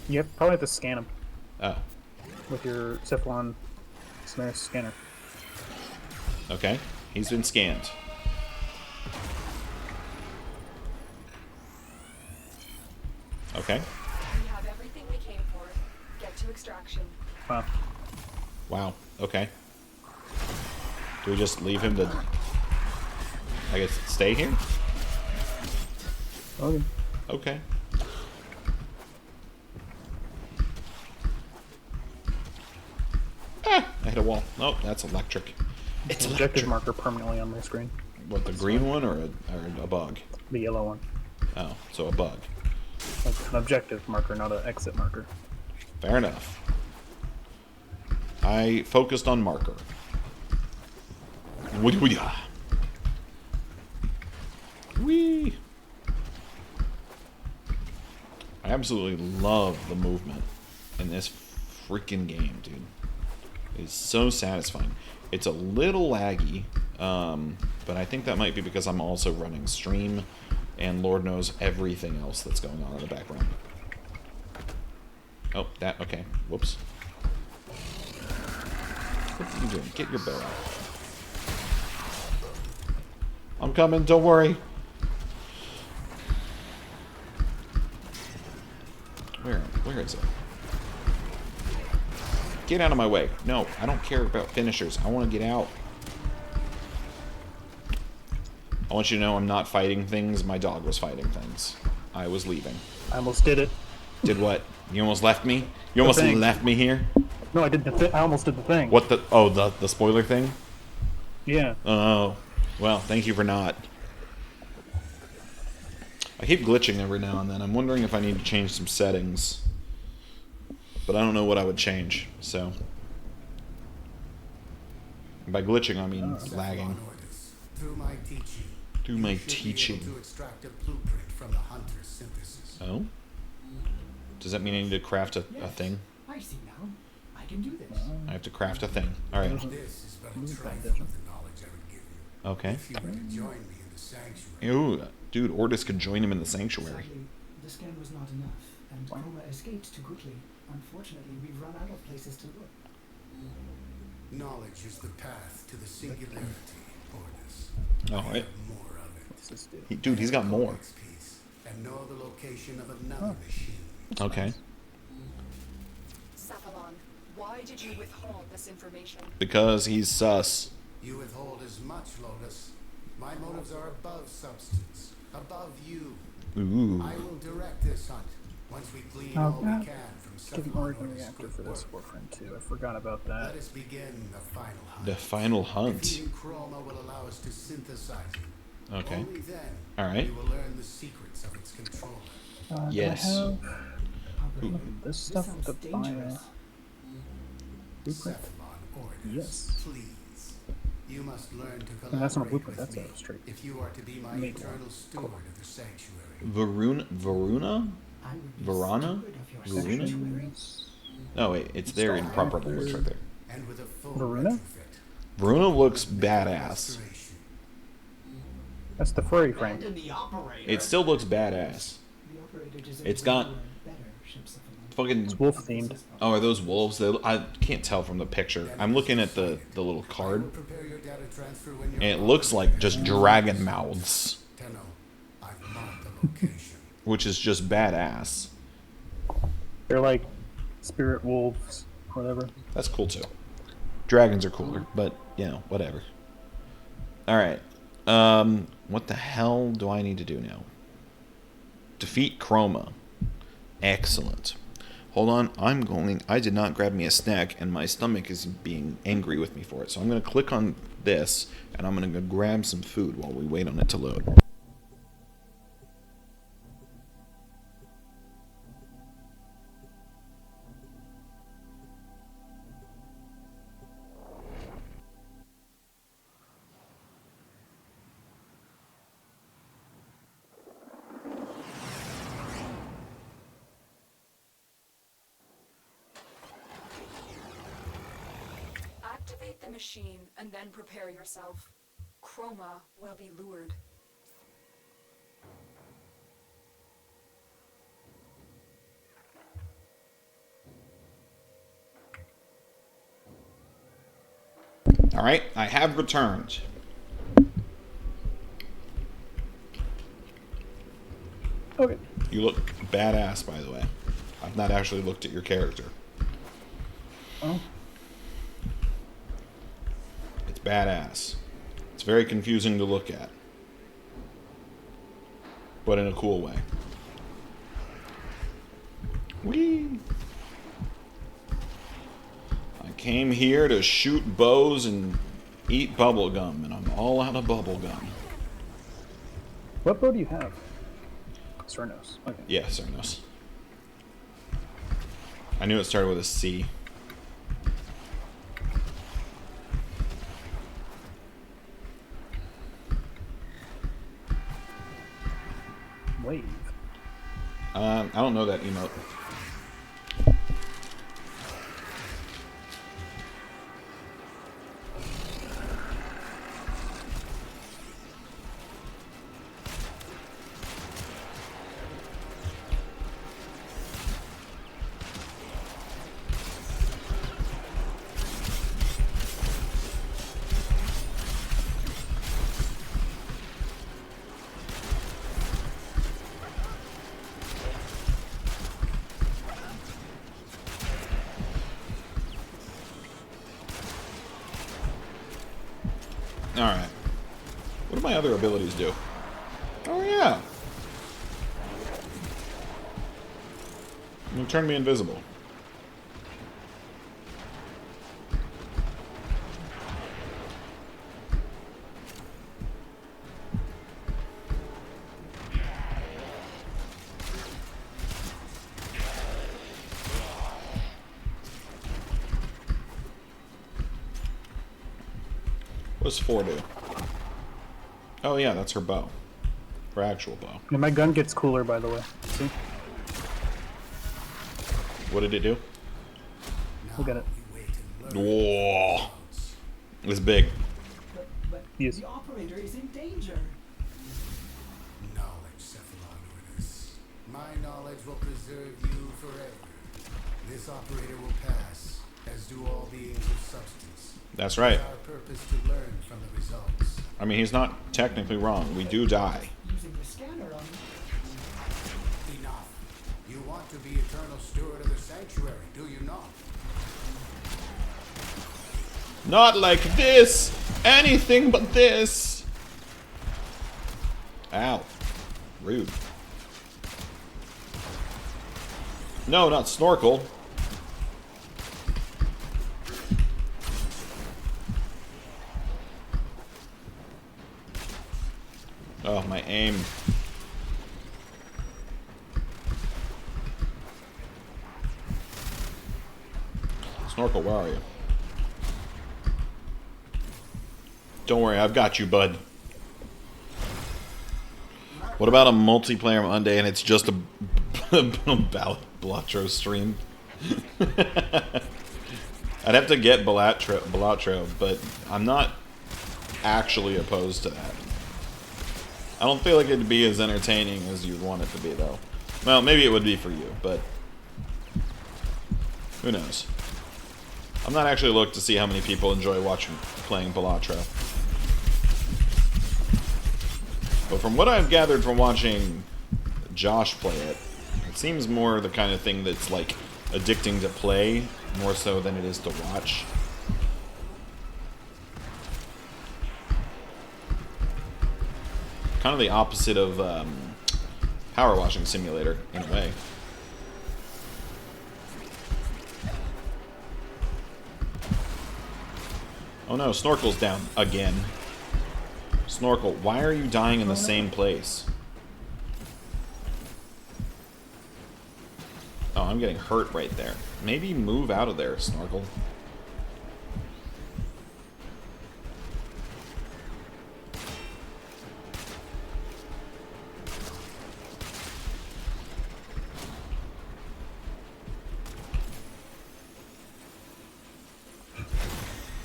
B: You probably have to scan him
A: Oh.
B: with your Cephalon Scanner.
A: Okay. He's been scanned. Okay.
D: We have everything we came for. Get to extraction.
B: Wow.
A: Wow. Okay. Do we just leave him to, I guess, stay here?
B: Okay.
A: Okay. Ah! I hit a wall. Nope, that's electric. It's
B: Objective
A: electric.
B: marker permanently on my screen.
A: What, the green one or a bug?
B: The yellow one.
A: Oh, so a bug.
B: Like an objective marker, not an exit marker.
A: Fair enough. I focused on marker. Whee! I absolutely love the movement in this freaking game, dude. It's so satisfying. It's a little laggy, but I think that might be because I'm also running stream, and Lord knows everything else that's going on in the background. Oh, that, okay. Whoops. What are you doing? Get your bow out. I'm coming, don't worry. Where is it? Get out of my way. No, I don't care about finishers. I want to get out. I want you to know I'm not fighting things. My dog was fighting things. I was leaving.
B: I almost did it.
A: Did what? You almost left me? You almost
B: thing.
A: left me here?
B: No, I did the I almost did the thing.
A: What the... Oh, the spoiler thing?
B: Yeah.
A: Oh. Well, thank you for not. I keep glitching every now and then. I'm wondering if I need to change some settings. But I don't know what I would change, so... By glitching, I mean lagging.
E: Through my teaching.
A: Through my
E: you should be
A: teaching.
E: able to extract a blueprint from the hunter's synthesis.
A: Oh? Does that mean I need to craft a thing?
F: I see now. I can do this.
A: I have to craft a thing. Alright.
E: This is but a trifle of the knowledge I would give you.
A: Okay.
E: If you were to join me in the sanctuary.
A: Ooh, dude, Ordis could join him in the sanctuary.
F: Sadly, the scan was not enough, and Chroma escaped too quickly. Unfortunately, we've run out of places to look.
E: Knowledge is the path to the singularity, Ordis.
A: Alright.
E: More of it.
B: What's this do?
A: Dude, he's got more.
E: Codex piece, and know the location of another machine.
A: Okay.
D: Saphalon, why did you withhold this information?
A: Because he's sus.
E: You withhold as much, Lotus. My motives are above substance, above you.
A: Ooh.
E: I will direct this hunt once we glean
B: Oh,
E: all we
B: God.
E: can from
B: Getting
E: Cephalon
B: Oregon
E: Ordis'
B: reactor
E: good
B: for this
E: work.
B: warframe too. I forgot about that.
E: Let us begin the final hunt.
A: The final hunt.
E: Defeating Chroma will allow us to synthesize it.
A: Okay.
E: Only then
A: Alright.
E: we will learn the secrets of its controller.
A: Yes.
B: Do I have
F: Papa,
B: this stuff
F: sounds
B: to buy a
F: dangerous.
B: blueprint?
E: Cephalon Ordis,
B: Yes.
E: please. You must learn to collaborate
B: And that's not a blueprint,
E: with
B: that's
E: me
B: a straight
E: if you are to be my
B: made one.
E: eternal steward of the sanctuary.
A: Varuna?
F: I would be
A: Verona?
F: steward of your
A: Verona?
F: sanctuary.
A: No, wait, it's there in proper language right there.
E: And with a full
B: Varuna?
E: retrofit.
A: Varuna looks badass.
E: Restoration.
B: That's the furry frame.
F: Abandon the operator.
A: It still looks badass.
F: The operator deserves
A: It's got
F: a better ship supplement.
A: fucking...
B: It's wolf themed.
A: Oh, are those wolves? I can't tell from the picture. I'm looking at the little
E: I will
A: card,
E: prepare your data transfer when you're
A: and it looks like just dragon mouths,
E: Tenno, I've marked the location.
A: which is just badass.
B: They're like spirit wolves, whatever.
A: That's cool too. Dragons are cooler, but you know, whatever. Alright. What the hell do I need to do now? Defeat Chroma. Excellent. Hold on, I did not grab me a snack, and my stomach is being angry with me for it. So I'm going to click on this, and I'm going to go grab some food while we wait on it to load.
D: Activate the machine and then prepare yourself. Chroma will be lured.
A: Alright, I have returned.
B: Okay.
A: You look badass, by the way. I've not actually looked at your character.
B: Oh.
A: It's badass. It's very confusing to look at. But in a cool way. Whee! I came here to shoot bows and eat bubblegum, and I'm all out of bubblegum.
B: What bow do you have? Cernos. Okay.
A: Yeah, Cernos. I knew it started with a C.
B: Wave.
A: I don't know that emote. Alright. What do my other abilities do? Oh, yeah. You turn me invisible. What does 4 do? Oh yeah, that's her bow. Her actual bow.
B: And my gun gets cooler, by the way. See?
A: What did it do?
B: Look at it.
A: Whoa. It's big.
F: But
B: Yes.
F: the operator is in danger.
E: Knowledge, Cephalonordus. My knowledge will preserve you forever. This operator will pass, as do all beings of substance.
A: That's right.
E: It's our purpose to learn from the results.
A: I mean, he's not technically wrong. We do die.
F: Using the scanner on me.
E: Enough. You want to be eternal steward of the sanctuary, do you not?
A: Not like this! Anything but this! Ow. Rude. No, not snorkel. Oh, my aim. Snorkel, where are you? Don't worry, I've got you, bud. What about a multiplayer Monday and it's just a Balatro stream? I'd have to get Balatro, but I'm not actually opposed to that. I don't feel like it'd be as entertaining as you'd want it to be, though. Well, maybe it would be for you, but who knows? I'm not actually looked to see how many people enjoy playing Balatro. But from what I've gathered from watching Josh play it, it seems more the kind of thing that's like addicting to play more so than it is to watch. Kind of the opposite of Power Washing Simulator, in a way. Oh no, Snorkel's down again. Snorkel, why are you dying in the same place? Oh, I'm getting hurt right there. Maybe move out of there, Snorkel.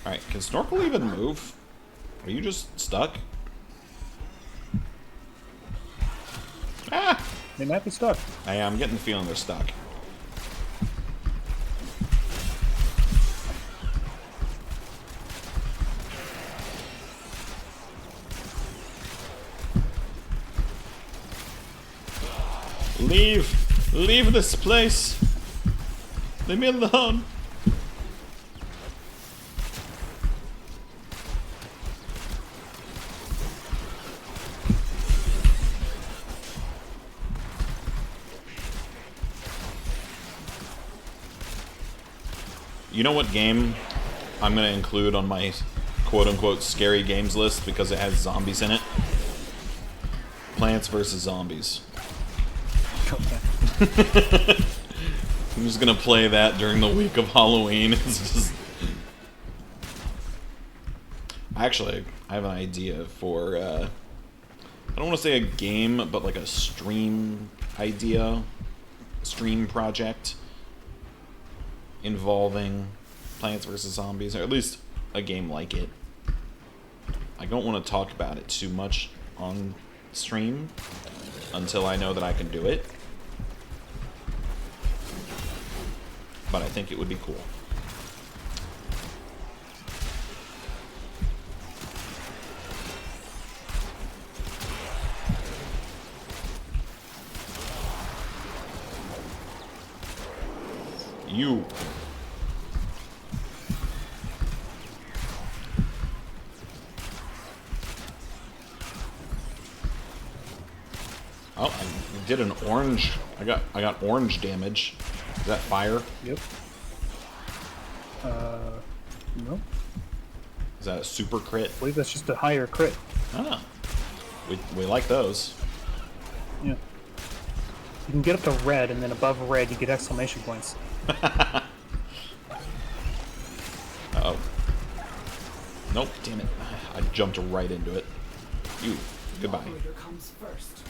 A: Alright, can Snorkel even move? Are you just stuck? Ah!
B: They might be stuck.
A: I'm getting the feeling they're stuck. Leave! Leave this place! Leave me alone! You know what game I'm going to include on my quote-unquote scary games list because it has zombies in it? Plants vs. Zombies.
B: Okay.
A: I'm just going to play that during the week of Halloween. It's just... Actually, I have an idea for, I don't want to say a game, but like a stream idea, stream project involving Plants vs. Zombies, or at least a game like it. I don't want to talk about it too much on stream until I know that I can do it. But I think it would be cool. You. Oh, I did an orange. I got orange damage. Is that fire?
B: Yep. No.
A: Is that a super crit?
B: I believe that's just a higher crit.
A: Ah. We like those.
B: Yeah. You can get up to red, and then above red, you get exclamation points.
A: Uh-oh. Nope, damn it. I jumped right into it. You. Goodbye.
F: Operator comes first.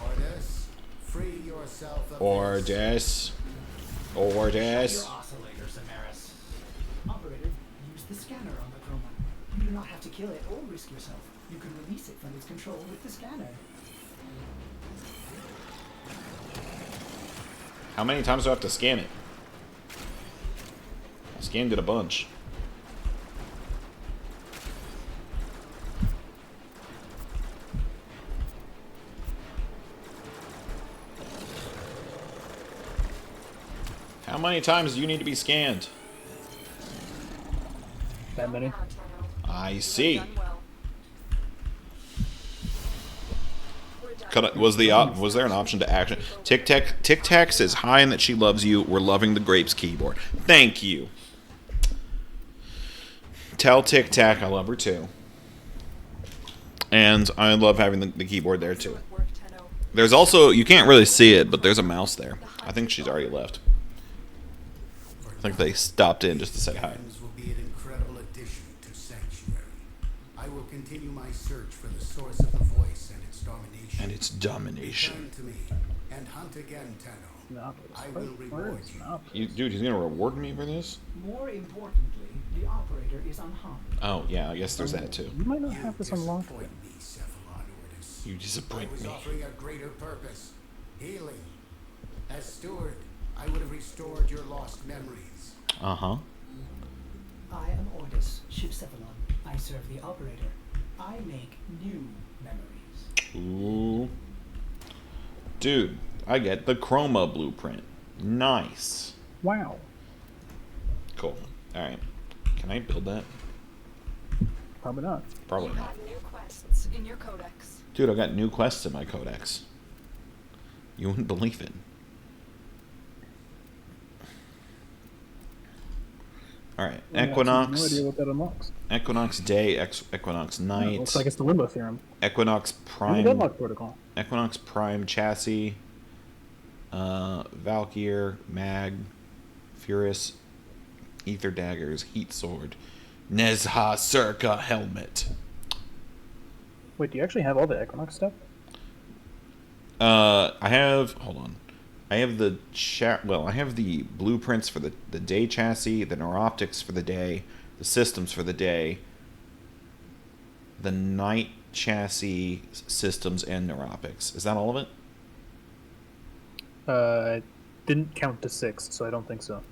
E: Ordis, free yourself of
A: Ordis.
F: Your
A: Ordis.
F: oscillator, Samaris. Operator, use the scanner on the chroma. You do not have to kill it or risk yourself. You can release it from its control with the scanner.
A: How many times do I have to scan it? I scanned it a bunch. How many times do you need to be scanned?
B: That many?
A: I see.
D: Done well. We're done.
A: Was there an option to action? Tic Tac says hi and that she loves you. We're loving the grapes keyboard. Thank you. Tell Tic Tac I love her too. And I love having the keyboard there too.
D: Excellent work, Tenno.
A: There's also, you can't really see it, but there's a mouse there. I think she's already left. I think they stopped in just to say hi.
E: Scans will be an incredible addition to Sanctuary. I will continue my search for the source of the voice and its domination.
A: And it's domination.
E: Return to me and hunt again, Tenno.
B: No.
E: I will reward you.
A: Dude, he's gonna reward me for this?
F: More importantly, the operator is unharmed.
A: Oh, yeah, I guess there's that too.
B: You might not have this unlocked yet.
E: Disappoint me, Cephalon Ordis.
A: You
E: I
A: disappoint
E: was
A: me.
E: offering a greater purpose, healing. As steward, I would have restored your lost memories.
A: Uh-huh.
F: I am Ordis, Shipcephalon. I serve the operator. I make new memories.
A: Ooh. Dude, I get the chroma blueprint. Nice.
B: Wow.
A: Cool. Alright. Can I build that?
B: Probably not.
A: Probably
D: You
A: not.
D: have new quests in your codex.
A: Dude, I got new quests in my codex. You wouldn't believe it. Alright.
B: Yeah,
A: Equinox.
B: No idea what that unlocks.
A: Equinox day, Equinox
B: Yeah,
A: night.
B: looks like it's the Limbo Theorem.
A: Equinox
B: And the
A: prime.
B: Deadlock Protocol.
A: Equinox Prime chassis, Valkyr, Mag, Furious, Ether Daggers, Heat Sword, Nezha Circa Helmet.
B: Wait, do you actually have all the Equinox stuff?
A: I have, hold on. I have the I have the blueprints for the day chassis, the neuroptics for the day, the systems for the day, the night chassis, systems, and neuroptics. Is that all of it?
B: I didn't count to 6, so I don't think so.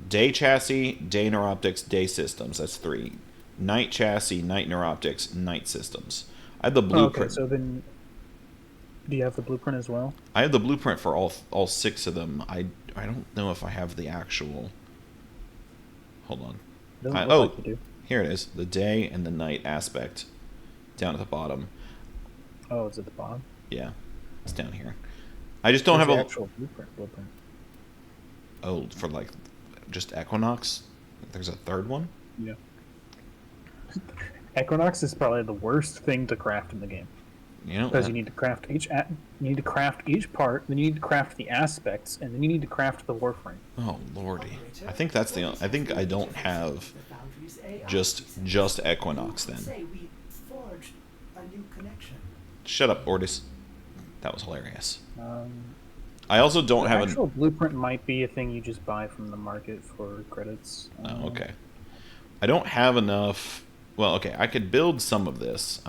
A: Day chassis, day neuroptics, day systems. That's 3. Night chassis, night neuroptics, night systems. I have the
B: Oh, okay,
A: blueprint.
B: so then Do you have the blueprint as well?
A: I have the blueprint for all 6 of them. I don't know if I have the actual. Hold on.
B: Doesn't look like you do.
A: Here it is. The day and the night aspect, down at the bottom.
B: Oh, it's at the bottom.
A: Yeah, it's down here. I just don't
B: Where's
A: have
B: the
A: a
B: actual blueprint.
A: Oh, for like just Equinox. There's a 3rd one.
B: Yeah. Equinox is probably the worst thing to craft in the game.
A: You know,
B: Because you need to craft each part, then you need to craft the aspects, and then you need to craft the warframe.
A: oh lordy. I think that's the. I think I don't have
F: The Foundry's AI
A: just Equinox then.
F: say we forged a new connection.
A: Shut up, Ordis. That was hilarious.
B: Um,
A: I also don't
B: the
A: have
B: actual blueprint might be a thing you just buy from the market for credits.
A: Oh, okay. I don't have enough. Well, okay. I could build some of this.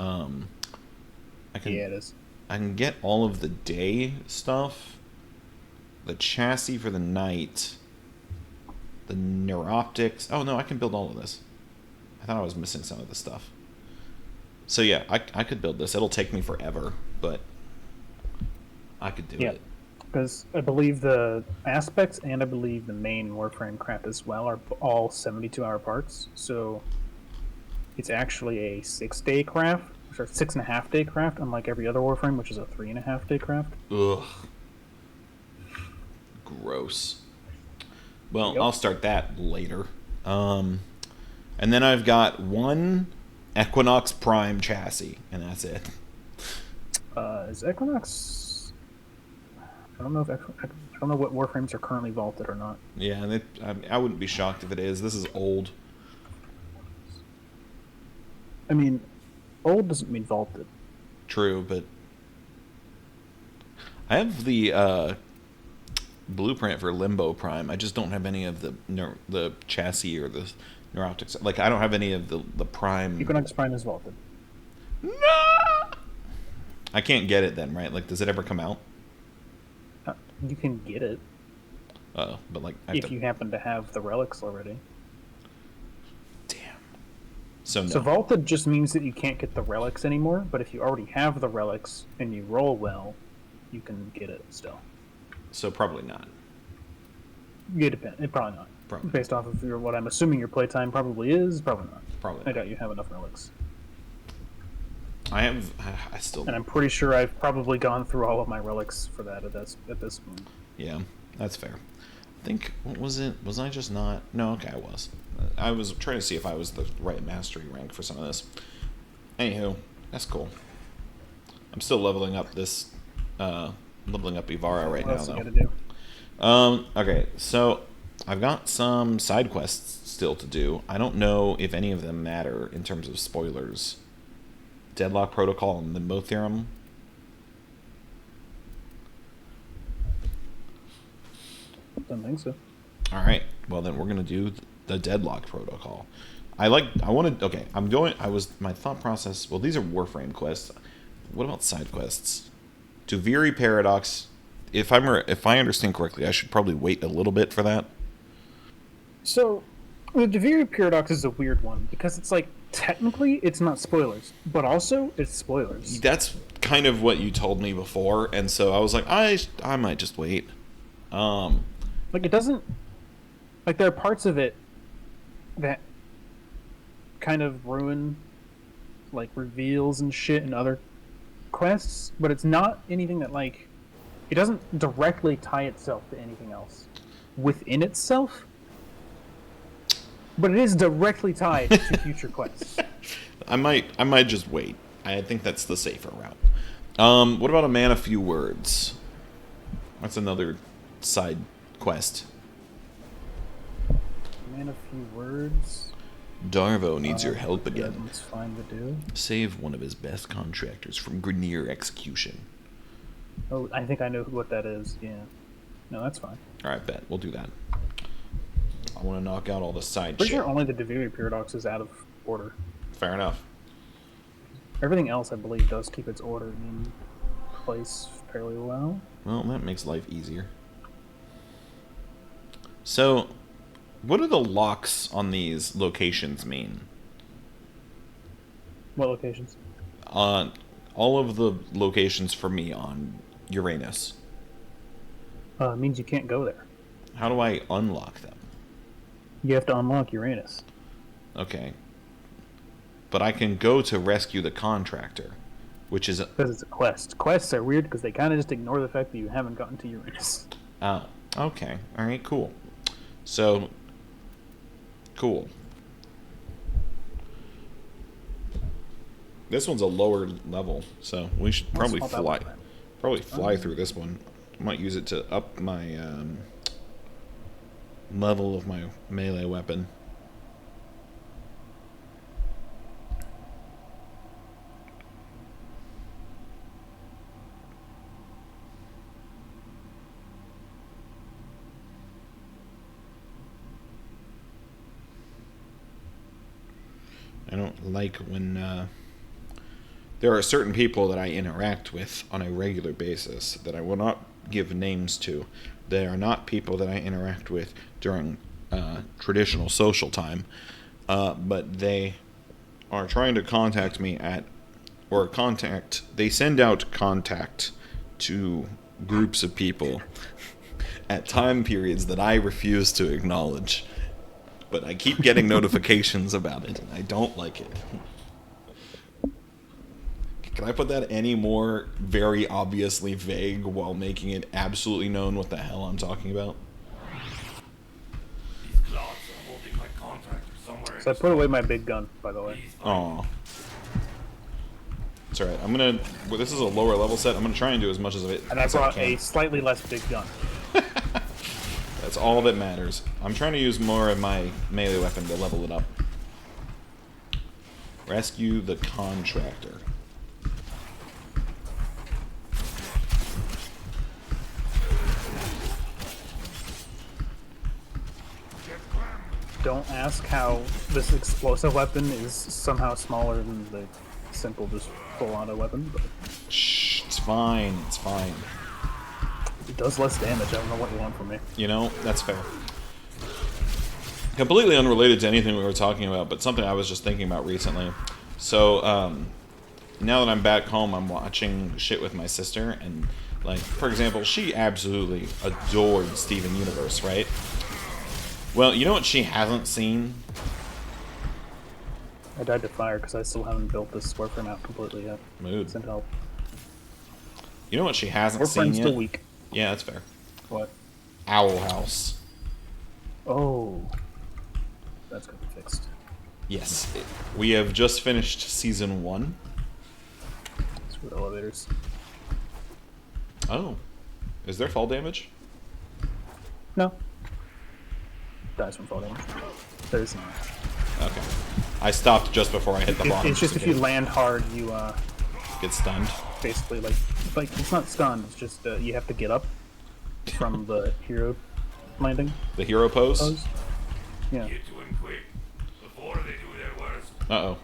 A: I can.
B: Yeah, it is.
A: I can get all of the day stuff, the chassis for the night, the neuroptics. Oh no, I can build all of this. I thought I was missing some of the stuff. So yeah, I could build this. It'll take me forever, but I could do it.
B: Because I believe the aspects and I believe the main Warframe craft as well are all 72-hour parts. So it's actually a 6-day craft, or 6.5-day craft, unlike every other Warframe, which is a 3.5-day craft.
A: Ugh. Gross. Well,
B: Yep.
A: I'll start that later. And then I've got one Equinox Prime chassis, and that's it.
B: Is Equinox? I don't know if I don't know what Warframes are currently vaulted or not.
A: Yeah, and I wouldn't be shocked if it is. This is old.
B: I mean, old doesn't mean vaulted.
A: True, but I have the blueprint for Limbo Prime. I just don't have any of the chassis or the neuroptics. Like, I don't have any of the Prime.
B: Equinox Prime is vaulted.
A: No! I can't get it then, right? Like, does it ever come out?
B: You can get it
A: Oh, but like, I have
B: if you happen to have the relics already.
A: Damn. So no.
B: So vaulted just means that you can't get the relics anymore, but if you already have the relics and you roll well, you can get it still.
A: So probably not.
B: It depends. Probably not.
A: Probably.
B: Based off of what I'm assuming your playtime probably is, probably not.
A: Probably
B: I
A: not.
B: doubt you have enough relics.
A: I still.
B: And I'm pretty sure I've probably gone through all of my relics for that at this point.
A: Yeah, that's fair. I think, what was it? Was I just not? No, okay, I was. I was trying to see if I was the right mastery rank for some of this. Anywho, that's cool. I'm still leveling up this, leveling up Ivara right
B: What
A: now,
B: else you
A: though.
B: gotta do?
A: Okay, so I've got some side quests still to do. I don't know if any of them matter in terms of spoilers. Deadlock Protocol and Limbo Theorem.
B: Don't think so.
A: All right. Well, then we're gonna do the Deadlock Protocol. Okay. My thought process. Well, these are Warframe quests. What about side quests? Duviri Paradox. If I understand correctly, I should probably wait a little bit for that.
B: So, the Deviri Paradox is a weird one because it's like technically it's not spoilers, but also it's spoilers.
A: That's kind of what you told me before, and so I was like, I might just wait.
B: Like it doesn't. Like there are parts of it that kind of ruin, like reveals and shit in other quests, but it's not anything that like. It doesn't directly tie itself to anything else within itself, but it is directly tied to future quests.
A: I might just wait. I think that's the safer route. What about a man of few words? That's another side quest.
B: Man of few words.
A: Darvo needs your help again.
B: Let's find the dude.
A: Save one of his best contractors from Grenier execution.
B: Oh, I think I know what that is. Yeah. No, that's fine.
A: All right, bet we'll do that. I want to knock out all the side
B: Pretty
A: shit.
B: sure only the Deviri Paradox is out of order.
A: Fair enough.
B: Everything else, I believe, does keep its order in place fairly well.
A: Well, that makes life easier. So, what do the locks on these locations mean?
B: What locations?
A: all of the locations for me on Uranus.
B: It means you can't go there.
A: How do I unlock them?
B: You have to unlock Uranus.
A: Okay. But I can go to rescue the contractor, which is...
B: Because it's a quest. Quests are weird because they kind of just ignore the fact that you haven't gotten to Uranus.
A: Oh, okay. Alright, cool. So, cool. This one's a lower level, so we should probably
B: Well, it's not that
A: fly through this one. I might use it to up my level of my melee weapon. I don't like when there are certain people that I interact with on a regular basis that I will not give names to. They are not people that I interact with during traditional social time, but they are trying to contact me they send out contact to groups of people at time periods that I refuse to acknowledge. But I keep getting notifications about it, and I don't like it. Can I put that any more very obviously vague while making it absolutely known what the hell I'm talking about?
G: These clouds are holding my contractor somewhere.
B: So I put away my big gun, by the way.
A: Aw. It's alright. Well, this is a lower level set. I'm gonna try and do as much of it
B: And I
A: as
B: brought
A: can.
B: a slightly less big gun.
A: That's all that matters. I'm trying to use more of my melee weapon to level it up. Rescue the contractor.
B: Don't ask how this explosive weapon is somehow smaller than the simple, just full auto weapon, but
A: Shh, it's fine. It's fine.
B: it does less damage. I don't know what you want from me.
A: You know, that's fair. Completely unrelated to anything we were talking about, but something I was just thinking about recently. So, now that I'm back home, I'm watching shit with my sister, and, like, for example, she absolutely adored Steven Universe, right? Well, you know what she hasn't seen?
B: I died to fire because I still haven't built this warframe out completely yet.
A: Mood.
B: Send help.
A: You know what she hasn't seen
B: Warframe's
A: yet?
B: still weak.
A: Yeah, that's fair.
B: What?
A: Owl House.
B: Oh. That's gonna be fixed.
A: Yes. We have just finished Season 1.
B: Screw elevators.
A: Oh. Is there fall damage?
B: No. Dies from fall damage. There's not.
A: Okay. I stopped just before I hit the bottom.
B: It's just if you land hard, you
A: get stunned.
B: basically like it's not stunned. It's just you have to get up from the hero landing
A: The hero pose?
B: pose. Yeah,
G: Get to him quick before they do their worst.
A: Uh-oh.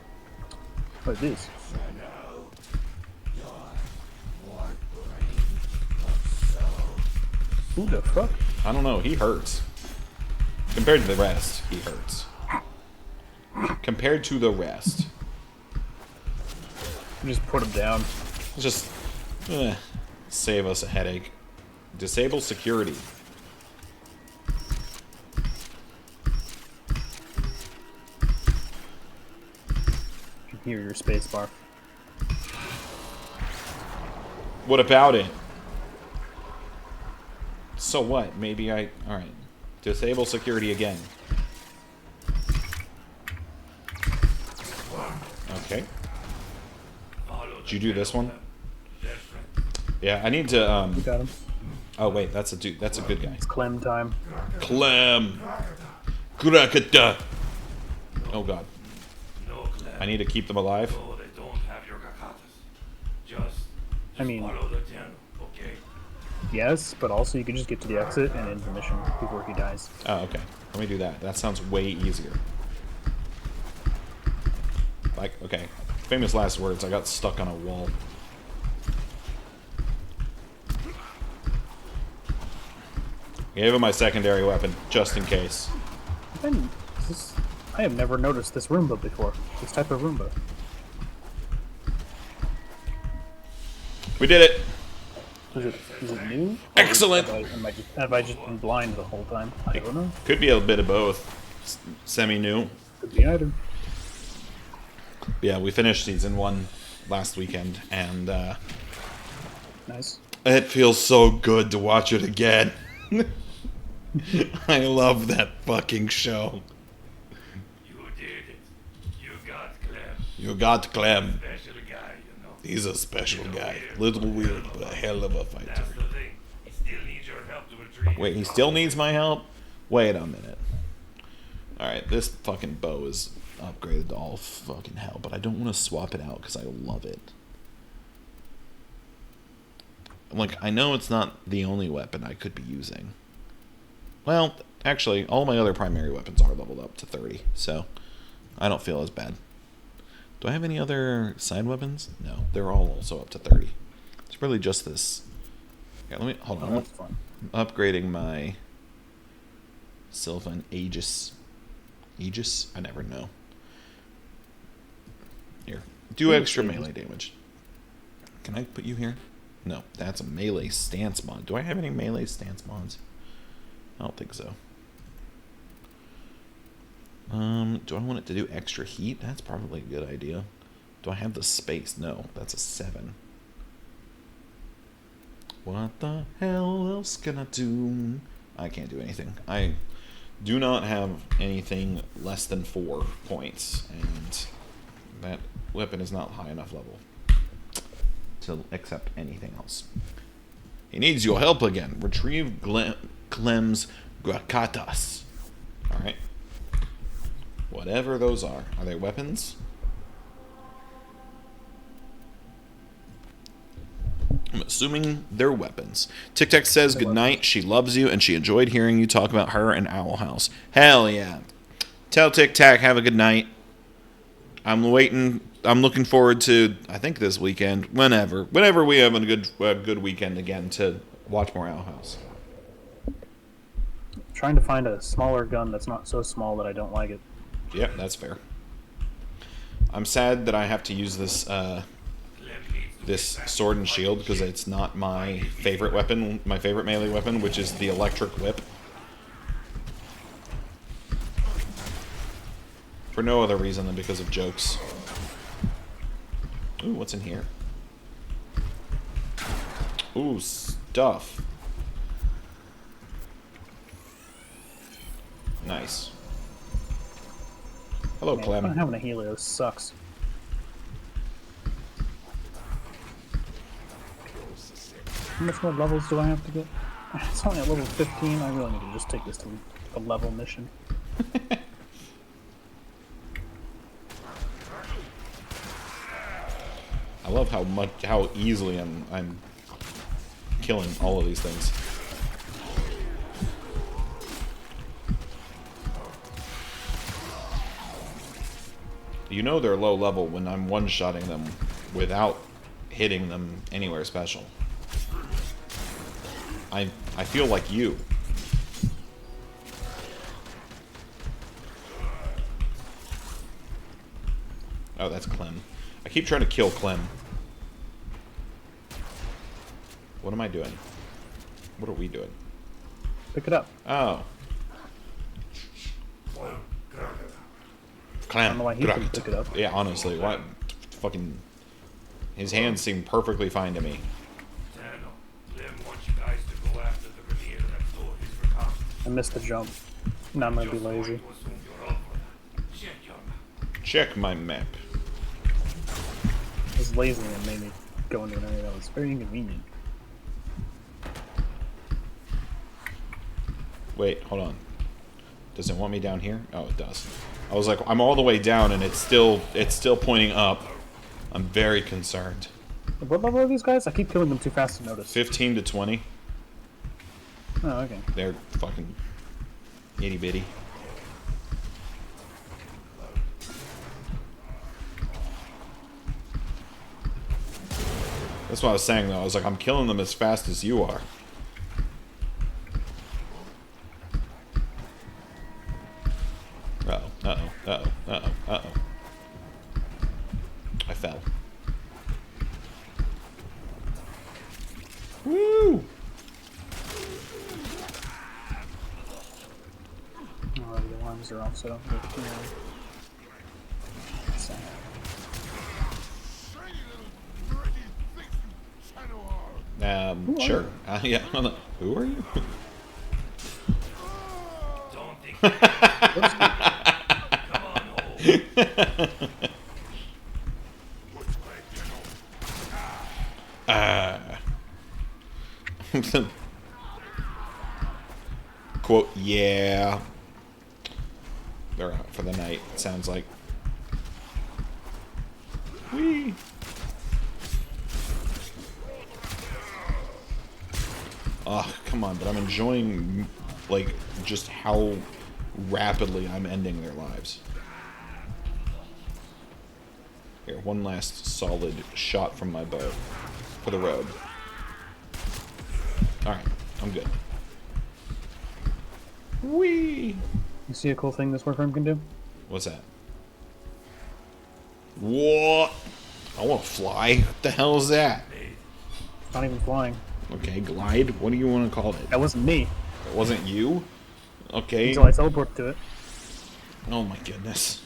B: but it is. Who the fuck?
A: I don't know. He hurts. Compared to the rest, he hurts. Compared to the rest.
B: Just put him down.
A: Just save us a headache. Disable security.
B: You can hear your space bar.
A: What about it? So what? Maybe I... Alright. Disable security again. Okay. Did you do this one? Yeah, I need to,
B: You got him.
A: Oh, wait, that's a dude. That's a good guy.
B: It's Clem time.
A: Clem! Krakata! Oh, God.
G: No, Clem.
A: I need to keep them alive?
G: No, they don't have your kakatas. Just
B: I mean-
G: follow the channel, okay?
B: Yes, but also you can just get to the exit and end the mission before he dies.
A: Oh, okay. Let me do that. That sounds way easier. Like, okay. Famous last words. I got stuck on a wall. Gave him my secondary weapon, just in case.
B: I have never noticed this Roomba before. This type of Roomba.
A: We did it.
B: Is it new?
A: Excellent.
B: Have I just been blind the whole time? I don't know.
A: Could be a bit of both. Semi-new.
B: Could be either.
A: Yeah, we finished season 1 last weekend, and
B: Nice.
A: it feels so good to watch it again. I love that fucking show.
G: You did it. You got Clem.
A: You got Clem.
G: Special guy, you know.
A: He's a special guy. Little weird, but a hell of a fighter.
G: That's the thing. He still needs your help to retrieve.
A: Wait, he still needs my help? Wait a minute. Alright, this fucking bow is upgraded to all fucking hell, but I don't want to swap it out because I love it. Like, I know it's not the only weapon I could be using. Well, actually, all my other primary weapons are leveled up to 30, so I don't feel as bad. Do I have any other side weapons? No, they're all also up to 30. It's really just this. Yeah, let me, hold on.
B: That's fun.
A: I'm upgrading my Sylvan Aegis. Aegis? I never know. Here. Do extra melee damage. Can I put you here? No, that's a melee stance mod. Do I have any melee stance mods? I don't think so. Do I want it to do extra heat? That's probably a good idea. Do I have the space? No, that's a 7. What the hell else can I do? I can't do anything. I do not have anything less than 4 points, and that weapon is not high enough level to accept anything else. He needs your help again. Retrieve Clem's Grakatas. Alright. Whatever those are. Are they weapons? I'm assuming they're weapons. Tic Tac says goodnight. She loves you and she enjoyed hearing you talk about her and Owl House. Hell yeah. Tell Tic Tac have a good night. I'm waiting. I'm looking forward to, I think this weekend, whenever we have a good weekend again, to watch more Owl House.
B: Trying to find a smaller gun that's not so small that I don't like it.
A: Yep, that's fair. I'm sad that I have to use this this sword and shield because it's not my favorite weapon, my favorite melee weapon, which is the electric whip. For no other reason than because of jokes. Ooh, what's in here? Ooh, stuff. Nice. Hello,
B: Man,
A: Clem.
B: not having a Helio sucks. How much more levels do I have to get? It's only at level 15. I really need to just take this to a level mission.
A: I love how easily I'm killing all of these things. You know they're low level when I'm one-shotting them without hitting them anywhere special. I feel like you. Oh, that's Clem. I keep trying to kill Clem. What am I doing? What are we doing?
B: Pick it up.
A: Oh. Clem.
B: I don't know why he couldn't pick it up.
A: Yeah, honestly, what? Fucking. His hands seem perfectly fine to me.
G: Daniel, Clem wants you guys to go after the Rainier that stole his Grakatas.
B: I missed the jump. Now I'm gonna be lazy.
G: Just going to assume you're up for that. Check your map.
A: Check my map.
B: I was lazy and made me go into an area that was very inconvenient.
A: Wait, hold on. Does it want me down here? Oh, it does. I was like, I'm all the way down and it's still pointing up. I'm very concerned.
B: What level are these guys? I keep killing them too fast to notice.
A: 15 to 20.
B: Oh, okay.
A: They're fucking itty bitty. That's what I was saying though. I was like, I'm killing them as fast as you are. Uh-oh, uh-oh, uh-oh, uh-oh, uh-oh. I fell.
B: saves are off, so don't get too sad.
A: Sure. Yeah. Who are you?
G: Don't think. Come on, hold.
A: Quote, yeah. They're out for the night, it sounds like. Whee! Oh, come on, but I'm enjoying, like, just how rapidly I'm ending their lives. Here, one last solid shot from my bow for the road. Alright, I'm good. Whee!
B: You see a cool thing this Warframe can do?
A: What's that? What? I want to fly. What the hell is that?
B: It's not even flying.
A: Okay, glide. What do you want to call it?
B: That wasn't me.
A: It wasn't you? Okay.
B: Until I teleport to it.
A: Oh my goodness.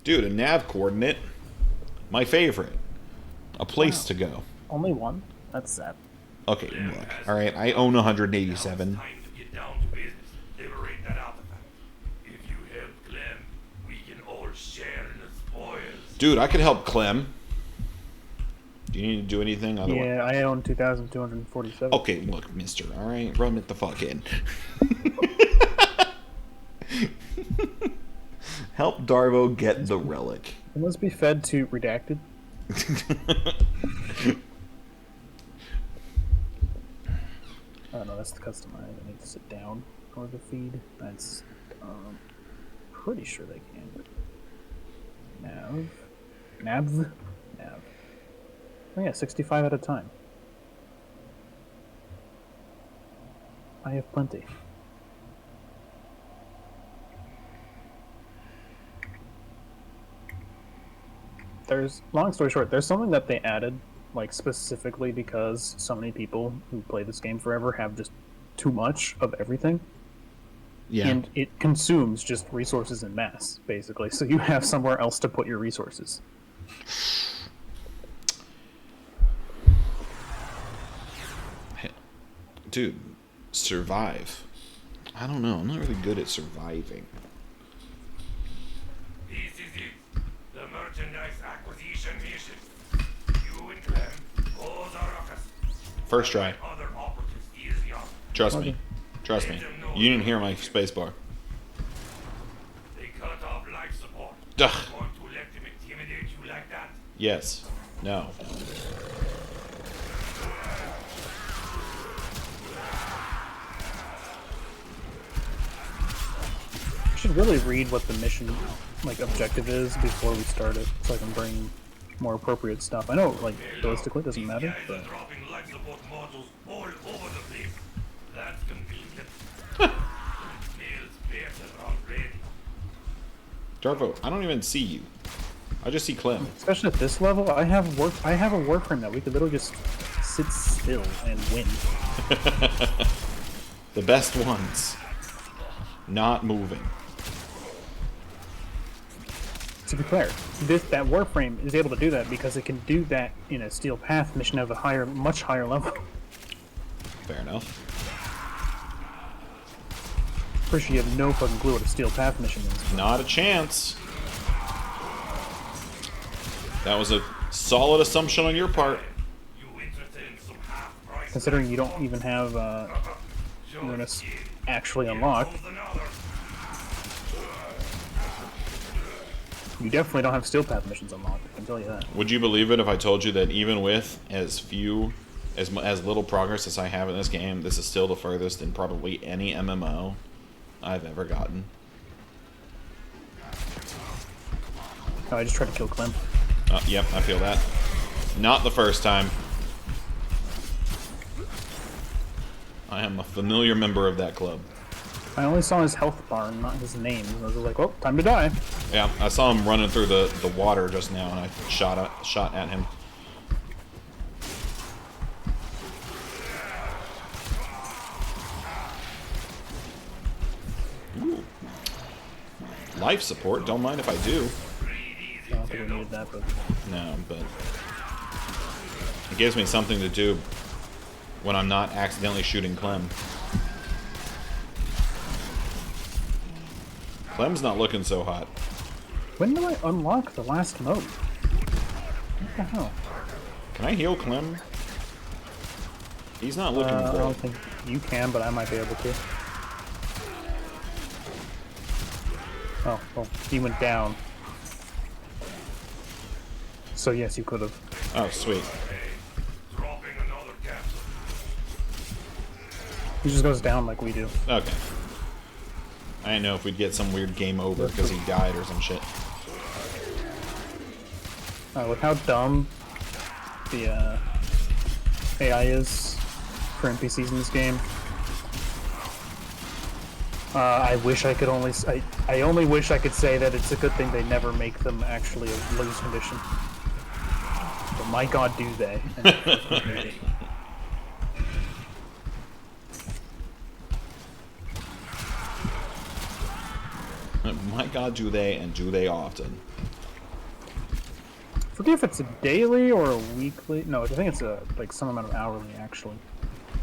A: Dude, a nav coordinate. My favorite. A place to go.
B: Only one? That's sad.
A: Okay, look. Alright, I own 187.
G: Time to get down to business. Liberate that artifact. If you help Clem, we can all share in the spoils.
A: Dude, I could help Clem. Do you need to do anything otherwise?
B: Yeah, I own 2,247.
A: Okay, look, mister, alright? Run it the fuck in. Help Darvo get the relic.
B: It must be fed to Redacted. Oh no, that's the customize. I need to sit down or the feed. That's pretty sure they can. Nav. Oh yeah, 65 at a time. I have plenty. Long story short, there's something that they added, like specifically because so many people who play this game forever have just too much of everything.
A: Yeah.
B: And it consumes just resources in mass, basically. So you have somewhere else to put your resources.
A: Dude, survive. I don't know. I'm not really good at surviving.
G: This is it. The merchandise acquisition mission. You and Clem, hold our ruckus.
A: First try.
G: Other operatives easy on.
A: Trust me. Trust me. You didn't hear my spacebar.
G: They cut off life support.
A: Ugh.
G: Want to let them intimidate you like that?
A: Yes. No.
B: I should really read what the mission objective is before we start it, so I can bring more appropriate stuff. I know, realistically, it doesn't matter,
G: Guys
B: but
G: are dropping life support modules all over the place. That's convenient. Smells better already.
A: Darvo, I don't even see you. I just see Clem.
B: especially at this level, I have a Warframe that we could literally just sit still and win.
A: The best ones. Not moving.
B: To be clear, that Warframe is able to do that because it can do that in a Steel Path mission of a much higher level.
A: Fair enough.
B: Pretty sure you have no fucking clue what a Steel Path mission is.
A: Not a chance. That was a solid assumption on your part.
G: You interested in some half-price?
B: Considering you don't even have Uranus actually unlocked. You definitely don't have Steel Path missions unlocked, I can tell you that.
A: Would you believe it if I told you that even with as little progress as I have in this game, this is still the furthest in probably any MMO I've ever gotten?
B: Oh, I just tried to kill Clem.
A: Yep, I feel that. Not the first time. I am a familiar member of that club.
B: I only saw his health bar and not his name. I was like, oh, time to die.
A: Yeah, I saw him running through the water just now, and I shot at him. Ooh. Life support. Don't mind if I do.
B: I don't think we needed that, but
A: No, but it gives me something to do when I'm not accidentally shooting Clem. Clem's not looking so hot.
B: when do I unlock the last mode? What the hell?
A: Can I heal Clem? He's not looking
B: I
A: great.
B: don't think you can, but I might be able to. Oh, well, he went down. So yes, you could have.
A: Oh, sweet.
G: Dropping another capsule.
B: He just goes down like we do.
A: Okay. I didn't know if we'd get some weird game over because he died or some shit.
B: With how dumb the AI is for NPCs in this game, I wish I could only. I only wish I could say that it's a good thing they never make them actually a lose condition. But my god, do they?
A: My god, do they, and do they often.
B: Forget if it's a daily or a weekly. No, I think it's a like some amount of hourly actually.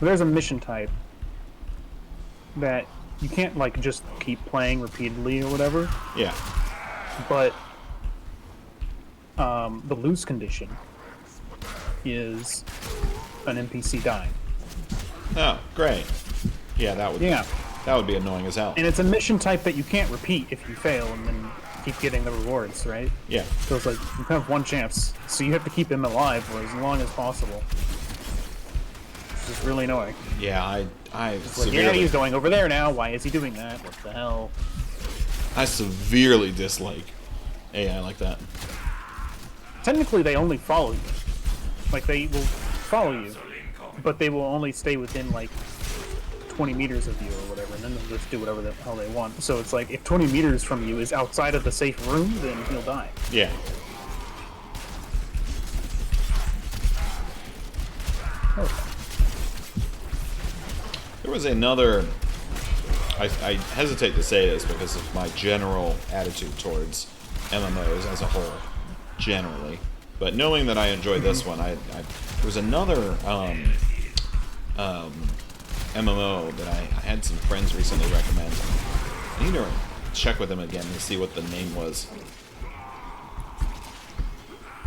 B: But there's a mission type that you can't like just keep playing repeatedly or whatever.
A: Yeah.
B: But the lose condition is an NPC dying.
A: Oh, great. Yeah, that would be annoying as hell.
B: And it's a mission type that you can't repeat if you fail and then keep getting the rewards, right?
A: Yeah.
B: So it's like you have one chance, so you have to keep him alive for as long as possible. It's just really annoying.
A: Yeah, I
B: It's like,
A: severely,
B: yeah, he's going over there now. Why is he doing that? What the hell?
A: I severely dislike AI like that.
B: Technically, they only follow you. Like, they will follow you, but they will only stay within, like, 20 meters of you or whatever, and then they'll just do whatever the hell they want. So it's like, if 20 meters from you is outside of the safe room, then he'll die.
A: Yeah.
B: Okay.
A: There was another... I hesitate to say this because of my general attitude towards MMOs as a whole, generally. But knowing that I enjoyed this one, there was another MMO that I had some friends recently recommend. I need to check with them again to see what the name was.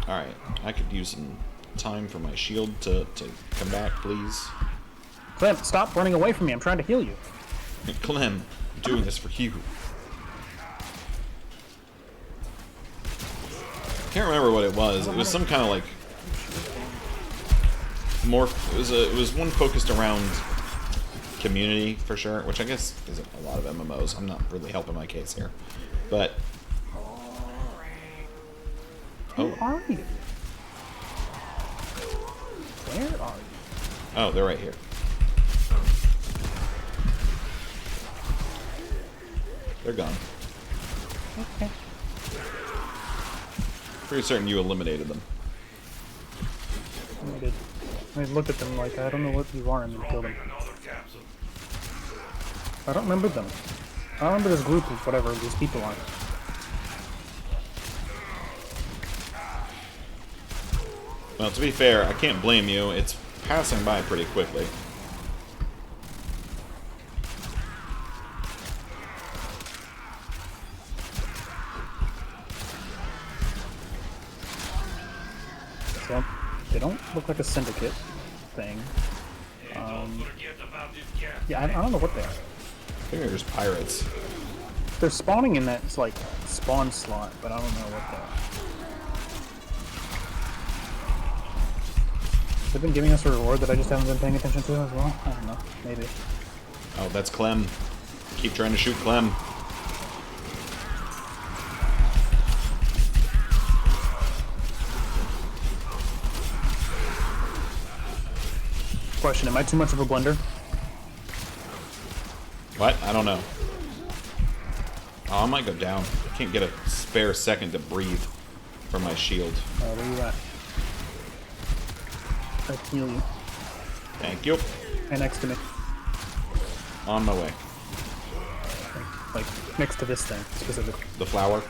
A: Alright, I could use some time for my shield to come back, please.
B: Clem, stop running away from me. I'm trying to heal you.
A: Clem, I'm doing this for you. Can't remember what it was. It was some kind of like more. It was one focused around community for sure, which I guess isn't a lot of MMOs. I'm not really helping my case here, but
B: Who are you? Where are you?
A: oh, they're right here. They're gone.
B: Okay.
A: Pretty certain you eliminated them.
B: I did. I looked at them like, I don't know what you are, and then killed them.
G: Another capsule.
B: I don't remember them. I don't remember this group of whatever these people are.
A: Well, to be fair, I can't blame you. It's passing by pretty quickly.
B: So, they don't look like a syndicate thing.
G: Forget about this capsule.
B: Yeah, I don't know what they are.
A: I think they're just pirates.
B: They're spawning in that like spawn slot, but I don't know what they are. They've been giving us a reward that I just haven't been paying attention to as well. I don't know, maybe.
A: Oh, that's Clem. Keep trying to shoot Clem.
B: Question: am I too much of a blender?
A: What? I don't know. Oh, I might go down. I can't get a spare second to breathe from my shield.
B: Where you at? I heal you.
A: Thank you.
B: Right next to me.
A: On my way.
B: Like, next to this thing, specifically.
A: The flower.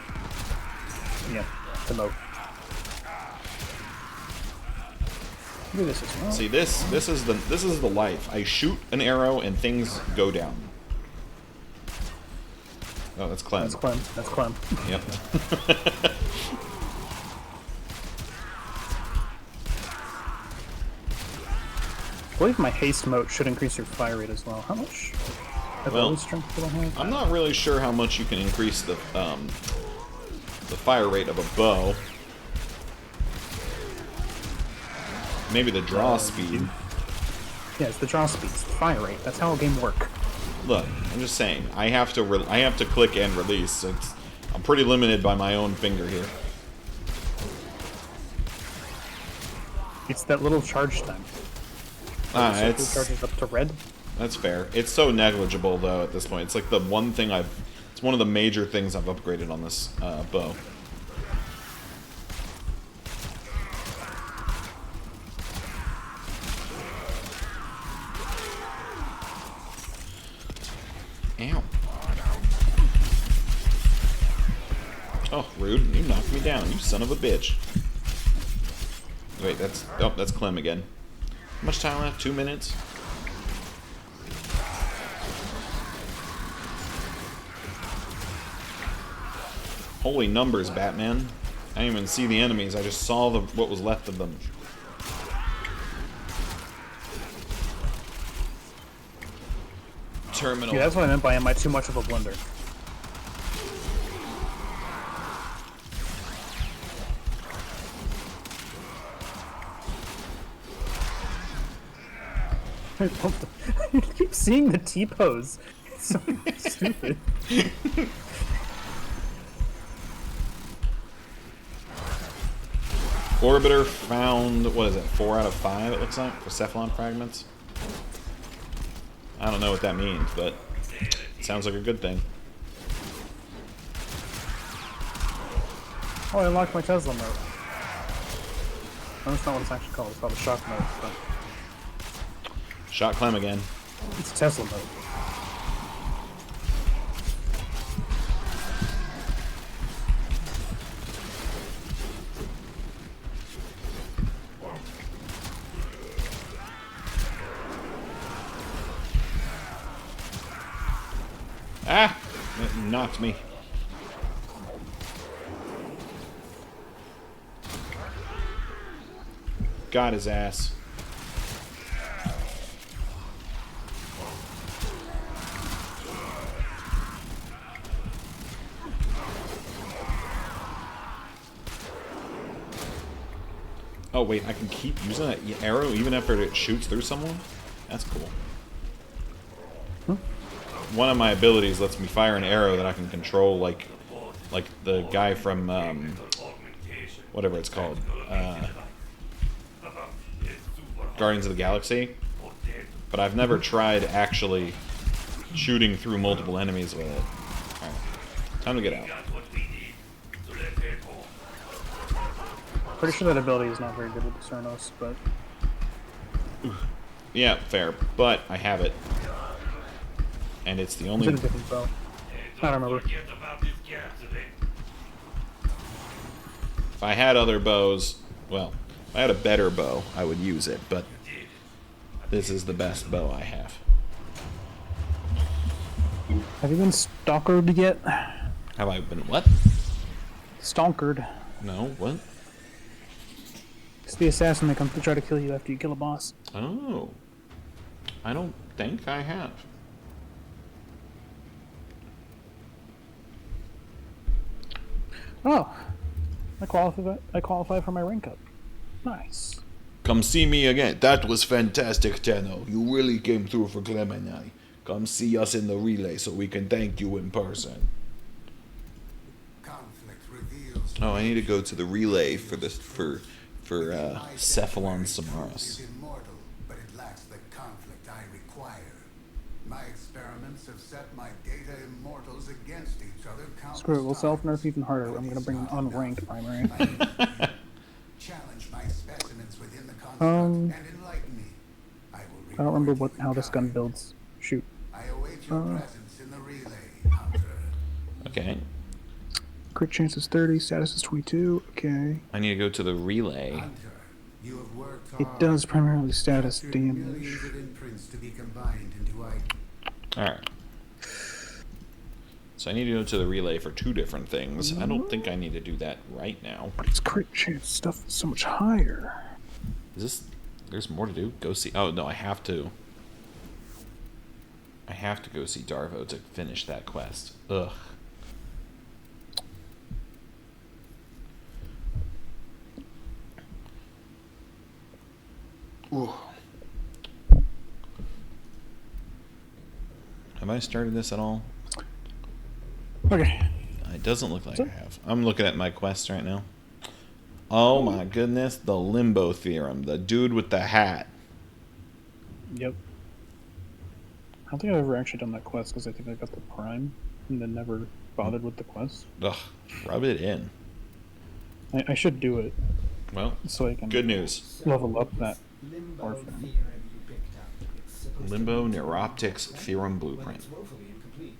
B: Yeah, the moat. Do this as well.
A: See, this is the life. I shoot an arrow and things go down. Oh, that's Clem.
B: That's Clem. That's Clem.
A: Yep.
B: I believe my haste moat should increase your fire rate as well. How much ability strength do I have?
A: I'm not really sure how much you can increase the fire rate of a bow. Maybe the draw speed.
B: Yeah, it's the draw speed. It's the fire rate. That's how a game works.
A: Look, I'm just saying. I have to click and release. So I'm pretty limited by my own finger here.
B: It's that little charge time. It charges up to red.
A: That's fair. It's so negligible though at this point. It's like the one thing it's one of the major things I've upgraded on this bow. Ow. Oh, rude. You knocked me down, you son of a bitch. Wait, that's Clem again. How much time left? 2 minutes? Holy numbers, Batman. I didn't even see the enemies, I just saw what was left of them. Terminal.
B: Yeah, that's what I meant by am I too much of a blender? You keep seeing the T-pose. It's so stupid.
A: Orbiter found, what is it, 4 out of 5 it looks like, for Cephalon fragments? I don't know what that means, but it sounds like a good thing.
B: Oh, I unlocked my Tesla mode. No, that's not what it's actually called. It's called a shock mode. But
A: Shot Clem again.
B: it's Tesla mode.
A: Ah! It knocked me. Got his ass. Oh wait, I can keep using that arrow even after it shoots through someone? That's cool. One of my abilities lets me fire an arrow that I can control, like the guy from whatever it's called, Guardians of the Galaxy. But I've never tried actually shooting through multiple enemies with it. Alright, time to get out.
B: Pretty sure that ability is not very good with the Cernos, but
A: Yeah, fair, but I have it, and it's the
B: it's
A: only.
B: in a different bow. I don't remember.
A: If I had other bows, well, if I had a better bow, I would use it, but this is the best bow I have.
B: Have you been stalkered yet?
A: Have I been what?
B: Stalkered.
A: No, what?
B: It's the assassin that comes to try to kill you after you kill a boss.
A: Oh. I don't think I have.
B: Oh, I qualify for my rank up. Nice.
A: Come see me again. That was fantastic, Tenno. You really came through for Clem and I. Come see us in the relay so we can thank you in person.
E: Conflict reveals
A: Oh, I need to go to the relay for this for Cephalon Samaras.
E: is immortal, but it lacks the conflict I require. My experiments have set my data immortals against each other countless
B: Screw it, we'll self-nerf
E: times.
B: even harder.
E: But
B: I'm
E: it
B: gonna
E: is
B: bring an
E: not
B: unranked
E: enough.
B: primary.
E: I need you. Challenge my specimens within the construct and enlighten me. I will
B: I don't remember
E: reward you in
B: how this gun
E: kind.
B: builds. Shoot.
E: I await your presence in the relay, Hunter.
A: Okay.
B: Crit chance is 30, status is 22. Okay.
A: I need to go to the relay.
E: Hunter, you have worked
B: It
E: hard.
B: does primarily status
E: Captured
B: damage.
E: millions of imprints to be combined into items.
A: Alright. So I need to go to the relay for 2 different things. I don't think I need to do that right now.
B: But its crit chance stuff is so much higher.
A: Is this... There's more to do? Go see... Oh, no, I have to. I have to go see Darvo to finish that quest. Ugh. Ooh. Have I started this at all?
B: Okay.
A: It doesn't look like I have. I'm looking at my quest right now. Oh my goodness, the Limbo Theorem. The dude with the hat.
B: Yep. I don't think I've ever actually done that quest because I think I got the Prime and then never bothered with the quest.
A: Ugh, rub it in.
B: I should do it
A: Well,
B: so I can
A: good news.
B: level up that
F: Limbo
B: orphan.
F: theorem you picked up. It's supposed to
A: Limbo
F: be
A: Neuroptics
F: right?
A: Theorem
F: Well,
A: Blueprint.
F: it's woefully incomplete.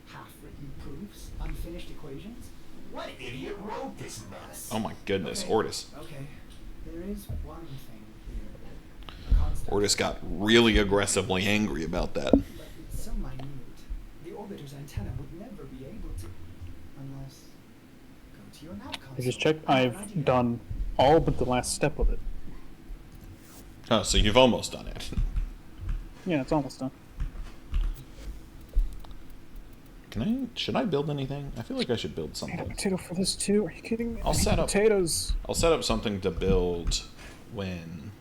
F: Half-written proofs, unfinished equations. What idiot wrote this mess?
A: Oh my goodness,
F: Okay,
A: Ortis.
F: Okay, there is one thing here. A constant,
A: Ortis got really aggressively angry about that.
F: but it's so minute. The orbiter's antenna would never be able to, unless go to your nav console.
B: I just checked.
F: I have an
B: I've
F: idea.
B: done all but the last step of it.
A: Oh, so you've almost done it.
B: Yeah, it's almost done.
A: Should I build anything? I feel like I should build
B: Made a
A: something.
B: potato for this too? Are you kidding me?
A: I'll set up-
B: potatoes.
A: I'll set up something to build when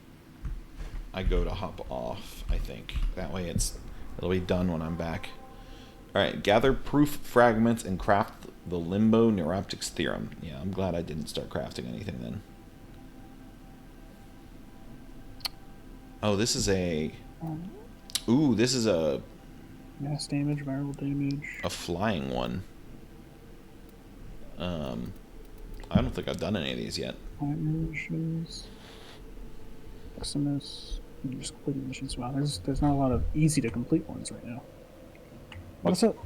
A: I go to hop off, I think. That way it'll be done when I'm back. Alright, gather proof fragments and craft the Limbo Neuroptics Theorem. Yeah, I'm glad I didn't start crafting anything then. Oh, this is a... Ooh, this is a
B: Mass damage, viral damage.
A: flying one. I don't think I've done any of these yet.
B: Missions. XMS. I'm just completing missions. Wow, there's not a lot of easy to complete ones right now. What's up?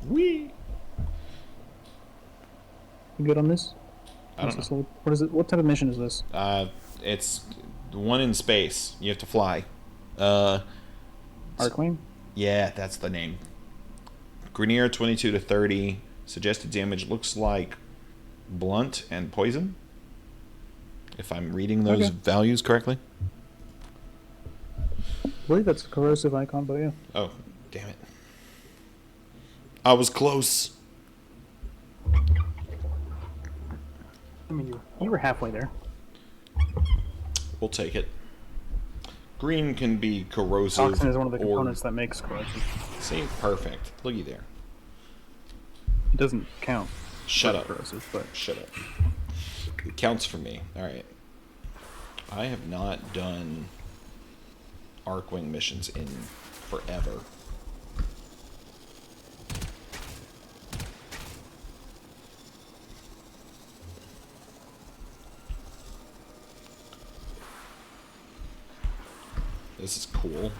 A: Whee!
B: You good on this?
A: I don't
B: What's this
A: know.
B: load? What is it? What type of mission is this?
A: It's the one in space. You have to fly.
B: Arclane?
A: Yeah, that's the name. Grenier 22 to 30. Suggested damage looks like blunt and poison. If I'm reading those
B: Okay.
A: values correctly.
B: I believe that's a corrosive icon, but yeah.
A: Oh, damn it. I was close.
B: I mean, you were halfway there.
A: We'll take it. Green can be corrosive.
B: Toxin is one of the
A: or-
B: components that makes corrosive.
A: See, perfect. Looky there.
B: It doesn't count.
A: Shut
B: for
A: up.
B: Corrosive, but
A: Shut up. It counts for me. Alright. I have not done Arcwing missions in forever. This is cool.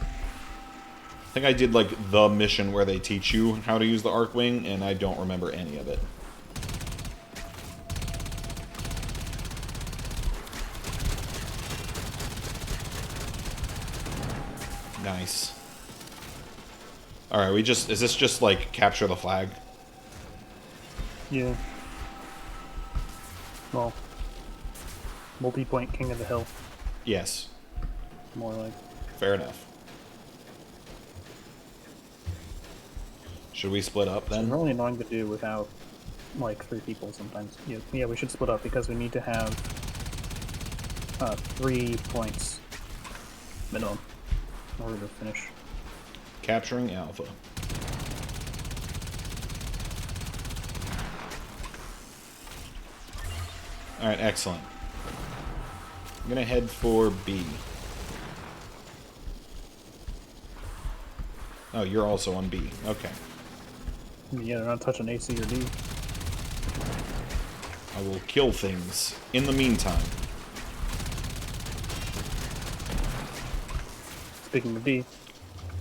A: I think I did like the mission where they teach you how to use the Arcwing, and I don't remember any of it. Nice. Alright, is this just like capture the flag?
B: yeah. Well, multi-point king of the hill,
A: Yes.
B: more like.
A: Fair enough. Should we split up
B: It's
A: then?
B: really annoying to do without like 3 people sometimes. Yeah, we should split up because we need to have 3 points minimum in order to finish.
A: Capturing Alpha. Alright, excellent. I'm gonna head for B. Oh, you're also on B. Okay.
B: Yeah, they're not touching AC or D.
A: I will kill things in the meantime.
B: Speaking of D,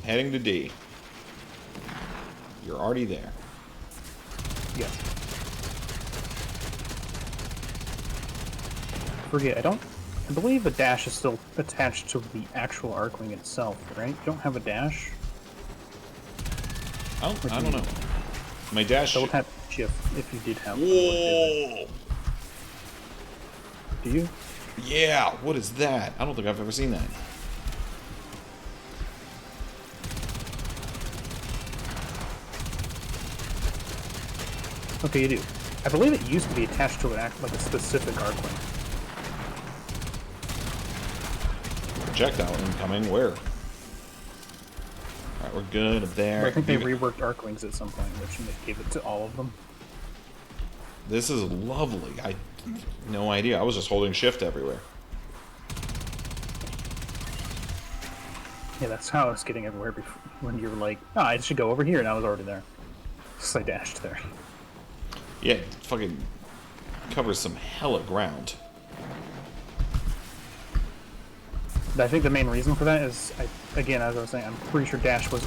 A: Heading to D. You're already there.
B: Yes. Forget, I believe a dash is still attached to the actual Arcwing itself, right? You don't have a dash?
A: Oh, I don't know. My dash.
B: Double tap shift if you did have one.
A: Whoa!
B: Do you?
A: Yeah, what is that? I don't think I've ever seen that.
B: Okay, you do. I believe it used to be attached to like a specific Arcwing.
A: Projectile incoming. Where? Alright, we're good up there.
B: But I think they reworked Arcwings at some point, which gave it to all of them.
A: This is lovely. I no idea. I was just holding shift everywhere.
B: Yeah, that's how I was getting everywhere before, when you were like, oh, I should go over here, and I was already there. So I dashed there.
A: Yeah, it fucking covers some hella ground.
B: But I think the main reason for that is, again, as I was saying, I'm pretty sure dash was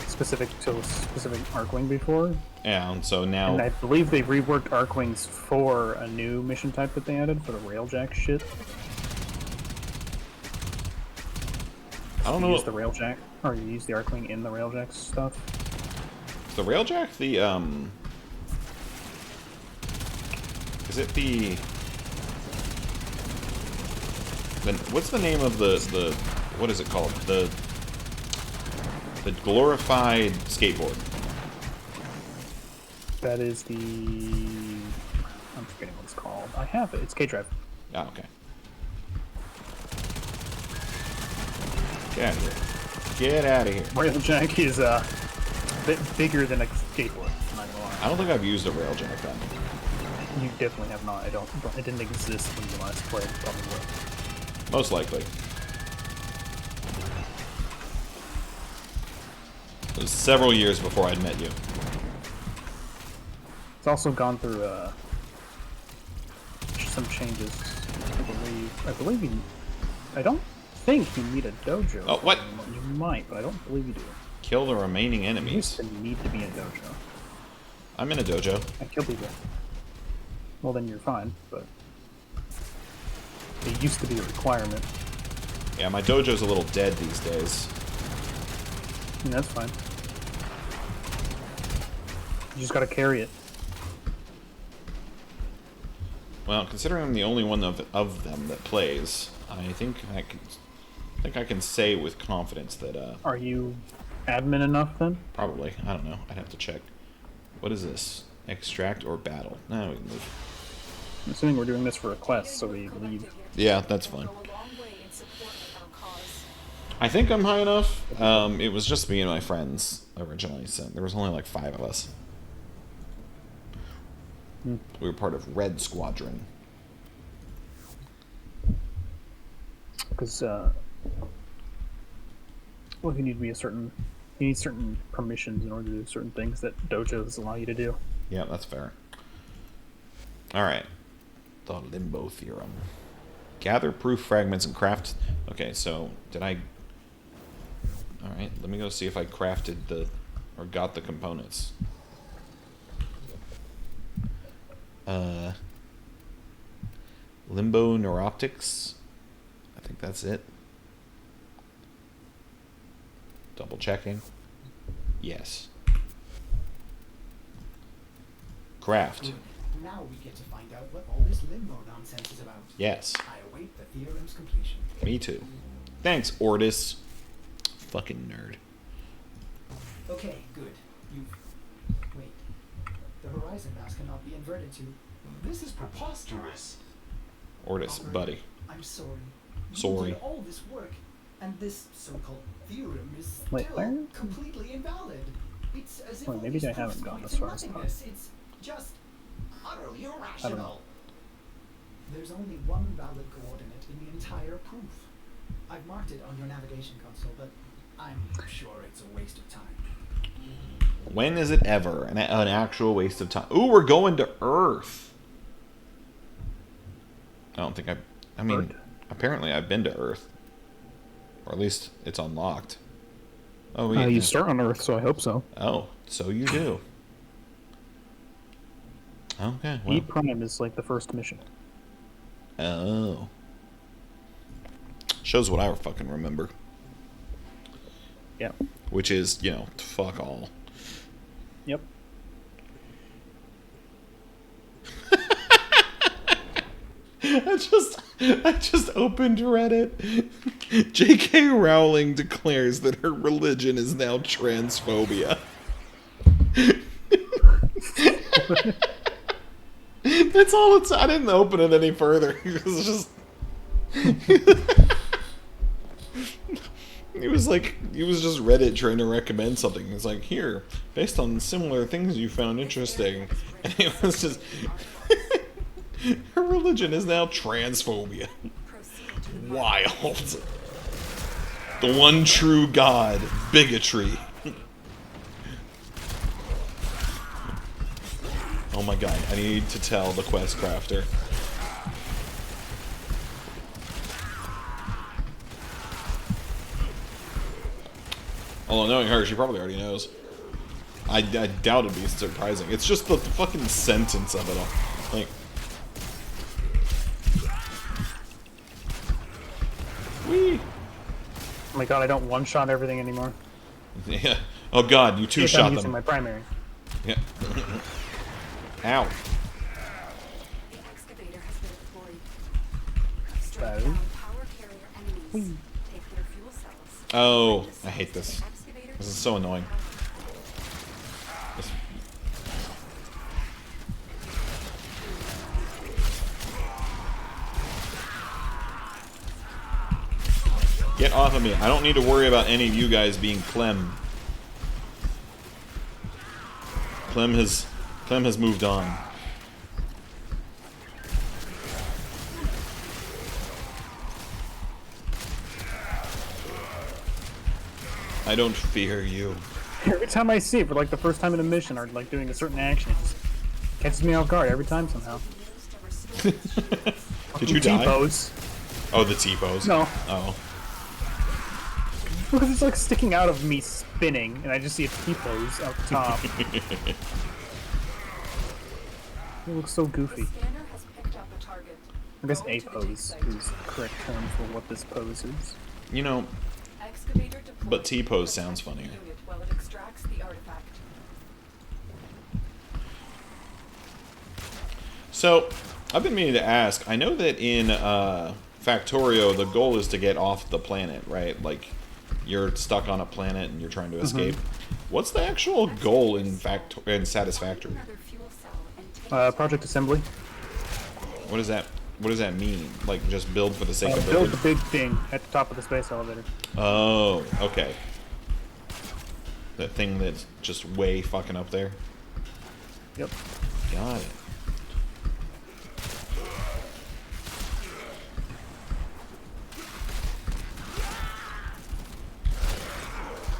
B: specific to a specific Arcwing before.
A: Yeah, and so now...
B: And I believe they reworked Arcwings for a new mission type that they added for the Railjack shit.
A: I don't
B: You
A: know...
B: use the Railjack, or you use the Arcwing in the Railjack stuff.
A: The Railjack? The, Is it the... What's the name of the... What is it called? The glorified skateboard.
B: That is the... I'm forgetting what it's called. I have it. It's K-Drive.
A: Oh, okay. Get out of here. Get out of here.
B: Railjack is a bit bigger than a skateboard, I'm not gonna lie.
A: I don't think I've used a Railjack then.
B: You definitely have not. It didn't exist when you last played, probably.
A: Most likely. It was several years before I'd met you.
B: It's also gone through some changes. I believe you. I don't think you need a dojo.
A: Oh, what?
B: You might, but I don't believe you do.
A: Kill the remaining
B: You used
A: enemies.
B: to need to be in a dojo.
A: I'm in a dojo.
B: I kill people. Well, then you're fine, but it used to be a requirement.
A: Yeah, my dojo's a little dead these days.
B: And that's fine. You just gotta carry it.
A: Well, considering I'm the only one of them that plays, I think I can say with confidence that
B: Are you admin enough then?
A: probably, I don't know. I'd have to check. What is this? Extract or battle? No, we can leave.
B: I'm assuming we're doing this for a quest, so we leave.
A: Yeah, that's fine.
D: Go a long way in support of our cause.
A: I think I'm high enough. It was just me and my friends originally, so there was only like 5 of us. We were part of Red Squadron.
B: Because, well, you need to be you need certain permissions in order to do certain things that dojos allow you to do.
A: Yeah, that's fair. Alright. The Limbo Theorem. Gather proof fragments and craft... Okay, so, did I... Alright, let me go see if I crafted or got the components. Limbo Neuroptics. I think that's it. Double checking. Yes. Craft.
F: Now we get to find out what all this limbo nonsense is about.
A: Yes.
F: I await the theorem's completion.
A: Me too. Thanks, Ortis. Fucking nerd.
F: Okay, good. Wait. The horizon mass cannot be inverted to... This is preposterous.
A: Ortis,
F: Operator,
A: buddy.
F: I'm sorry.
A: Sorry.
F: You did all this work, and this so-called theorem is
B: Wait,
F: still
B: where?
F: completely invalid. It's as if
B: Well,
F: all
B: maybe
F: these
B: I haven't
F: proofs
B: gone
F: point
B: as
F: to
B: far as that.
F: nothingness. It's just utterly
B: I don't know.
F: irrational. There's only one valid coordinate in the entire proof. I've marked it on your navigation console, but I'm sure it's a waste of time.
A: When is it ever an actual waste of time? Ooh, we're going to Earth. I don't think I mean,
B: Earth?
A: apparently I've been to Earth. Or at least it's unlocked. Oh, wait.
B: You start on Earth, so I hope so.
A: Oh, so you do. Okay, well.
B: E Prime is like the first mission.
A: Oh. Shows what I fucking remember.
B: Yeah.
A: Which is, you know, fuck all.
B: Yep.
A: I just opened Reddit. J.K. Rowling declares that her religion is now transphobia. That's all it's. I didn't open it any further. It was just. It was just Reddit trying to recommend something. It's like, here, based on similar things you found interesting. And it was just. Her religion is now transphobia. Wild. The one true God. Bigotry. Oh my god, I need to tell the quest crafter. Although knowing her, she probably already knows. I doubt it'd be surprising. It's just the fucking sentence of it all. Like... Whee!
B: Oh my god, I don't one-shot everything anymore.
A: Yeah. Oh god, you two-shot
B: I'm
A: them.
B: using my primary.
A: Yeah. Ow.
D: The excavator has been deployed. Strike
B: Bad.
D: down power carrier enemies. Take their fuel cells.
A: Oh, I hate this. This is so annoying. This- Get off of me. I don't need to worry about any of you guys being Clem. Clem has moved on. I don't fear you.
B: Every time I see it for like the first time in a mission or like doing a certain action, it just catches me off guard every time somehow.
A: Did you die?
B: T-pose.
A: Oh, the T-pose.
B: No.
A: Oh.
B: Because it's like sticking out of me spinning, and I just see a T-pose out the top. It looks so goofy.
D: Scanner has picked up a target.
B: I guess
D: Go
B: A
D: to the
B: pose
D: dig site.
B: is the correct term for what this pose is.
A: You know,
D: Excavator deployed.
A: but T-pose sounds
D: Protect the
A: funnier.
D: unit while it extracts the artifact.
A: So, I've been meaning to ask. I know that in Factorio, the goal is to get off the planet, right? Like, you're stuck on a planet and you're trying to escape. What's the actual goal in Satisfactory?
D: Another fuel cell and take
B: Project Assembly.
A: What does that mean? Like, just build for the sake of
B: Build
A: building?
B: the big thing at the top of the space elevator.
A: Oh, okay. That thing that's just way fucking up there.
B: Yep.
A: Got it.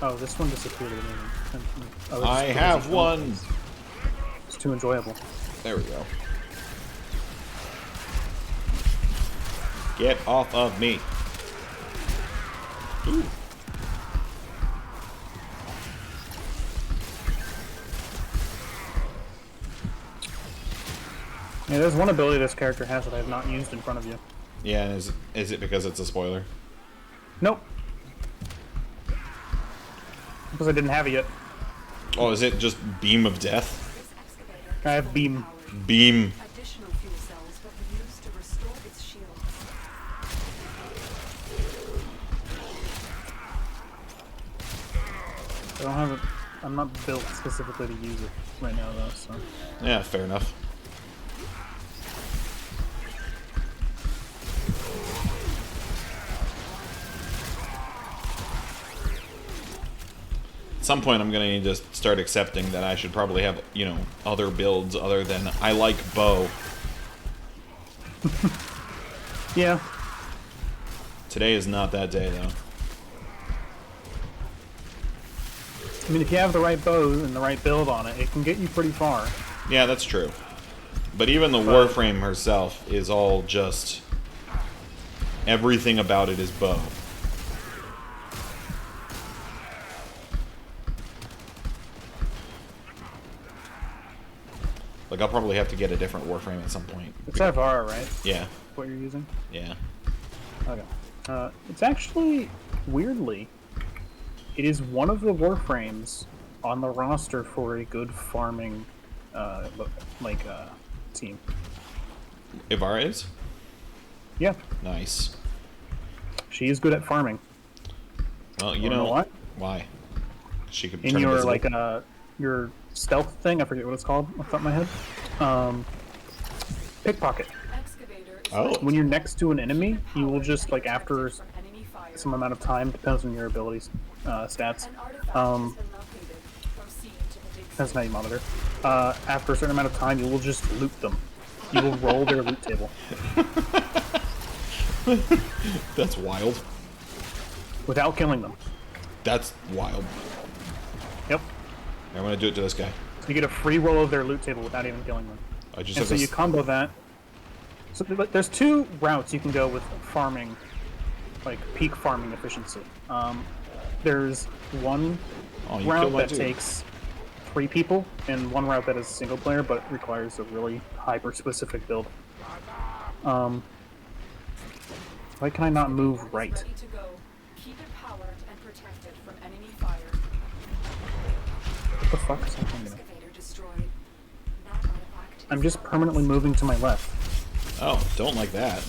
B: Oh, this one disappeared at the moment. Oh,
A: I
B: it's-
A: have one.
B: It's too enjoyable.
A: There we go. Get off of me. Ooh.
B: Yeah, there's one ability this character has that I have not used in front of you.
A: Yeah, and is it because it's a spoiler?
B: Nope. Because I didn't have it yet.
A: Oh, is it just Beam of Death?
D: this excavator.
B: I have beam.
A: Beam.
D: Additional fuel cells will be used to restore its shields.
B: I don't have it. I'm not built specifically to use it right now, though. So
A: Yeah, fair enough. At some point, I'm gonna need to start accepting that I should probably have, you know, other builds other than I like bow.
B: yeah,
A: Today is not that day, though.
B: I mean, if you have the right bow and the right build on it, it can get you pretty far.
A: Yeah, that's true. But even the Warframe herself is all just... Everything about it is bow. Like, I'll probably have to get a different Warframe at some point.
B: It's Ivara, right?
A: Yeah.
B: What you're using?
A: Yeah.
B: Okay. It's actually, weirdly, it is one of the Warframes on the roster for a good farming, team.
A: Ivara is?
B: Yeah,
A: Nice.
B: she is good at farming.
A: Well, you
B: Wanna know
A: know...
B: why?
A: Why? She could
B: In
A: turn
B: your,
A: invisible.
B: your stealth thing, I forget what it's called off the top of my head. Pickpocket.
D: Excavator is
A: Oh.
B: When you're next to an enemy, you will just, like, after
D: from enemy fire.
B: some amount of time, depends on your abilities, stats.
D: An artifact has been located. Proceed to the big
B: That's how you monitor. After a certain amount of time, you will just loot them. You will roll their loot table
A: That's wild.
B: without killing them.
A: That's wild.
B: Yep.
A: I'm gonna do it to this guy.
B: So you get a free roll of their loot table without even killing them.
A: I just
B: And
A: have
B: so
A: this...
B: you combo that. So there's two routes you can go with farming, like peak farming efficiency. There's one
A: Oh, you
B: route
A: killed my
B: that
A: dude.
B: takes 3 people, and one route that is single player but requires a really hyper-specific build. Why can I not move right?
D: ready to go. Keep it powered and protected from enemy fire.
B: What the fuck is happening to me?
D: Excavator destroyed. That artifact
B: I'm
D: is
B: just
D: now
B: permanently moving to my left.
A: Oh, don't like that.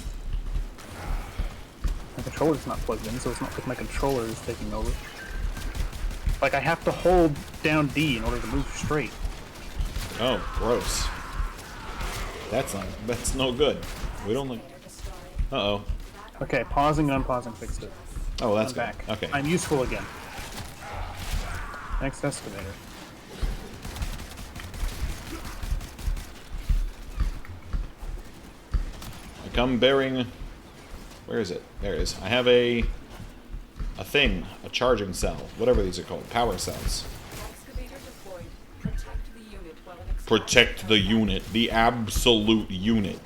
B: My controller's not plugged in, so it's not like my controller is taking over. Like, I have to hold down D in order to move straight.
A: Oh, gross. That's no good. We don't like...
D: destroyed.
A: Uh-oh.
B: Okay, pausing and unpausing fixed it.
A: Oh, that's
B: I'm
A: good.
B: back.
A: Okay.
B: I'm useful again. Next excavator.
A: I come bearing... Where is it? There it is. I have a thing. A charging cell. Whatever these are called. Power cells.
D: Excavator deployed. Protect the unit while it expands.
A: Protect the unit. The absolute unit.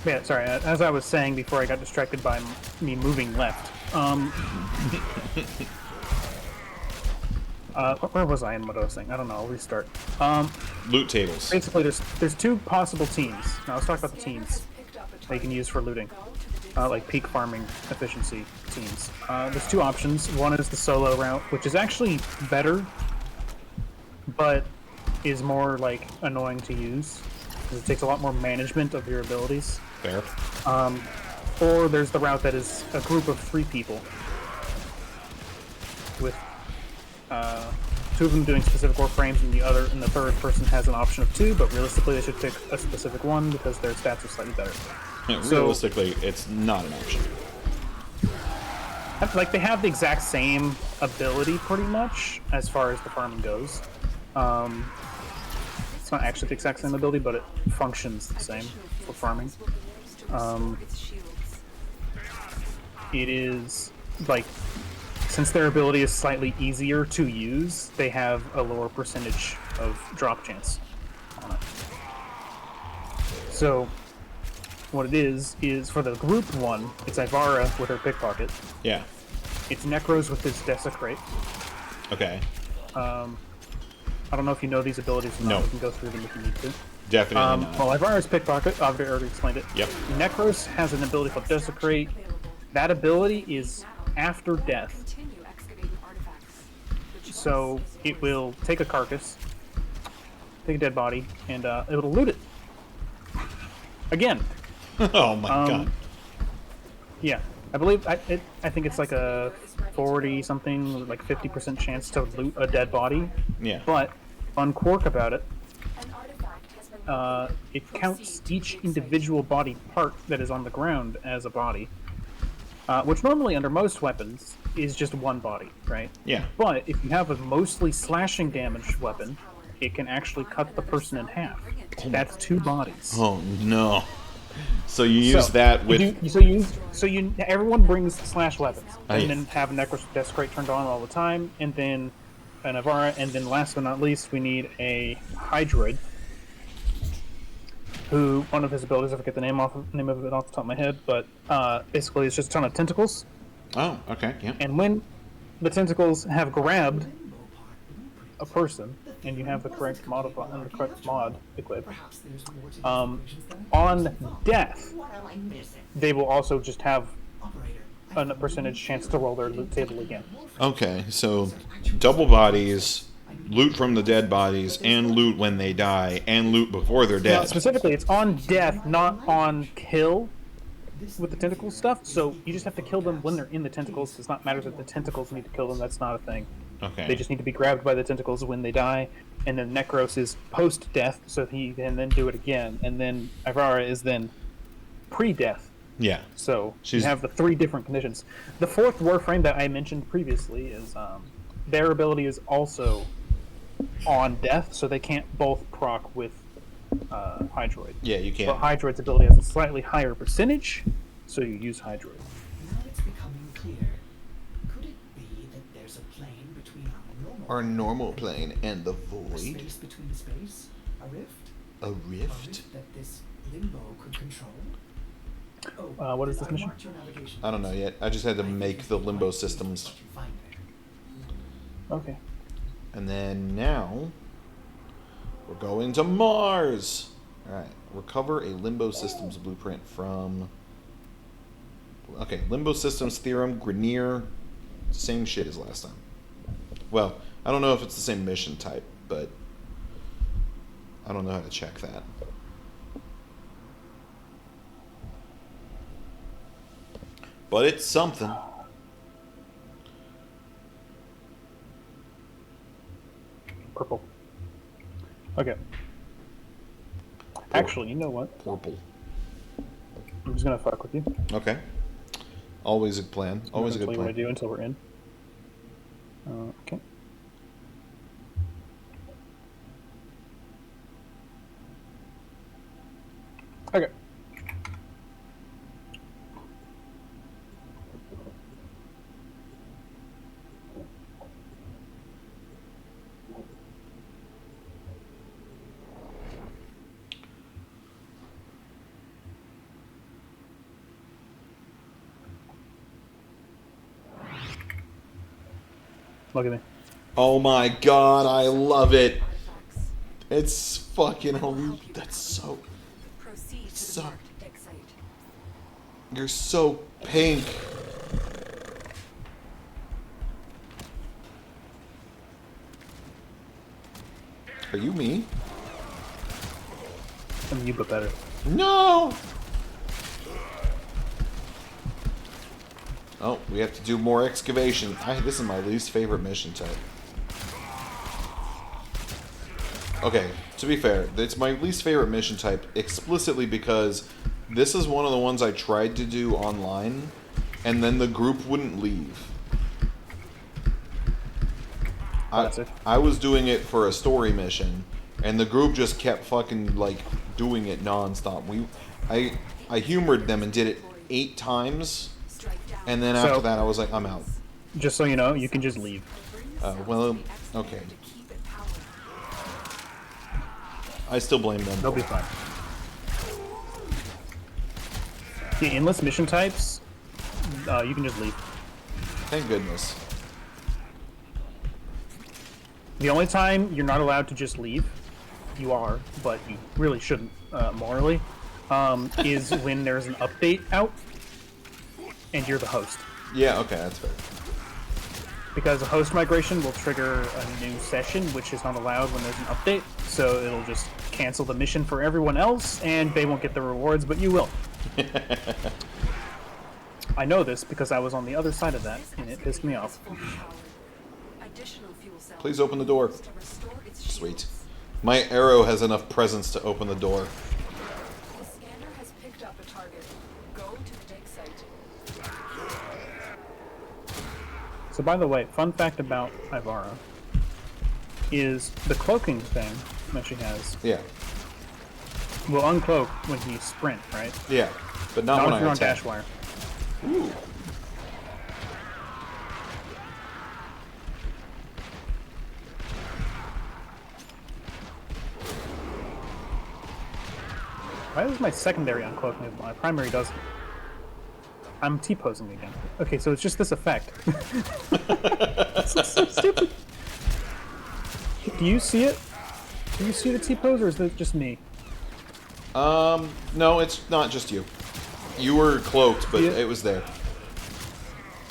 B: Yeah, sorry, as I was saying before I got distracted by me moving left. Where was I in what I was saying? I don't know, I'll restart.
A: Loot tables.
B: Basically, there's 2 possible teams. Now let's talk about the teams
D: Picked up a
B: that you can use for looting.
D: go to the big
B: Like peak farming efficiency teams. There's 2 options. One is the solo route, which is actually better, but is more like annoying to use because it takes a lot more management of your abilities.
A: Fair.
B: Or there's the route that is a group of 3 people, with 2 of them doing specific warframes, and the third person has an option of 2. But realistically, they should pick a specific one because their stats are slightly better.
A: Realistically, it's not an option.
B: Like, they have the exact same ability pretty much as far as the farming goes. It's not actually the exact same ability, but it functions the same for farming.
D: its shields.
B: It is, like, since their ability is slightly easier to use, they have a lower percentage of drop chance on it. So, what it is for the group one, it's Ivara with her pickpocket.
A: Yeah.
B: It's Necros with his desecrate.
A: Okay.
B: I don't know if you know these abilities or not.
A: No.
B: We can go through them if you need to.
A: Definitely not.
B: Well, Ivara's pickpocket, I've already explained it.
A: Yep.
B: Necros has an ability called desecrate. That ability is after death.
D: Continue excavating artifacts. The choice
B: So
D: is
B: it
D: yours.
B: will take a carcass, take a dead body, and it'll loot it. Again.
A: Oh my god.
B: Yeah. I believe, I think it's like a 40 something, like 50% chance to loot a dead body.
A: Yeah.
B: But, fun quirk about it,
D: An artifact has been
B: it counts each individual body part that is on the ground as a body. Which normally under most weapons is just one body, right?
A: Yeah.
B: But if you have a mostly slashing damage weapon, it can actually cut the person in half. That's 2 bodies.
A: Oh no. So you use
B: So,
A: that with...
B: everyone brings slash weapons,
A: Oh,
B: and
A: yeah.
B: then have Necros Desecrate turned on all the time, and then an Avara, and then last but not least, we need a Hydroid, who, one of his abilities, I forget the name of it off the top of my head, but basically it's just a ton of tentacles,
A: Oh, okay, yeah.
B: and when the tentacles have grabbed a person and you have the correct modify and the correct mod equipped,
F: Perhaps there's more to these equations than I
B: on
F: previously thought.
B: death,
C: What am I missing?
B: they will also just have
F: Operator,
B: a percentage chance to roll their loot table again.
A: Okay, so double bodies, loot from the dead bodies, and loot when they die, and loot before they're
B: Now,
A: dead.
B: specifically, it's on death, not on kill with the tentacle stuff. So you just have to kill them when they're in the tentacles. It does not matter that the tentacles need to kill them. That's not a thing.
A: Okay.
B: They just need to be grabbed by the tentacles when they die. And then Necros is post-death, so he can then do it again. And then Ivara is then pre-death.
A: Yeah.
B: So
A: She's-
B: you have the 3 different conditions. The 4th Warframe that I mentioned previously is their ability is also on death, so they can't both proc with Hydroid.
A: Yeah, you
B: But
A: can't.
B: Hydroid's ability has a slightly higher percentage, so you use Hydroid.
F: Now it's becoming clear. Could it be that there's a plane between
A: Our normal
F: and
A: plane and the
F: a
A: void.
F: space between space? A rift?
A: A
F: A
A: rift?
F: rift that this limbo could control?
B: What is this
F: I
B: mission?
F: marked your navigation
A: I don't know yet. I just had to make the limbo systems.
F: What you find there.
B: Okay.
A: And then now, we're going to Mars! Alright, recover a limbo systems blueprint from... Okay, limbo systems theorem, Grenier, same shit as last time. Well, I don't know if it's the same mission type, but I don't know how to check that. But it's something.
B: Purple. Okay. Actually, you know what?
A: Purple.
B: I'm just gonna fuck with you.
A: Okay. Always a plan. Always a good
B: That's what I
A: plan.
B: do until we're in. Okay. Okay. Look at me.
A: Oh my god, I love it.
D: Artifacts.
A: It's fucking that's so
D: Proceed to
A: So-
D: the marked dig site.
A: you're so pink. Are you me?
B: I'm you, but better.
A: No. Oh, we have to do more excavation. This is my least favorite mission type. Okay, to be fair, it's my least favorite mission type explicitly because this is one of the ones I tried to do online, and then the group wouldn't leave.
B: Classic.
A: I was doing it for a story mission, and the group just kept fucking like doing it nonstop. I humored them and did it 8 times,
D: Strike down.
A: and then
B: So-
A: after that I was like, I'm out.
B: Just so you know, you can just leave.
A: Well, okay.
D: To keep it powered.
A: I still blame them.
B: They'll be fine. The endless mission types, you can just leave.
A: Thank goodness.
B: The only time you're not allowed to just leave, you are, but you really shouldn't morally, is when there's an update out and you're the host.
A: Yeah, okay, that's fair.
B: Because a host migration will trigger a new session, which is not allowed when there's an update, so it'll just cancel the mission for everyone else, and they won't get the rewards, but you will. I know this because I was on the other side of that, and it pissed me off.
D: Additional fuel cells
A: Please open the door.
D: to restore its
A: Sweet.
D: shields.
A: My arrow has enough presence to open the door.
D: The scanner has picked up a target. Go to the dig site.
B: So by the way, fun fact about Ivara is the cloaking thing that she has
A: Yeah.
B: will uncloak when you sprint, right?
A: Yeah. But not
B: Not
A: when
B: if you're
A: I
B: on
A: attack.
B: dash wire.
A: Ooh.
B: Why is my secondary uncloak move? My primary doesn't. I'm T-posing again. Okay, so it's just this effect. This looks so stupid. Do you see it? Do you see the T-pose, or is it just me?
A: No, it's not just you. You were cloaked, but
B: Yeah.
A: it was there.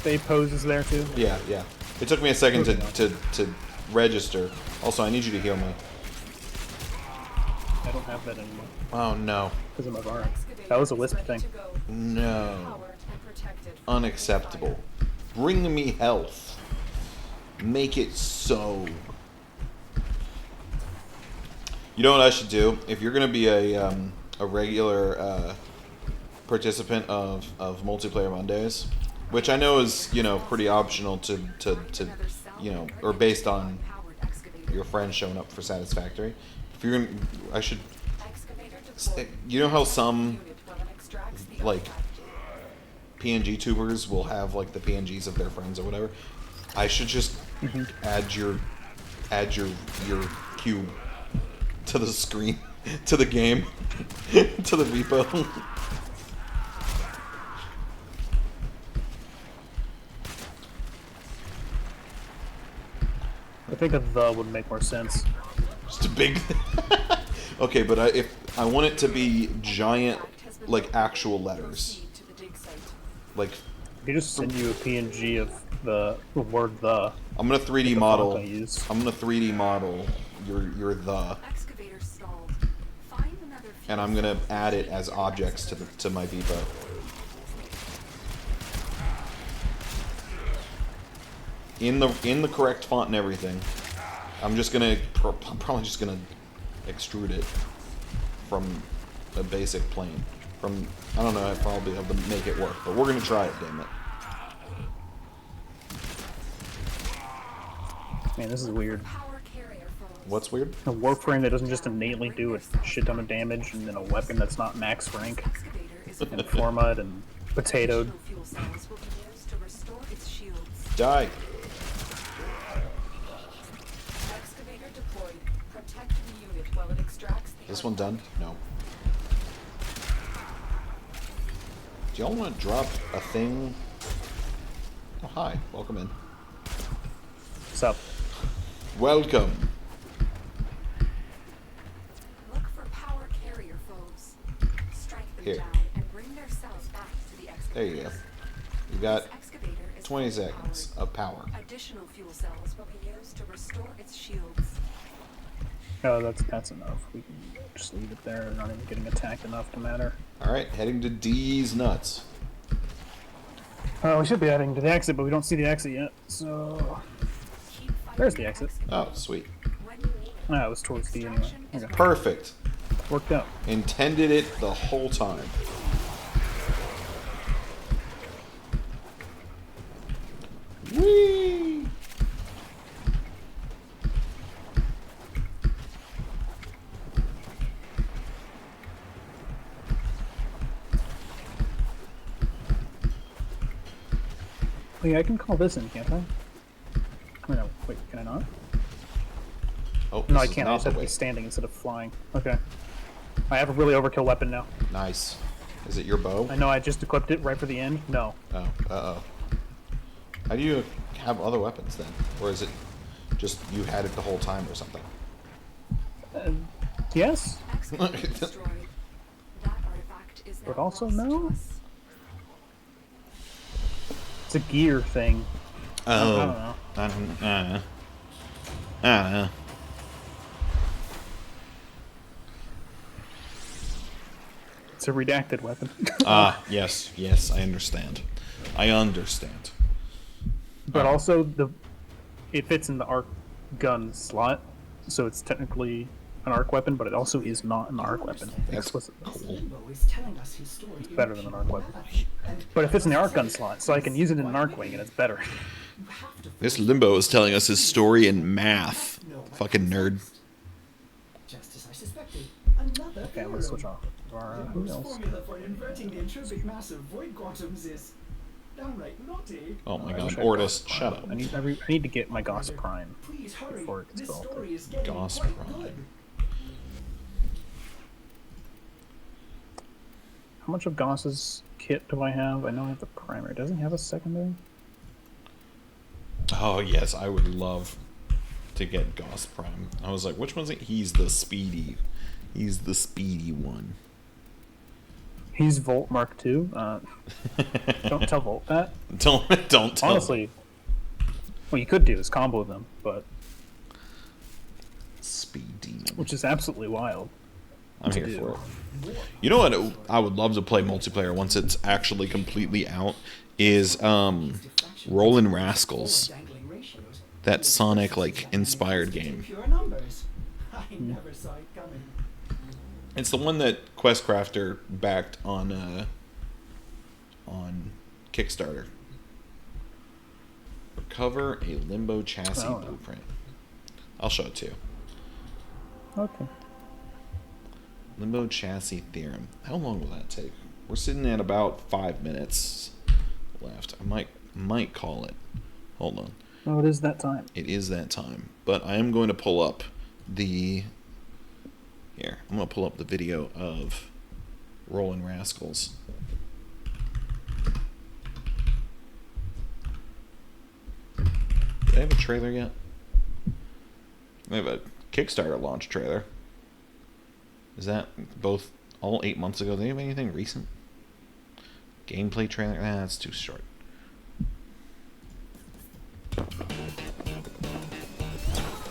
B: The pose is there too.
A: Yeah, yeah. It took me a second
B: Okay.
A: to register. Also, I need you to heal me.
B: I don't have that anymore
A: Oh no.
B: because of my VAR. That was a Wisp thing.
A: No.
D: Powered and protected from
A: Unacceptable. Bring me health. Make it so. You know what I should do? If you're gonna be a regular participant of multiplayer Mondays, which I know is, you know, pretty optional to you know, or based on your friends showing up for Satisfactory. If you're gonna, I should. You know how some like PNG tubers will have like the PNGs of their friends or whatever. I should just add your cube to the screen, to the game, to the repo.
B: I think a the would make more sense.
A: Just a big. Okay, but if I want it to be giant, like actual letters, like
B: I could just send you a PNG of the word the.
A: I'm gonna 3D
B: the
A: model.
B: font I use.
A: I'm gonna 3D model your the,
D: Excavator stalled. Find another
A: and I'm gonna add it as objects to my Vipo. In the correct font and everything. I'm just gonna. I'm probably just gonna extrude it from a basic plane. From, I don't know, I'd probably be able to make it work, but we're gonna try it, damn it.
B: Man, this is weird.
D: power carrier falls.
A: What's weird?
B: A Warframe that doesn't just innately do a shit ton of damage, and then a weapon that's not max rank,
D: Excavator is
B: and Formud and Potatoed.
D: additional fuel cells will be used to restore its shields.
A: Die.
D: Excavator deployed. Protect the unit while it extracts the
A: This one done? No. Do y'all want to drop a thing? Oh, hi. Welcome in.
B: What's up?
A: Welcome.
D: Look for power carrier foes. Strike them
A: Here.
D: down and bring their cells back to the excavator.
A: There you go. You got
D: This excavator is
A: 20
D: fully
A: seconds
D: powered.
A: of power.
D: Additional fuel cells will be used to restore its shields.
B: Oh, that's enough. We can just leave it there. Not even getting attacked enough to matter.
A: Alright, heading to D's nuts.
B: We should be heading to the exit, but we don't see the exit yet. So
D: Keep fighting
B: there's the exit.
A: Oh, sweet.
D: When you need it.
B: It was towards the anyway. Okay.
A: Perfect.
B: Worked out.
A: Intended it the whole time. Whee!
B: Oh yeah, I can call this in, can't I? Oh, no, wait, can I not?
A: Oh,
B: No, I
A: this is
B: can't. I
A: not
B: just
A: the
B: have to
A: way.
B: be standing instead of flying. Okay. I have a really overkill weapon now.
A: Nice. Is it your bow?
B: I know I just equipped it right for the end. No.
A: Oh, uh-oh. How do you have other weapons then? Or is it just you had it the whole time or something?
B: Yes?
D: Excavator destroyed. That artifact is now
B: But also
D: lost to
B: no?
D: us.
B: It's a gear thing. I don't know.
A: I don't know. I don't know.
B: It's a redacted weapon.
A: Ah, yes, yes, I understand. I understand.
B: But also it fits in the arc gun slot, so it's technically an arc weapon, but it also is not an arc weapon.
A: That's
B: Explicitly.
A: cool.
F: Limbo is telling us his story. It's
B: better than an arc weapon. But it fits in the arc gun slot, so I can use it in an arc wing, and it's better.
F: You have to
A: This Limbo is telling us his story in math. Fucking nerd.
F: just as I suspected. Another
B: Okay, I'm gonna switch off. Who
F: Limbo's
B: knows?
F: formula for inverting the entropic mass of void quantums is downright naughty.
A: Oh my
B: I
A: god,
B: wish I
A: Ortis,
B: could-
A: shut up.
B: I need to get my Goss Prime.
F: Please hurry.
B: Before it gets
F: This
B: developed.
F: story is getting
A: Goss
F: quite
A: Prime.
F: good.
B: How much of Goss's kit do I have? I know I have the primary. Doesn't he have a secondary?
A: Oh yes, I would love to get Gauss Prime. I was like, which one's it? He's the speedy one.
B: He's Volt Mark II. Don't tell Volt that.
A: Don't tell.
B: Honestly, what you could do is combo them, but
A: Speed Demon.
B: which is absolutely wild.
A: I'm
B: to
A: here
B: do.
A: for it. You know what? I would love to play multiplayer once it's actually completely out. Is Rollin' Rascals, that Sonic like inspired game.
F: Pure numbers. I never saw it coming.
A: It's the one that Questcrafter backed on Kickstarter. Recover a Limbo chassis
B: Oh.
A: blueprint. I'll show it to you.
B: Okay.
A: Limbo chassis theorem. How long will that take? We're sitting at about 5 minutes left. I might call it. Hold on.
B: Oh, it is that time.
A: It is that time. But I am going to pull up the... Here, I'm going to pull up the video of Rollin' Rascals. Do they have a trailer yet? They have a Kickstarter launch trailer. Is that all 8 months ago? Do they have anything recent? Gameplay trailer? Nah, that's too short.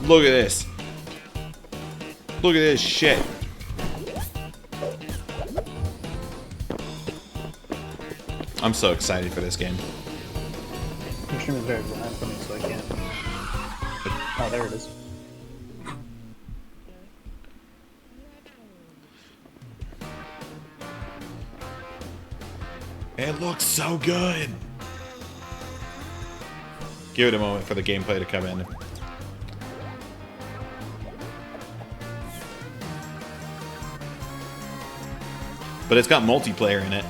A: Look at this. Look at this shit. I'm so excited for this game.
B: Your stream is very behind for me, so I can't. Oh, there it is.
A: It looks so good. Give it a moment for the gameplay to come in. But it's got multiplayer in it.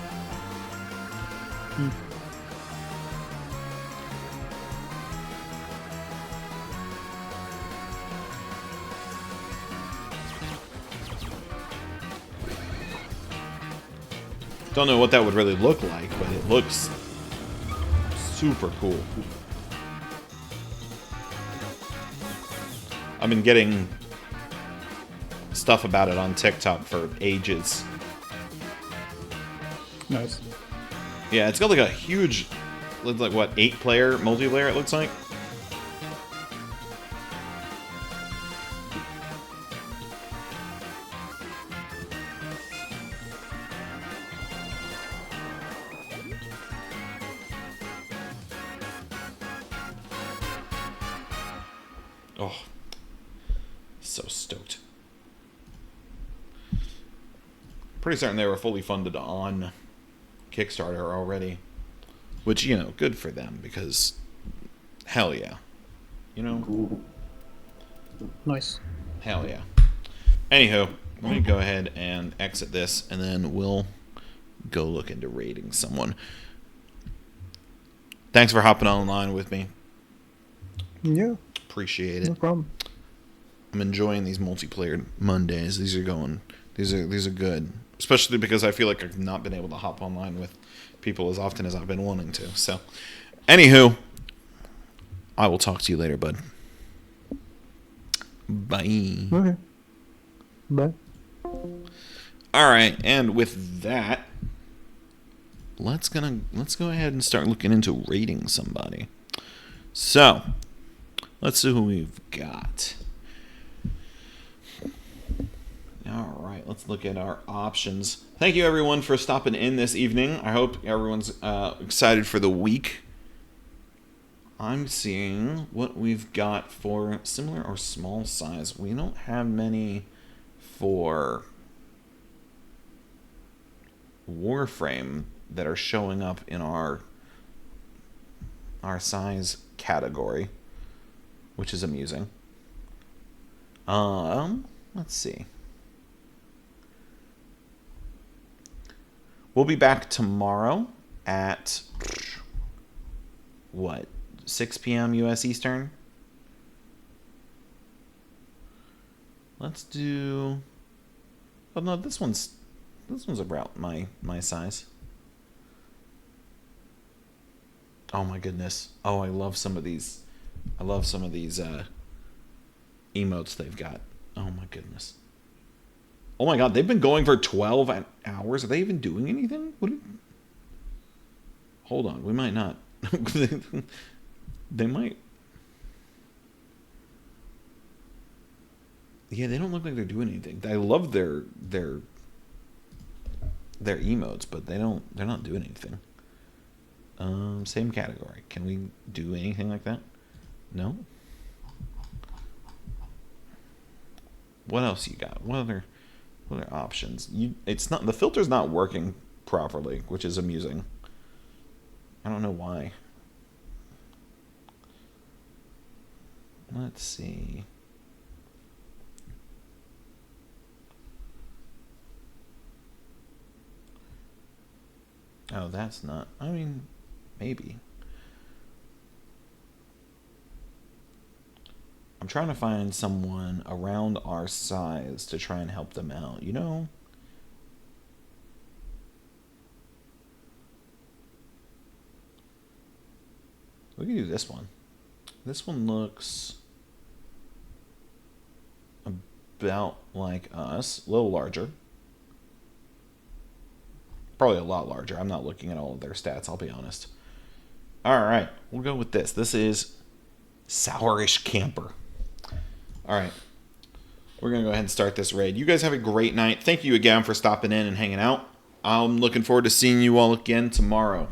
A: Don't know what that would really look like, but it looks super cool. I've been getting stuff about it on TikTok for ages.
B: Nice.
A: Yeah, it's got like a huge, like what, 8-player multiplayer it looks like? Oh, so stoked. Pretty certain they were fully funded on Kickstarter already. Which, you know, good for them, because hell yeah. You know?
B: Nice.
A: Hell yeah. Anywho, let me go ahead and exit this, and then we'll go look into raiding someone. Thanks for hopping online with me.
B: Yeah,
A: Appreciate
B: no
A: it.
B: problem.
A: I'm enjoying these multiplayer Mondays. These are good. Especially because I feel like I've not been able to hop online with people as often as I've been wanting to. So, anywho, I will talk to you later, bud. Bye.
B: Okay. Bye.
A: All right, and with that, let's go ahead and start looking into rating somebody. So, let's see who we've got. All right, let's look at our options. Thank you, everyone, for stopping in this evening. I hope everyone's excited for the week. I'm seeing what we've got for similar or small size. We don't have many for Warframe that are showing up in our size category, which is amusing. Let's see. We'll be back tomorrow at, what, 6 p.m. U.S. Eastern? Let's do... Oh, no, this one's about my size. Oh, my goodness. Oh, I love some of these emotes they've got. Oh my goodness. Oh my god, they've been going for 12 hours. Are they even doing anything? Hold on, we might not. They might. Yeah, they don't look like they're doing anything. I love their emotes, but they're not doing anything. Same category. Can we do anything like that? No. What else you got? What other options? It's not, the filter's not working properly, which is amusing. I don't know why. Let's see. Oh, that's not. I mean, maybe. I'm trying to find someone around our size to try and help them out, you know? We can do this one. This one looks about like us, a little larger. Probably a lot larger. I'm not looking at all of their stats, I'll be honest. Alright, we'll go with this. This is Sourish Camper. Alright. We're going to go ahead and start this raid. You guys have a great night. Thank you again for stopping in and hanging out. I'm looking forward to seeing you all again tomorrow.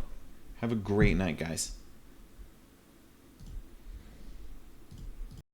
A: Have a great night, guys.